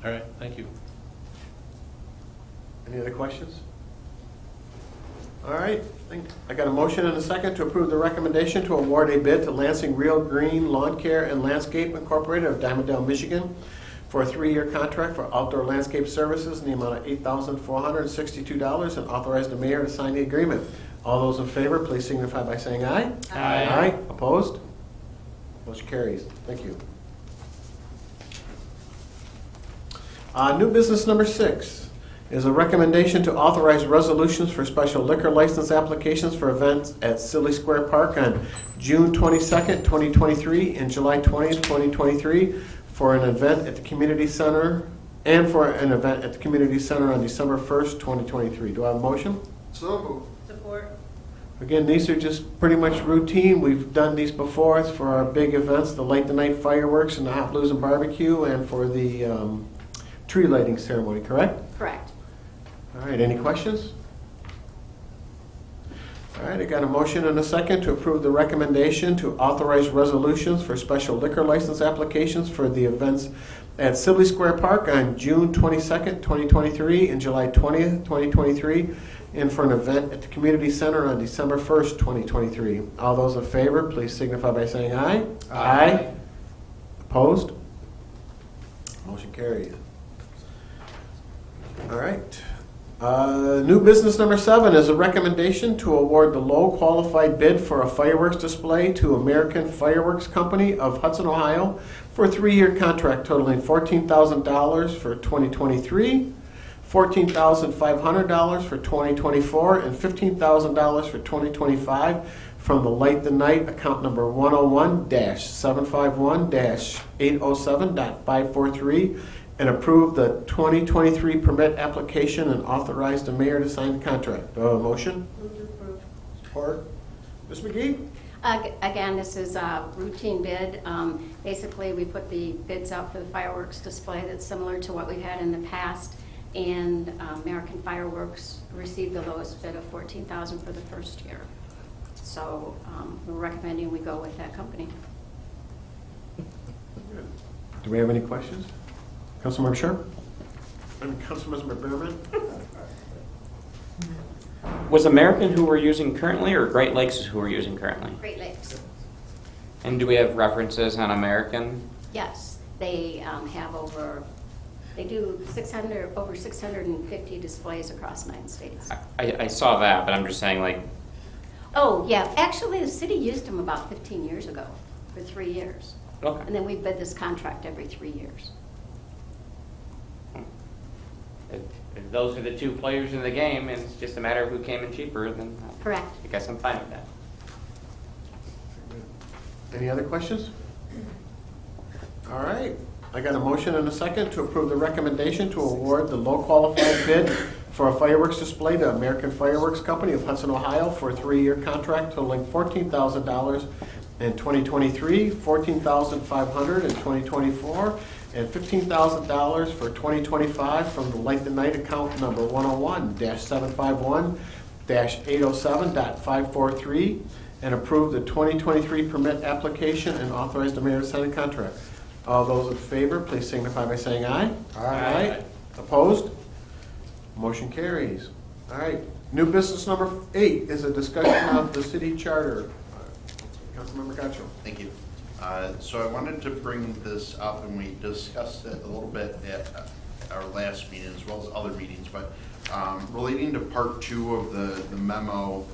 All right, thank you. Any other questions? All right, I got a motion and a second to approve the recommendation to award a bid to Lansing Real Green Lawn Care and Landscape Incorporated of Diamondale, Michigan for a 3-year contract for outdoor landscape services in the amount of $8,462 and authorize the mayor to sign the agreement. All those in favor, please signify by saying aye. Aye. Aye. Opposed? Motion carries. Thank you. New business number 6 is a recommendation to authorize resolutions for special liquor license applications for events at Silly Square Park on June 22nd, 2023 and July 20th, 2023 for an event at the community center and for an event at the community center on December 1st, 2023. Do I have a motion? So moved. Support. Again, these are just pretty much routine. We've done these before. It's for our big events, the Light the Night fireworks and the Hot Blues and Barbecue, and for the tree lighting ceremony, correct? Correct. All right, any questions? All right, I got a motion and a second to approve the recommendation to authorize resolutions for special liquor license applications for the events at Sibley Square Park on June 22nd, 2023 and July 20th, 2023, and for an event at the Community Center on December 1st, 2023. All those in favor, please signify by saying aye. Aye. Opposed? Motion carries. All right. New business number 7 is a recommendation to award the low qualified bid for a fireworks display to American Fireworks Company of Hudson, Ohio for a 3-year contract totaling $14,000 for 2023, $14,500 for 2024, and $15,000 for 2025 from the Light the Night account number 101-751-807.543 and approve the 2023 permit application and authorize the mayor to sign the contract. Motion? Move to approve. Support. Ms. McGee? Again, this is a routine bid. Basically, we put the bids out for the fireworks display that's similar to what we've had in the past, and American Fireworks received the lowest bid of $14,000 for the first year. So we're recommending we go with that company. Do we have any questions? Councilmember Sharp? And Councilmember Behrman? Was American who we're using currently, or Great Lakes is who we're using currently? Great Lakes. And do we have references on American? Yes, they they do over 650 displays across the United States. I saw that, but I'm just saying, like, Oh, yeah, actually, the city used them about 15 years ago for 3 years. Okay. And then we bid this contract every 3 years. if those are the two players in the game, and it's just a matter of who came in cheaper, then Correct. I guess I'm fine with that. Any other questions? All right. I got a motion and a second to approve the recommendation to award the low qualified bid for a fireworks display to American Fireworks Company of Hudson, Ohio for a 3-year contract totaling $14,000 in 2023, $14,500 in 2024, and $15,000 for 2025 from the Light the Night account number 101-751-807.543 and approve the 2023 permit application and authorize the mayor to sign a contract. All those in favor, please signify by saying aye. Aye. Opposed? Motion carries. All right. New business number 8 is a discussion of the city charter. Councilmember Gacho. Thank you. So I wanted to bring this up, and we discussed it a little bit at our last meeting as well as other meetings, but relating to part 2 of the memo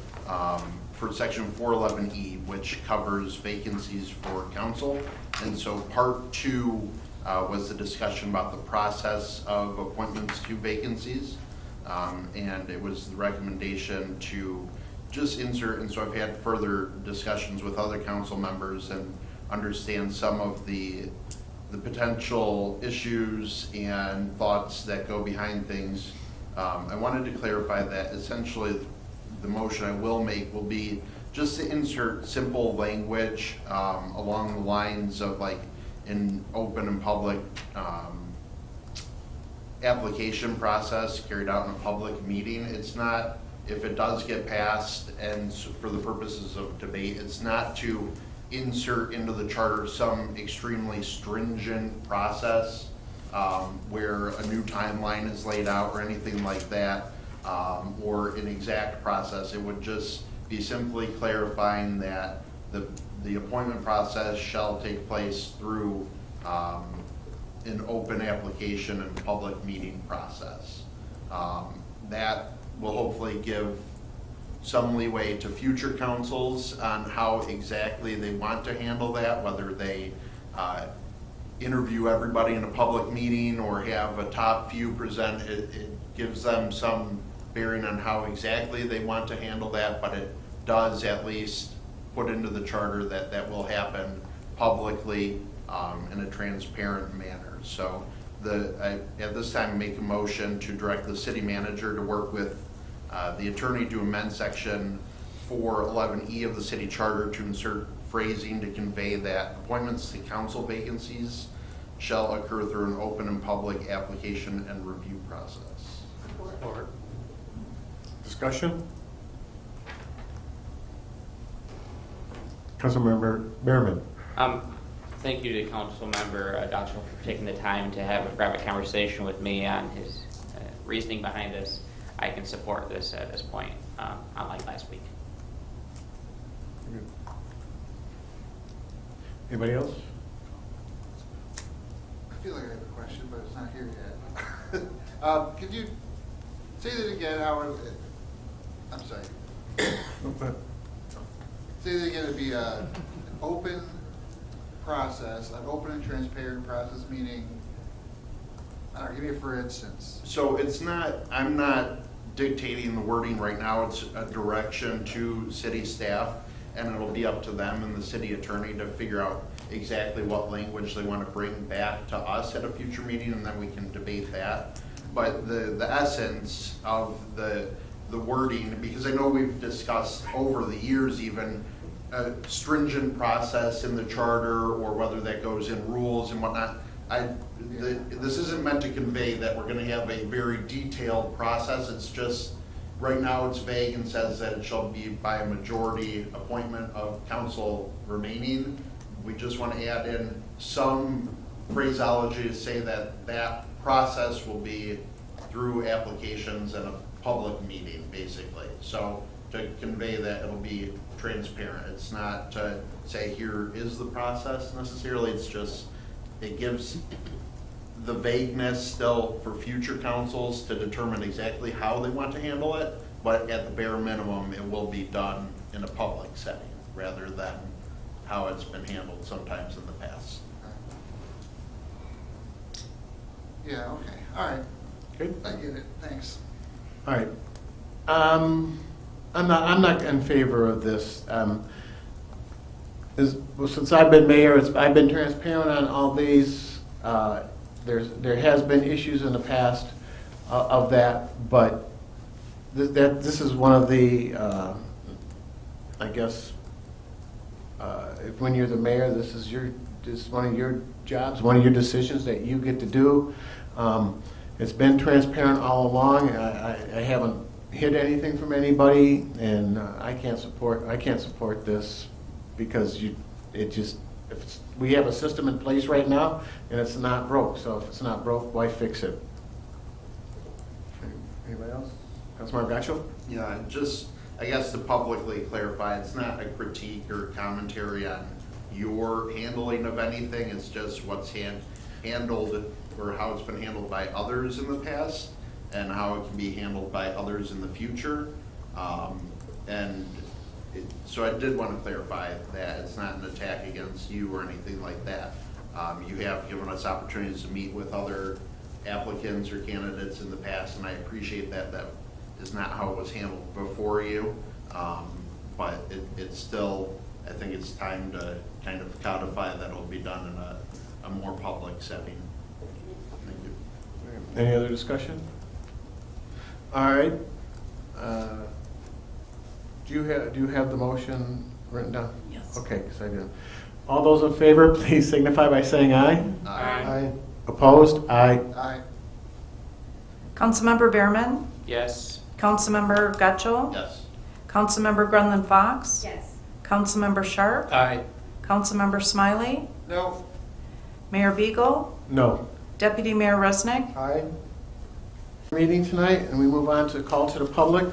for section 411E, which covers vacancies for council. And so part 2 was the discussion about the process of appointments to vacancies. And it was the recommendation to just insert, and so I've had further discussions with other council members and understand some of the potential issues and thoughts that go behind things. I wanted to clarify that essentially the motion I will make will be just to insert simple language along the lines of like an open and public application process carried out in a public meeting. It's not, if it does get passed and for the purposes of debate, it's not to insert into the charter some extremely stringent process where a new timeline is laid out or anything like that, or an exact process. It would just be simply clarifying that the appointment process shall take place through an open application and public meeting process. That will hopefully give some leeway to future councils on how exactly they want to handle that, whether they interview everybody in a public meeting or have a top few present. It gives them some bearing on how exactly they want to handle that, but it does at least put into the charter that that will happen publicly in a transparent manner. So I at this time make a motion to direct the city manager to work with the attorney to amend section 411E of the city charter to insert phrasing to convey that appointments to council vacancies shall occur through an open and public application and review process. Support. Discussion? Councilmember Behrman. Thank you to Councilmember Dodson for taking the time to have a private conversation with me on his reasoning behind this. I can support this at this point, unlike last week. Anybody else? I feel like I have a question, but it's not here yet. Could you say that again, Howard? I'm sorry. Say that again, it'd be an open process, an open and transparent process, meaning, I don't know, give me a for instance. So it's not, I'm not dictating the wording right now, it's a direction to city staff, and it'll be up to them and the city attorney to figure out exactly what language they want to bring back to us at a future meeting, and then we can debate that. But the essence of the wording, because I know we've discussed over the years even a stringent process in the charter, or whether that goes in rules and whatnot. This isn't meant to convey that we're going to have a very detailed process. It's just, right now it's vague and says that it shall be by a majority appointment of council remaining. We just want to add in some phraseology to say that that process will be through applications and a public meeting, basically. So to convey that it'll be transparent. It's not to say here is the process necessarily, it's just, it gives the vagueness still for future councils to determine exactly how they want to handle it, but at the bare minimum, it will be done in a public setting rather than how it's been handled sometimes in the past. Yeah, okay, all right. Okay. I get it, thanks. All right. I'm not in favor of this. Since I've been mayor, I've been transparent on all these. There has been issues in the past of that, but this is one of the, I guess, if when you're the mayor, this is one of your jobs, one of your decisions that you get to do. It's been transparent all along. I haven't hid anything from anybody, and I can't support this because we have a system in place right now, and it's not broke. So if it's not broke, why fix it? Anybody else? Councilmember Gatchel? Yeah, just, I guess to publicly clarify, it's not a critique or commentary on your handling of anything. It's just what's handled or how it's been handled by others in the past and how it can be handled by others in the future. So I did want to clarify that it's not an attack against you or anything like that. You have given us opportunities to meet with other applicants or candidates in the past, and I appreciate that. That is not how it was handled before you, but it's still, I think it's time to kind of codify that it'll be done in a more public setting. Thank you. Any other discussion? All right. Do you have the motion written down? Yes. Okay, because I didn't. All those in favor, please signify by saying aye. Aye. Opposed? Aye. Aye. Councilmember Behrman? Yes. Councilmember Gutschall? Yes. Councilmember Grunland Fox? Yes. Councilmember Sharp? Aye. Councilmember Smiley? No. Mayor Beagle? No. Deputy Mayor Resnick? Aye. Meeting tonight, and we move on to call to the public.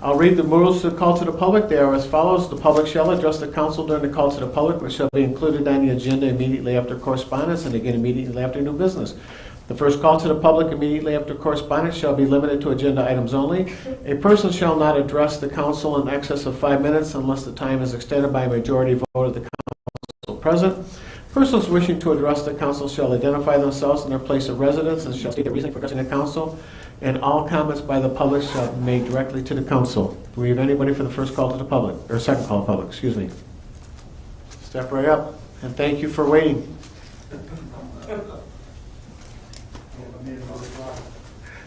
I'll read the rules to the call to the public. They are as follows. The public shall address the council during the call to the public, which shall be included on the agenda immediately after correspondence and again immediately after new business. The first call to the public immediately after correspondence shall be limited to agenda items only. A person shall not address the council in excess of 5 minutes unless the time is extended by a majority vote of the council present. Persons wishing to address the council shall identify themselves and their place of residence and shall state the reason for addressing the council. And all comments by the public shall be made directly to the council. Do we have anybody for the first call to the public, or second call to the public, excuse me? Step right up, and thank you for waiting.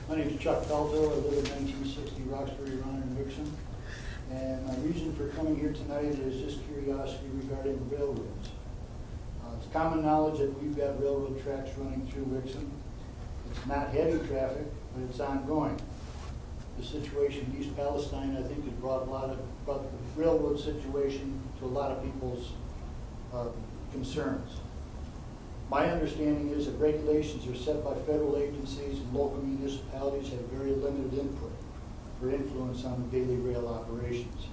My name is Chuck Feldo. I live at 1960 Roxbury Run in Wixom. And my reason for coming here tonight is just curiosity regarding railroads. It's common knowledge that we've got railroad tracks running through Wixom. It's not heavy traffic, but it's ongoing. The situation in East Palestine, I think, has brought the railroad situation to a lot of people's concerns. My understanding is that regulations are set by federal agencies and local municipalities have very limited input or influence on daily rail operations.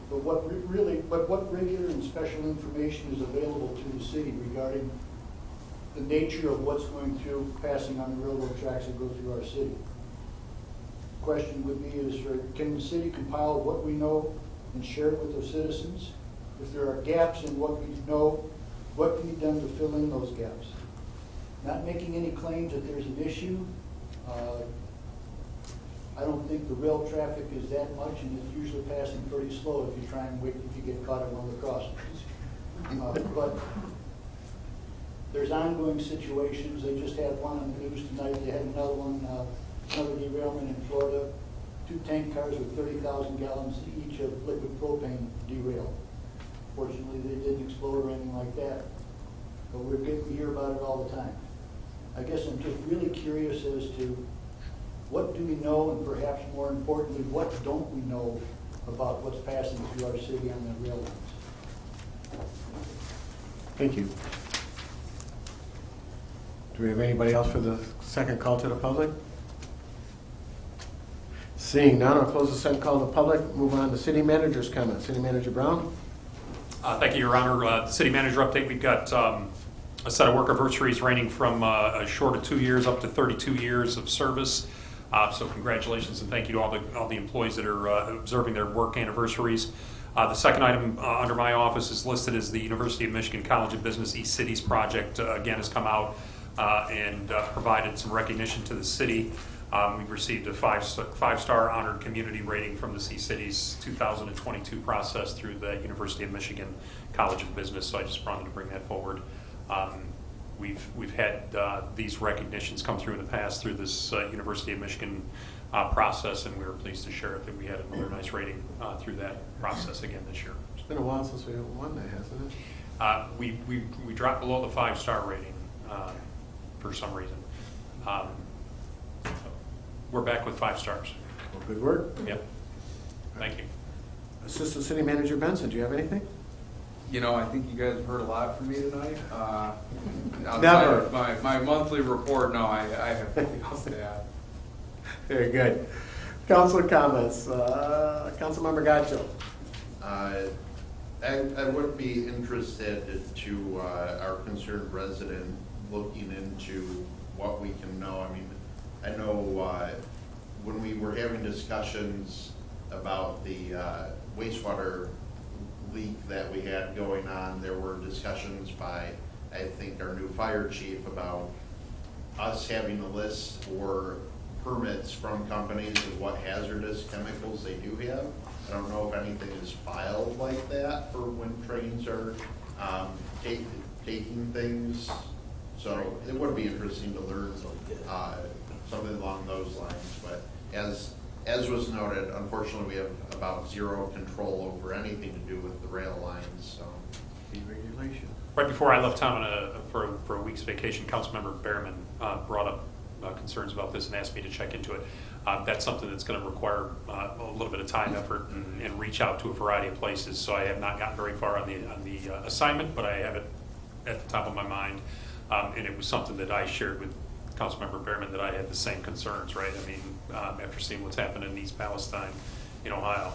But what regular and special information is available to the city regarding the nature of what's going through, passing on the railroad tracks that go through our city? Question would be is, can the city compile what we know and share it with the citizens? If there are gaps in what we know, what can be done to fill in those gaps? Not making any claims that there's an issue. I don't think the rail traffic is that much, and it's usually passing pretty slow if you try and wait if you get caught at one of the crossings. But there's ongoing situations. They just had one on the news tonight. They had another one, another derailment in Florida. 2 tank cars with 30,000 gallons each of liquid propane derailed. Fortunately, they didn't explode or anything like that. But we hear about it all the time. I guess I'm just really curious as to what do we know, and perhaps more importantly, what don't we know about what's passing through our city on the rail lines? Thank you. Do we have anybody else for the second call to the public? Seeing none, I'll close the second call to the public. Move on to City Manager's comment. City Manager Brown. Thank you, Your Honor. The City Manager update, we've got a set of work anniversaries ranging from a short of 2 years up to 32 years of service. So congratulations and thank you to all the employees that are observing their work anniversaries. The second item under my office is listed as the University of Michigan College of Business East Cities project. Again, has come out and provided some recognition to the city. We've received a five-star honored community rating from the C-Cities 2022 process through the University of Michigan College of Business, so I just wanted to bring that forward. We've had these recognitions come through in the past through this University of Michigan process, and we were pleased to share that we had another nice rating through that process again this year. It's been a while since we won that, hasn't it? We dropped below the 5-star rating for some reason. We're back with 5 stars. Well, good work. Yep. Thank you. Assistant City Manager Benson, do you have anything? You know, I think you guys have heard a lot from me tonight. Never. My monthly report, no, I have nothing else to add. Very good. Council comments. Councilmember Gotcho. I would be interested to our concerned resident looking into what we can know. I mean, I know when we were having discussions about the wastewater leak that we had going on, there were discussions by, I think, our new fire chief about us having a list or permits from companies of what hazardous chemicals they do have. I don't know if anything is filed like that for when trains are taking things. So it would be interesting to learn something along those lines. But as was noted, unfortunately, we have about zero control over anything to do with the rail lines. So deregulation. Right before I left town for a week's vacation, Councilmember Behrman brought up concerns about this and asked me to check into it. That's something that's going to require a little bit of time, effort, and reach out to a variety of places. So I have not gotten very far on the assignment, but I have it at the top of my mind. And it was something that I shared with Councilmember Behrman, that I had the same concerns, right? I mean, after seeing what's happened in East Palestine in Ohio,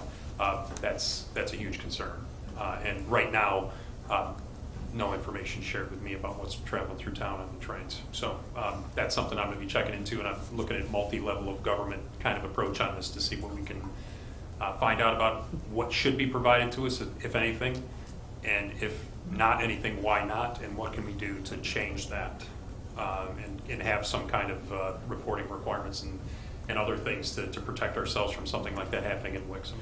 that's a huge concern. And right now, no information shared with me about what's traveling through town on the trains. So that's something I'm going to be checking into, and I'm looking at multi-level of government kind of approach on this to see what we can find out about what should be provided to us, if anything, and if not anything, why not, and what can we do to change that, and have some kind of reporting requirements and other things to protect ourselves from something like that happening in Wixom.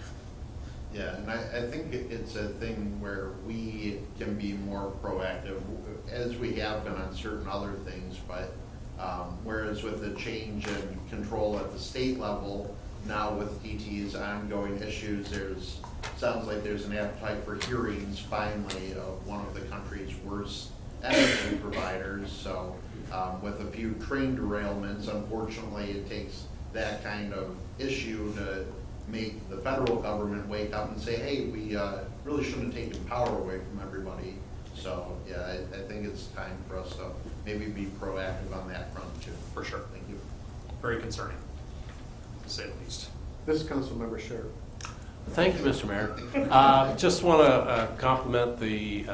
Yeah, and I think it's a thing where we can be more proactive, as we have been on certain other things, but whereas with the change in control at the state level, now with DT's ongoing issues, sounds like there's an appetite for hearings finally of one of the country's worst energy providers. So with a few train derailments, unfortunately, it takes that kind of issue to make the federal government wake up and say, hey, we really shouldn't have taken power away from everybody. So yeah, I think it's time for us to maybe be proactive on that front too. For sure. Thank you. Very concerning, to say the least. This is Councilmember Scher. Thank you, Mr. Mayor. Just want to compliment the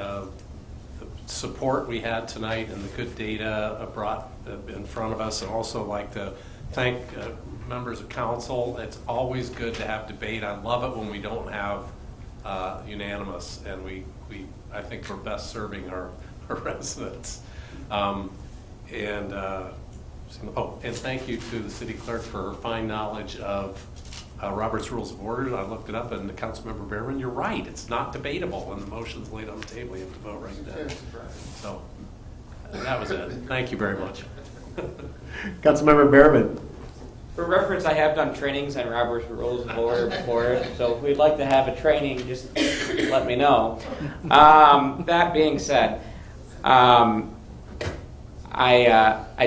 support we had tonight and the good data brought in front of us, and also like to thank members of council. It's always good to have debate. I love it when we don't have unanimous, and I think we're best serving our residents. And thank you to the city clerk for her fine knowledge of Robert's Rules of Order. I looked it up, and Councilmember Behrman, you're right. It's not debatable when the motion's laid on the table. You have to vote right then. So that was it. Thank you very much. Councilmember Behrman. For reference, I have done trainings on Robert's Rules of Order before, so if we'd like to have a training, just let me know. That being said, I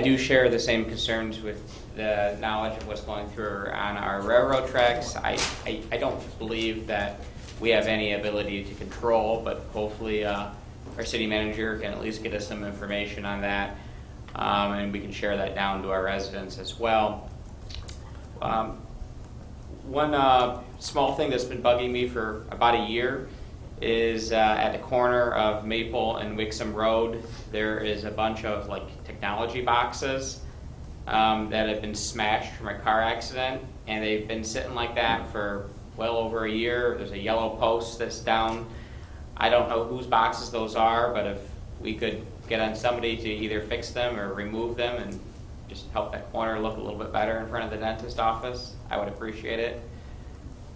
do share the same concerns with the knowledge of what's going through on our railroad tracks. I don't believe that we have any ability to control, but hopefully our city manager can at least get us some information on that, and we can share that down to our residents as well. One small thing that's been bugging me for about a year is at the corner of Maple and Wixom Road, there is a bunch of technology boxes that have been smashed from a car accident, and they've been sitting like that for well over a year. There's a yellow post that's down. I don't know whose boxes those are, but if we could get on somebody to either fix them or remove them and just help that corner look a little bit better in front of the dentist office, I would appreciate it.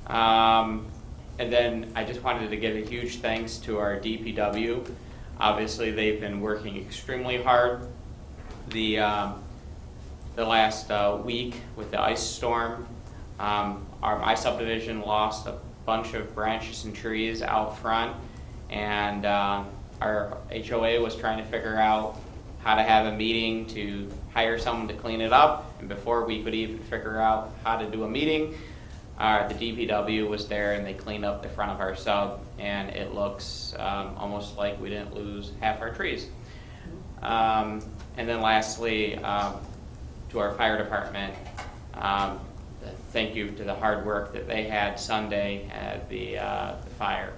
And then I just wanted to give a huge thanks to our DPW. Obviously, they've been working extremely hard the last week with the ice storm. My subdivision lost a bunch of branches and trees out front, and our HOA was trying to figure out how to have a meeting to hire someone to clean it up, and before we could even figure out how to do a meeting, the DPW was there and they cleaned up the front of our sub, and it looks almost like we didn't lose half our trees. And then lastly, to our fire department, thank you to the hard work that they had Sunday at the fire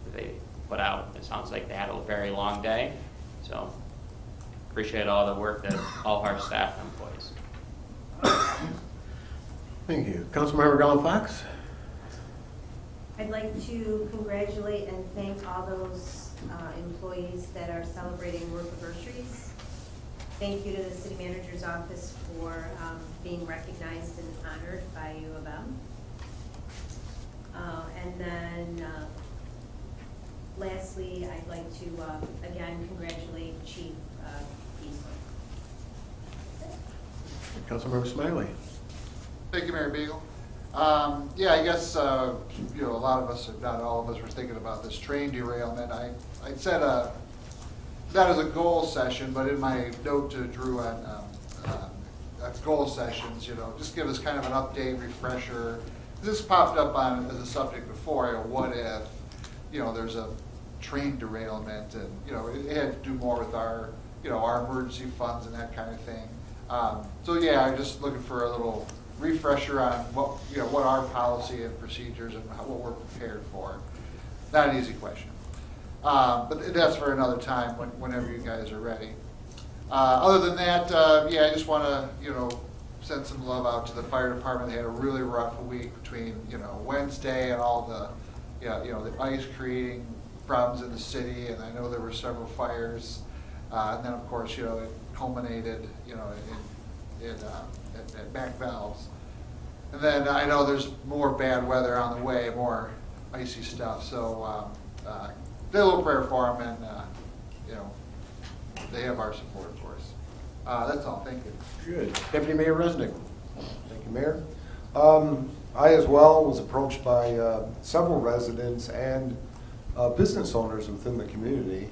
that they put out. It sounds like they had a very long day, so appreciate all the work that all of our staff and employees. Thank you. Councilmember Garland Fox. I'd like to congratulate and thank all those employees that are celebrating work anniversaries. Thank you to the city manager's office for being recognized and honored by U of M. And then lastly, I'd like to again congratulate Chief Beasley. Councilmember Smiley. Thank you, Mayor Beagle. Yeah, I guess a lot of us, if not all of us, were thinking about this train derailment. I said not as a goal session, but in my note to Drew on goal sessions, just give us kind of an update, refresher. This popped up on as a subject before. What if, there's a train derailment, and it had to do more with our, our emergency funds and that kind of thing. So yeah, I'm just looking for a little refresher on what our policy and procedures and what we're prepared for. Not an easy question, but that's for another time whenever you guys are ready. Other than that, yeah, I just want to send some love out to the fire department. They had a really rough week between Wednesday and all the the ice creating problems in the city, and I know there were several fires, and then of course it culminated at Back Valves. And then I know there's more bad weather on the way, more icy stuff. So did a little prayer for them, and they have our support, of course. That's all. Thank you. Good. Deputy Mayor Resnick. Thank you, Mayor. I as well was approached by several residents and business owners within the community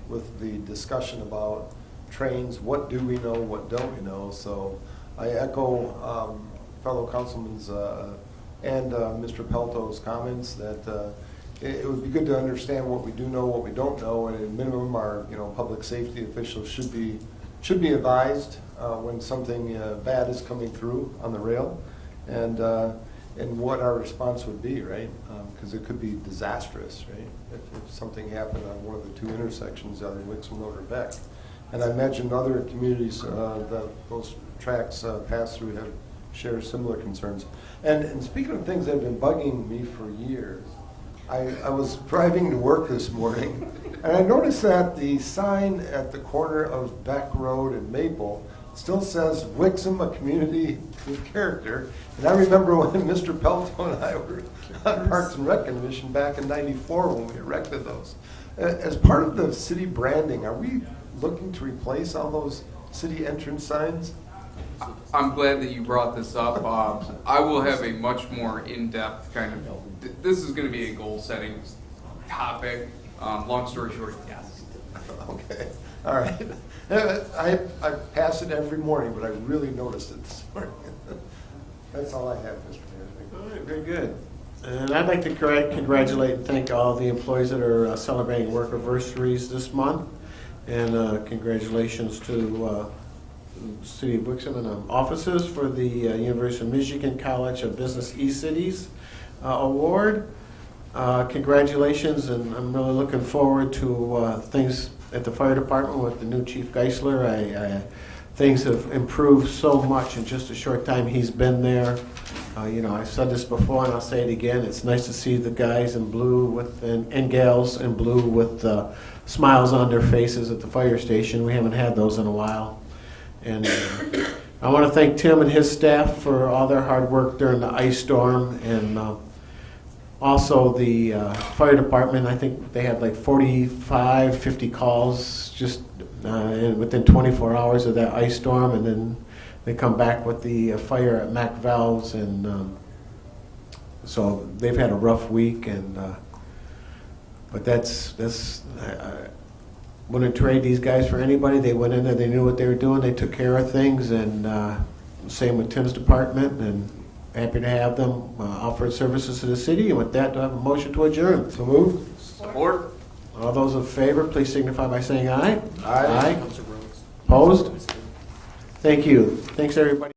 with the discussion about trains. What do we know, what don't we know? So I echo fellow councilman's and Mr. Pelto's comments that it would be good to understand what we do know, what we don't know, and at minimum our public safety officials should be advised when something bad is coming through on the rail, and what our response would be, right? Because it could be disastrous, right? If something happened on one of the two intersections, either Wixom Road or Beck. And I imagine other communities that those tracks pass through have shared similar concerns. And speaking of things that have been bugging me for years, I was driving to work this morning, and I noticed that the sign at the corner of Beck Road and Maple still says Wixom, a community with character. And I remember when Mr. Pelto and I were on Parks and Rec Commission back in '94 when we erected those. As part of the city branding, are we looking to replace all those city entrance signs? I'm glad that you brought this up. I will have a much more in-depth kind of, this is going to be a goal-setting topic. Long story short, yes. Okay, all right. I pass it every morning, but I really noticed it this morning. That's all I have, Mr. Mayor. All right, very good. And I'd like to congratulate and thank all the employees that are celebrating work anniversaries this month. And congratulations to City of Wixom and offices for the University of Michigan College of Business E-Cities Award. Congratulations, and I'm really looking forward to things at the fire department with the new Chief Geisler. Things have improved so much in just a short time he's been there. I've said this before and I'll say it again. It's nice to see the guys in blue and gals in blue with smiles on their faces at the fire station. We haven't had those in a while. And I want to thank Tim and his staff for all their hard work during the ice storm, and also the fire department. I think they had like 45, 50 calls just within 24 hours of that ice storm, and then they come back with the fire at Mac Valves, and so they've had a rough week. And but I wouldn't trade these guys for anybody. They went in there, they knew what they were doing, they took care of things, and same with Tim's department, and happy to have them offer services to the city. And with that, do I have a motion to adjourn? So moved. Support. All those in favor, please signify by saying aye. Aye. Opposed? Thank you. Thanks, everybody.